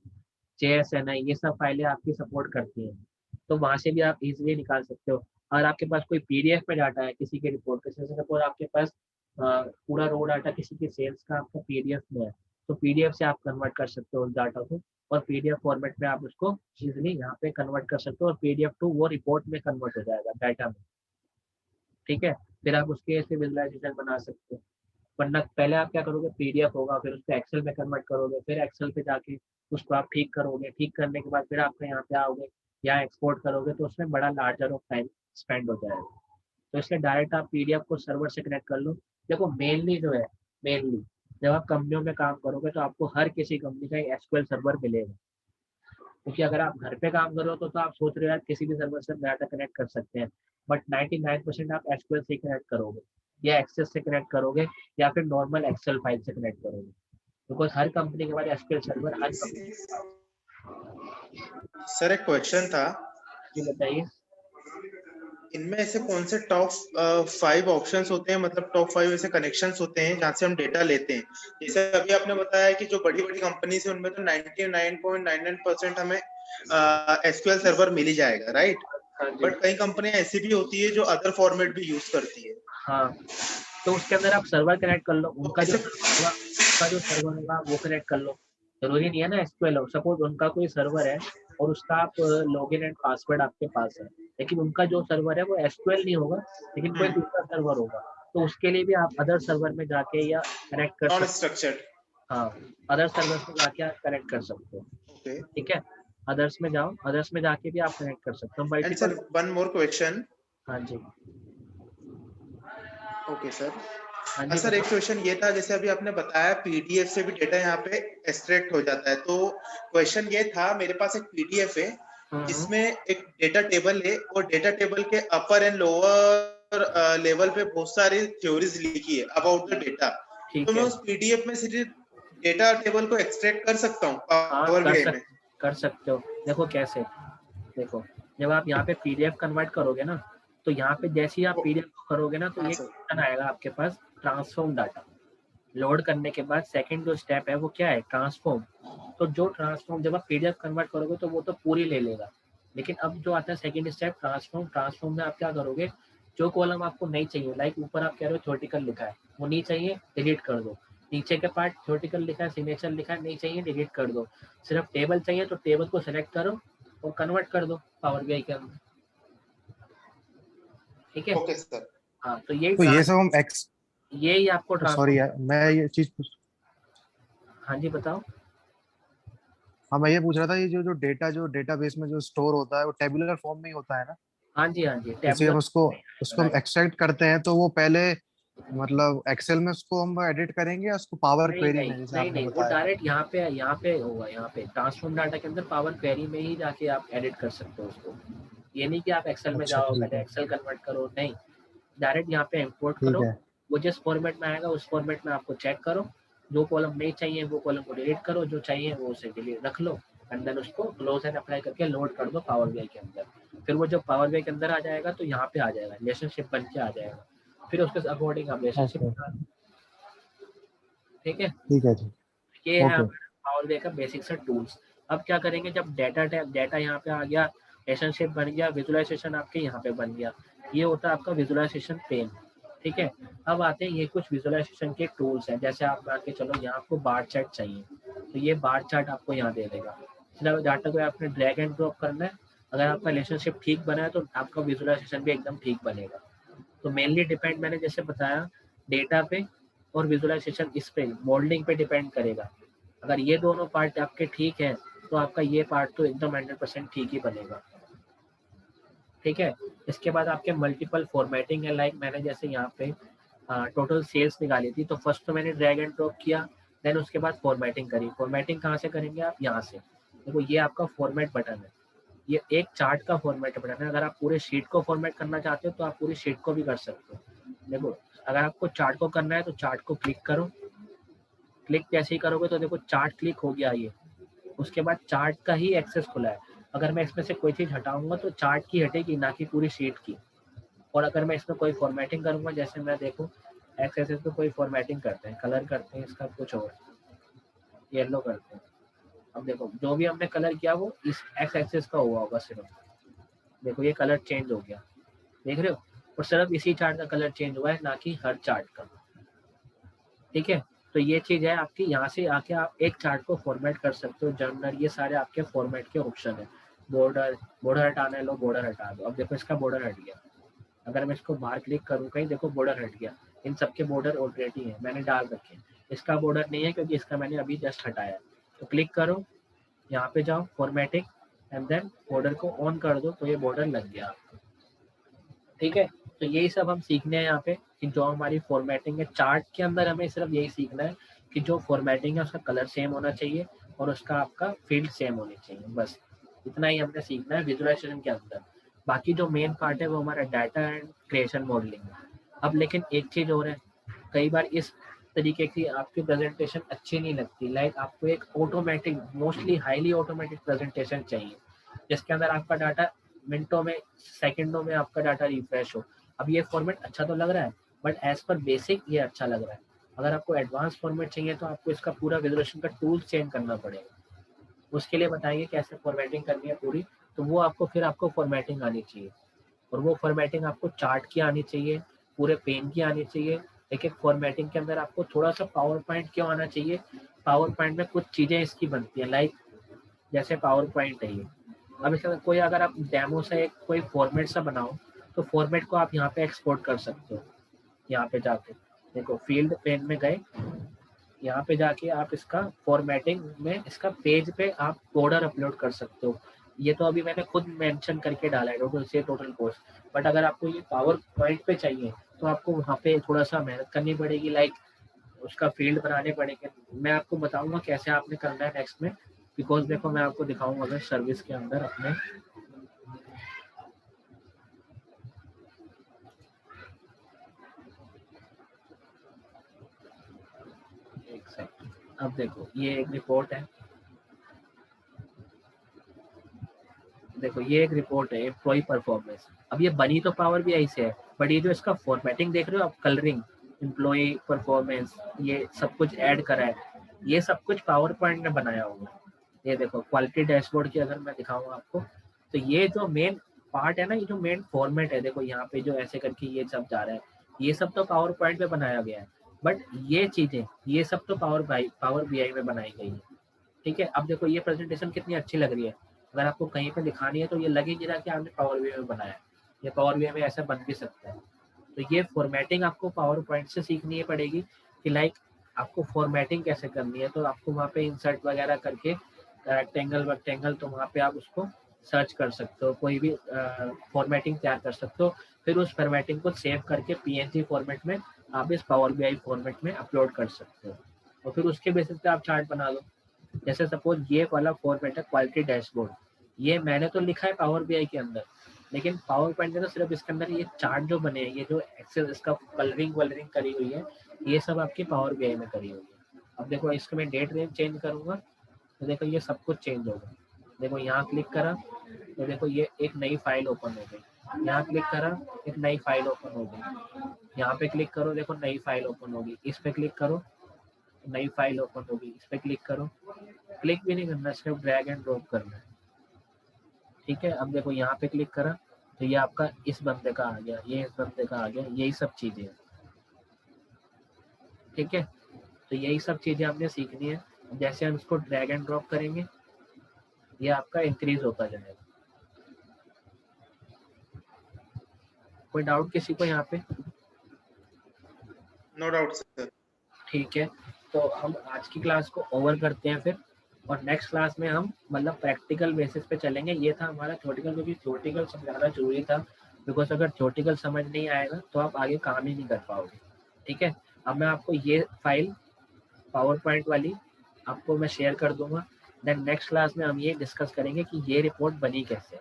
JSNI ये सब फाइलें आपकी सपोर्ट करती हैं, तो वहां से भी आप इजीली निकाल सकते हो। अगर आपके पास कोई पीडीएफ में डाटा है किसी के रिपोर्ट का, जैसे सपोज आपके पास पूरा रो डाटा किसी के सेल्स का आपका पीडीएफ में है, तो पीडीएफ से आप कन्वर्ट कर सकते हो उस डाटा को और पीडीएफ फॉर्मेट में आप उसको इजीली यहाँ पे कन्वर्ट कर सकते हो और पीडीएफ टू वो रिपोर्ट में कन्वर्ट हो जाएगा डाटा में। ठीक है, फिर आप उसके ऐसे विजुअलाइजेशन बना सकते हो। वरना पहले आप क्या करोगे, पीडीएफ होगा फिर उसको एक्सेल में कन्वर्ट करोगे, फिर एक्सेल पे जाके उसको आप ठीक करोगे, ठीक करने के बाद फिर आपका यहाँ पे आओगे, यहाँ एक्सपोर्ट करोगे, तो उसमें बड़ा लार्जर ऑफ टाइम स्पेंड हो जाएगा। तो इसलिए डायरेक्ट आप पीडीएफ को सर्वर से कनेक्ट कर लो। देखो मेनली जो है, मेनली जब आप कंपनियों में काम करोगे तो आपको हर किसी कंपनी का एसक्यूएल सर्वर मिलेगा, क्योंकि अगर आप घर पे काम कर रहे हो तो आप सोच रहे हो यार किसी भी सर्वर से डाटा कनेक्ट कर सकते हैं, बट 99% आप एसक्यूएल से कनेक्ट करोगे या एक्सेस से कनेक्ट करोगे या फिर नॉर्मल एक्सेल फाइल से कनेक्ट करोगे, बिकॉज हर कंपनी के बाद एसक्यूएल सर्वर हर कंपनी। सर एक क्वेश्चन था, जी बताइए। इनमें ऐसे कौन से टॉप 5 ऑप्शंस होते हैं, मतलब टॉप 5 ऐसे कनेक्शंस होते हैं जहाँ से हम डेटा लेते हैं? जैसे अभी आपने बताया कि जो बड़ी बड़ी कंपनीज है उनमें तो 99.99% हमें एसक्यूएल सर्वर मिल ही जाएगा, राइट? हाँ जी। बट कई कंपनियां ऐसी भी होती है जो अदर फॉर्मेट भी यूज करती है। हाँ, तो उसके अंदर आप सर्वर कनेक्ट कर लो, तो उनका जो ऐसे सर्वर होगा, उनका जो सर्वर होगा वो कनेक्ट कर लो। जरूरी नहीं है ना एसक्यूएल हो, सपोज उनका कोई सर्वर है और उसका आप लॉगिन एंड पासवर्ड आपके पास है, लेकिन उनका जो सर्वर है वो एसक्यूएल नहीं होगा, लेकिन कोई दूसरा सर्वर होगा, तो उसके लिए भी आप अदर सर्वर में जाके या कनेक्ट कर नॉन सकते स्ट्रक्चर्ड। हो। हाँ, अदर सर्वर में जाके आप कनेक्ट कर सकते हो। ओके। ठीक है, अदर्स में जाओ, अदर्स में जाके भी आप कनेक्ट कर सकते हो and multiple. Sir one more question. हाँ जी। Okay sir. हाँ जी सर एक बताओ। क्वेश्चन ये था, जैसे अभी आपने बताया पीडीएफ से भी डेटा यहाँ पे एक्सट्रैक्ट हो जाता है, तो क्वेश्चन ये था, मेरे पास एक पीडीएफ है जिसमें एक डेटा टेबल है और डेटा टेबल के अपर एंड लोअर लेवल पे बहुत सारी थ्योरीज लिखी है अबाउट द डेटा, ठीक तो मैं है। उस पीडीएफ में सिर्फ डेटा टेबल को एक्सट्रैक्ट कर सकता हूँ हाँ पावर बीआई में? कर सकते हो। देखो कैसे, देखो जब आप यहाँ पे पीडीएफ कन्वर्ट करोगे ना, तो यहाँ पे जैसे ही आप पीडीएफ करोगे ना, तो हाँ ये सर। ऑप्शन आएगा आपके पास ट्रांसफॉर्म डाटा। लोड करने के बाद सेकंड जो स्टेप है वो क्या है, ट्रांसफॉर्म। तो जो ट्रांसफॉर्म जब आप पीडीएफ कन्वर्ट करोगे तो वो तो पूरी ले लेगा, लेकिन अब जो आता है सेकंड स्टेप ट्रांसफॉर्म। ट्रांसफॉर्म में आप क्या करोगे, जो कॉलम आपको नहीं चाहिए, लाइक ऊपर आप कह रहे हो थ्योरेटिकल लिखा है, वो नहीं चाहिए डिलीट कर दो। नीचे के पार्ट थ्योरेटिकल लिखा है, सिग्नेचर लिखा है, नहीं चाहिए डिलीट कर दो। सिर्फ टेबल चाहिए तो टेबल को सेलेक्ट करो और कन्वर्ट कर दो पावर बीआई के अंदर। ठीक है। Okay sir. हाँ, तो यही तो ये सब हम एक्स यही आपको सॉरी ट्रांसफॉर्म। यार, मैं ये चीज हाँ जी बताओ। हाँ, मैं ये पूछ रहा था, ये जो जो डेटा जो डेटाबेस में जो स्टोर होता है वो टेबुलर फॉर्म में ही होता है ना? हाँ जी जैसे हम टेबुलर। उसको उसको हम एक्सट्रैक्ट करते हैं तो वो पहले मतलब एक्सेल में उसको हम एडिट करेंगे या उसको पावर नहीं क्वेरी नहीं में, जैसे नहीं आपने नहीं, वो बताया? डायरेक्ट यहाँ पे होगा, यहाँ पे ट्रांसफॉर्म डाटा के अंदर पावर क्वेरी में ही जाके आप एडिट कर सकते हो उसको। ये नहीं कि आप एक्सेल में अच्छा जाओ ठीक पहले है। एक्सेल कन्वर्ट करो, नहीं, डायरेक्ट यहाँ पे इंपोर्ट ठीक करो। है। वो जिस फॉर्मेट में आएगा उस फॉर्मेट में आपको चेक करो, जो कॉलम नहीं चाहिए वो कॉलम को डिलीट करो, जो चाहिए वो उसे डिलीट रख लो, एंड देन उसको क्लोज एंड अप्लाई करके लोड कर दो पावर बीआई के अंदर। फिर वो जब पावर बीआई के अंदर आ जाएगा तो यहाँ पे आ जाएगा, रिलेशनशिप बन के आ जाएगा, फिर उसके अकॉर्डिंग आप रिलेशनशिप ओके। बना लो। ठीक है, ठीक है जी। ये है ओके। हमारा पावर बीआई का बेसिक सा टूल्स। अब क्या करेंगे, जब डेटा यहाँ पे आ गया, रिलेशनशिप बन गया, विजुअलाइजेशन आपके यहाँ पे बन गया, ये होता है आपका विजुअलाइजेशन पेन। ठीक है, अब आते हैं ये कुछ विजुअलाइजेशन के टूल्स हैं, जैसे आप मान के चलो यहाँ आपको बार चार्ट चाहिए, तो ये बार चार्ट आपको यहाँ दे देगा। सिर्फ डाटा को आपने ड्रैग एंड ड्रॉप करना है, अगर आपका रिलेशनशिप ठीक बना है तो आपका विजुअलाइजेशन भी एकदम ठीक बनेगा। तो मेनली डिपेंड मैंने जैसे बताया डेटा पे और विजुअलाइजेशन इस पे मॉडलिंग पे डिपेंड करेगा। अगर ये दोनों पार्ट आपके ठीक है तो आपका ये पार्ट तो एकदम 100% ठीक ही बनेगा। ठीक है, इसके बाद आपके मल्टीपल फॉर्मेटिंग है, लाइक मैंने जैसे यहाँ पे टोटल सेल्स निकाली थी, तो फर्स्ट तो मैंने ड्रैग एंड ड्रॉप किया, देन उसके बाद फॉर्मेटिंग करिए। फॉर्मेटिंग कहाँ से करेंगे आप? यहाँ से देखो, ये आपका फॉर्मेट बटन है, ये एक चार्ट का फॉर्मेट बटन है। अगर आप पूरे शीट को फॉर्मेट करना चाहते हो तो आप पूरी शीट को भी कर सकते हो। देखो, अगर आपको चार्ट को करना है तो चार्ट को क्लिक करो, क्लिक जैसे ही करोगे तो देखो चार्ट क्लिक हो गया ये। उसके बाद चार्ट का ही एक्सेस खुला है। अगर मैं इसमें से कोई चीज़ हटाऊंगा तो चार्ट की हटेगी, ना कि पूरी शीट की। और अगर मैं इसमें कोई फॉर्मेटिंग करूंगा, जैसे मैं देखो एक्स एक्सेस पे कोई फॉर्मेटिंग करते हैं, कलर करते हैं इसका कुछ और, येलो करते हैं। अब देखो जो भी हमने कलर किया वो इस एक्स एक्सेस का हुआ होगा सिर्फ। देखो ये कलर चेंज हो गया, देख रहे हो? और सिर्फ इसी चार्ट का कलर चेंज हुआ है, ना कि हर चार्ट का। ठीक है, तो ये चीज़ है आपकी। यहाँ से आके आप एक चार्ट को फॉर्मेट कर सकते हो। जर्नल, ये सारे आपके फॉर्मेट के ऑप्शन है। बॉर्डर, बॉर्डर हटाना है, लो बॉर्डर हटा दो। अब देखो इसका बॉर्डर हट गया। अगर मैं इसको बाहर क्लिक करूँ कहीं, देखो बॉर्डर हट गया। इन सबके बॉर्डर ऑलरेडी है, मैंने डाल रखे हैं। इसका बॉर्डर नहीं है क्योंकि इसका मैंने अभी जस्ट हटाया। तो क्लिक करो, यहाँ पे जाओ फॉर्मेटिंग, एंड देन बॉर्डर को ऑन कर दो, तो ये बॉर्डर लग गया आपको। ठीक है, तो यही सब हम सीखने हैं यहाँ पे कि जो हमारी फॉर्मेटिंग है चार्ट के अंदर, हमें सिर्फ यही सीखना है कि जो फॉर्मेटिंग है उसका कलर सेम होना चाहिए और उसका आपका फील्ड सेम होनी चाहिए। बस इतना ही हमने सीखना है विजुअलाइजेशन के अंदर। बाकी जो मेन पार्ट है वो हमारा डाटा एंड क्रिएशन मॉडलिंग है। अब लेकिन एक चीज़ और है, कई बार इस तरीके की आपकी प्रेजेंटेशन अच्छी नहीं लगती। लाइक आपको एक automatic, mostly highly automatic presentation चाहिए, जिसके अंदर आपका डाटा मिनटों में, सेकंडों में आपका डाटा रिफ्रेश हो। अब ये फॉर्मेट अच्छा तो लग रहा है, बट एज पर बेसिक ये अच्छा लग रहा है। अगर आपको एडवांस फॉर्मेट चाहिए तो आपको इसका पूरा विजुअलाइजेशन का टूल चेंज करना पड़ेगा। उसके लिए बताएंगे कैसे फॉर्मेटिंग करनी है पूरी। तो वो आपको फिर आपको फॉर्मेटिंग आनी चाहिए, और वो फॉर्मेटिंग आपको चार्ट की आनी चाहिए, पूरे पेन की आनी चाहिए। एक एक फॉर्मेटिंग के अंदर आपको थोड़ा सा पावर पॉइंट क्यों आना चाहिए? पावर पॉइंट में कुछ चीज़ें इसकी बनती हैं, लाइक जैसे पावर पॉइंट है ये। अब इसका कोई, अगर आप डेमो से एक कोई फॉर्मेट सा बनाओ तो फॉर्मेट को आप यहाँ पे एक्सपोर्ट कर सकते हो। यहाँ पे जाके देखो फील्ड पेन में गए, यहाँ पे जाके आप इसका फॉर्मेटिंग में इसका पेज पे आप बॉर्डर अपलोड कर सकते हो। ये तो अभी मैंने खुद मेंशन करके डाला है टोटल से टोटल कोर्स। बट अगर आपको ये पावर पॉइंट पे चाहिए तो आपको वहाँ पे थोड़ा सा मेहनत करनी पड़ेगी, लाइक उसका फील्ड बनाने पड़ेंगे। मैं आपको बताऊंगा कैसे आपने करना है नेक्स्ट में, बिकॉज देखो मैं आपको दिखाऊंगा अगर सर्विस के अंदर अपने। एक सेकंड, अब देखो ये एक रिपोर्ट है, देखो ये एक रिपोर्ट है एम्प्लॉय परफॉर्मेंस। अब ये बनी तो पावर बीआई से है, बट ये जो इसका फॉर्मेटिंग देख रहे हो आप, कलरिंग, एम्प्लॉय परफॉर्मेंस, ये सब कुछ ऐड करा है, ये सब कुछ पावर पॉइंट में बनाया हुआ है। ये देखो क्वालिटी डैशबोर्ड की अगर मैं दिखाऊँ आपको, तो ये जो मेन पार्ट है ना, ये जो मेन फॉर्मेट है, देखो यहाँ पे जो ऐसे करके ये सब जा रहा है, ये सब तो पावर पॉइंट में बनाया गया है। बट ये चीजें, ये सब तो पावर बीआई में बनाई गई है। ठीक है, अब देखो ये प्रेजेंटेशन कितनी अच्छी लग रही है। अगर आपको कहीं पे दिखानी है तो ये लगेगी ना कि आपने पावर बीआई में बनाया है। ये पावर बीआई में ऐसा बन भी सकता है। तो ये फॉर्मेटिंग आपको पावर पॉइंट से सीखनी है पड़ेगी कि लाइक आपको फॉर्मेटिंग कैसे करनी है। तो आपको वहाँ पे इंसर्ट वगैरह करके रेक्टेंगल तो वहाँ पे आप उसको सर्च कर सकते हो, कोई भी फॉर्मेटिंग तैयार कर सकते हो। फिर उस फॉर्मेटिंग को सेव करके पीएनजी फॉर्मेट में आप इस पावर बीआई फॉर्मेट में अपलोड कर सकते हो, और फिर उसके बेसिस पे आप चार्ट बना लो। जैसे सपोज ये वाला फॉर्मेट है क्वालिटी डैशबोर्ड, ये मैंने तो लिखा है पावर बीआई के अंदर, लेकिन पावर पॉइंट में तो सिर्फ इसके अंदर ये चार्ट जो बने हैं, ये जो एक्सेल इसका कलरिंग वलरिंग करी हुई है, ये सब आपकी पावर बीआई में करी हुई है। अब देखो इसको मैं डेट रेंज चेंज करूंगा तो देखो ये सब कुछ चेंज होगा। देखो यहाँ क्लिक करा तो देखो ये एक नई फाइल ओपन हो गई, यहाँ क्लिक करा एक नई फाइल ओपन हो गई, यहाँ पे क्लिक करो देखो नई फाइल ओपन होगी, इस पे क्लिक करो नई फाइल ओपन होगी, इस पे क्लिक करो। क्लिक भी नहीं करना, सिर्फ ड्रैग एंड ड्रॉप करना है। ठीक है, अब देखो यहाँ पे क्लिक करा तो ये आपका इस बंदे का आ गया, ये इस बंदे का आ गया, यही सब चीजें। ठीक है, तो यही सब चीजें आपने सीखनी है। जैसे हम इसको ड्रैग एंड ड्रॉप करेंगे ये आपका इंक्रीज होता जाएगा। कोई डाउट किसी को यहाँ पे? No doubt sir. ठीक है, तो हम आज की क्लास को ओवर करते हैं फिर, और नेक्स्ट क्लास में हम मतलब प्रैक्टिकल बेसिस पे चलेंगे। ये था हमारा थ्योरेटिकल, क्योंकि थ्योरेटिकल समझाना जरूरी था, बिकॉज अगर थ्योरेटिकल समझ नहीं आएगा तो आप आगे काम ही नहीं कर पाओगे। ठीक है, अब मैं आपको ये फाइल पावर पॉइंट वाली आपको मैं शेयर कर दूंगा। देन नेक्स्ट क्लास में हम ये डिस्कस करेंगे कि ये रिपोर्ट बनी कैसे,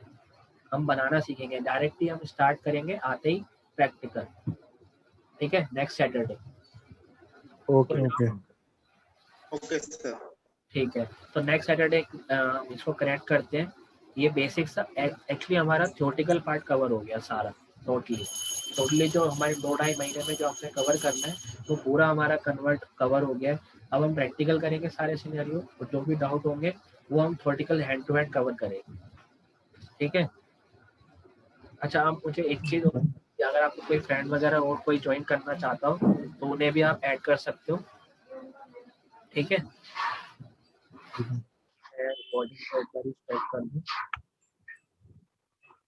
हम बनाना सीखेंगे। डायरेक्टली हम स्टार्ट करेंगे आते ही प्रैक्टिकल, ठीक है, next Saturday. Okay okay okay sir. ठीक है, तो नेक्स्ट सैटरडे इसको कनेक्ट करते हैं। ये बेसिक सा एक्चुअली हमारा थ्योरेटिकल पार्ट कवर हो गया सारा, टोटली जो हमारे 2-2.5 महीने में जो हमने कवर करना है तो पूरा हमारा कवर हो गया है। अब हम प्रैक्टिकल करेंगे सारे सिनेरियो, और जो भी डाउट होंगे वो हम theoretical hand to hand cover करेंगे, ठीक है। अच्छा, आप मुझे एक चीज़, अगर आपको कोई फ्रेंड वगैरह और कोई ज्वाइन करना चाहता हो तो उन्हें भी आप ऐड कर सकते हो, ठीक है। रिकॉर्डिंग को एक बार स्टार्ट कर दूं,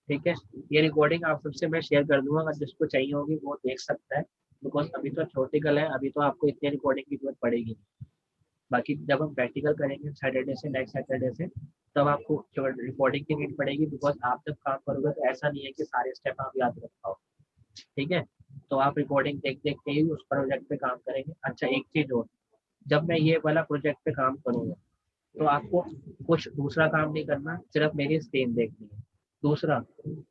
ठीक है। ये रिकॉर्डिंग आप सबसे मैं शेयर कर दूंगा, अगर जिसको चाहिए होगी वो देख सकता है, बिकॉज अभी तो थ्योरेटिकल है, अभी तो आपको इतनी रिकॉर्डिंग की जरूरत पड़ेगी। बाकी जब हम प्रैक्टिकल करेंगे सैटरडे से, नेक्स्ट सैटरडे से, तब आपको रिकॉर्डिंग की नीड पड़ेगी, बिकॉज आप जब काम करोगे तो ऐसा नहीं है कि सारे स्टेप आप याद रख पाओ, ठीक है। तो आप रिकॉर्डिंग देख देख के ही उस प्रोजेक्ट पे काम करेंगे। अच्छा, एक चीज और, जब मैं ये वाला प्रोजेक्ट पे काम करूंगा तो आपको कुछ दूसरा काम नहीं करना, सिर्फ मेरी स्क्रीन देखनी है। दूसरा,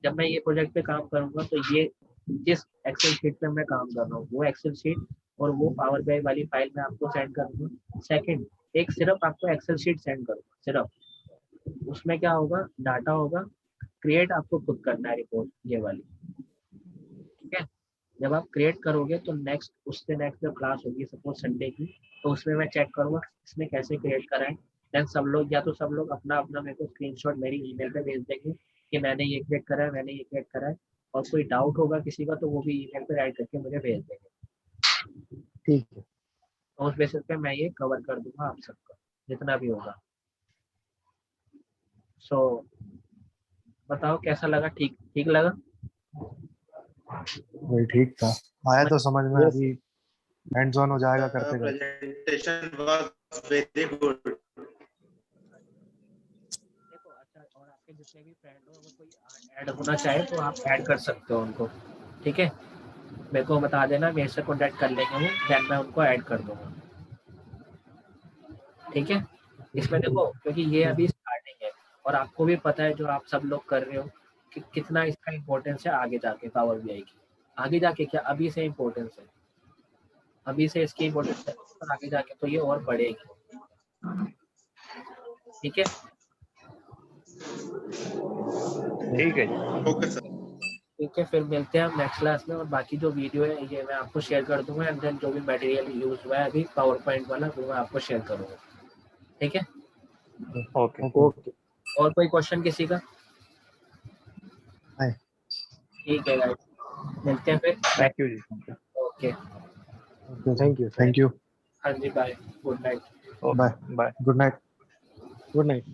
जब मैं ये प्रोजेक्ट पे काम करूंगा तो ये जिस एक्सेल शीट पे मैं काम कर रहा हूँ वो एक्सेल शीट और वो पावर बीआई वाली फाइल मैं आपको सेंड करूंगा। सेकंड, एक सिर्फ आपको एक्सेल शीट सेंड करूंगा, सिर्फ उसमें क्या होगा, डाटा होगा, क्रिएट आपको खुद करना है रिपोर्ट ये वाली, ठीक है। जब आप क्रिएट करोगे तो नेक्स्ट, उससे नेक्स्ट जब क्लास होगी सपोज संडे की, तो उसमें मैं चेक करूंगा इसने कैसे क्रिएट करा है। देन सब लोग, या तो सब लोग अपना अपना मेरे को स्क्रीनशॉट मेरी ईमेल पे भेज देंगे कि मैंने ये क्रिएट करा है, मैंने ये क्रिएट करा है, और कोई डाउट होगा किसी का तो वो भी ईमेल पे राइट करके मुझे भेज देंगे। ठीक है। तो उस बेसिस पे मैं ये कवर कर दूंगा आप सबका जितना भी होगा। सो बताओ कैसा लगा, ठीक ठीक लगा? वही ठीक था, आया तो समझ में, Yes. अभी हैंड्स ऑन हो जाएगा करते करते। Presentation was very good. देखो, अच्छा, और आपके जितने भी फ्रेंड हो अगर कोई ऐड होना चाहे तो आप ऐड कर सकते हो उनको, ठीक है। मेरे को बता देना, मेरे से कॉन्टैक्ट कर लेंगे वो, देन मैं उनको ऐड कर दूंगा, ठीक है। इसमें देखो, क्योंकि ये अभी स्टार्टिंग है और आपको भी पता है जो आप सब लोग कर रहे हो कि कितना इसका इम्पोर्टेंस है आगे जाके पावर बीआई की। आगे जाके क्या, अभी से इम्पोर्टेंस है, अभी से इसकी इम्पोर्टेंस है, और आगे जाके तो ये और बढ़ेगी, ठीक है। ठीक है। Okay sir. ठीक है, फिर मिलते हैं हम नेक्स्ट क्लास में, और बाकी जो वीडियो है ये मैं आपको शेयर कर दूंगा, एंड देन जो भी मटेरियल यूज हुआ है अभी पावर पॉइंट वाला वो मैं आपको शेयर करूंगा, ठीक है। ओके। ओके। और कोई क्वेश्चन किसी का? नहीं। ठीक है गाइस, मिलते हैं फिर। थैंक यू जी। Okay, thank you. Thank you. हाँ जी, bye, good night. Okay, bye. Bye. Good night. Good night.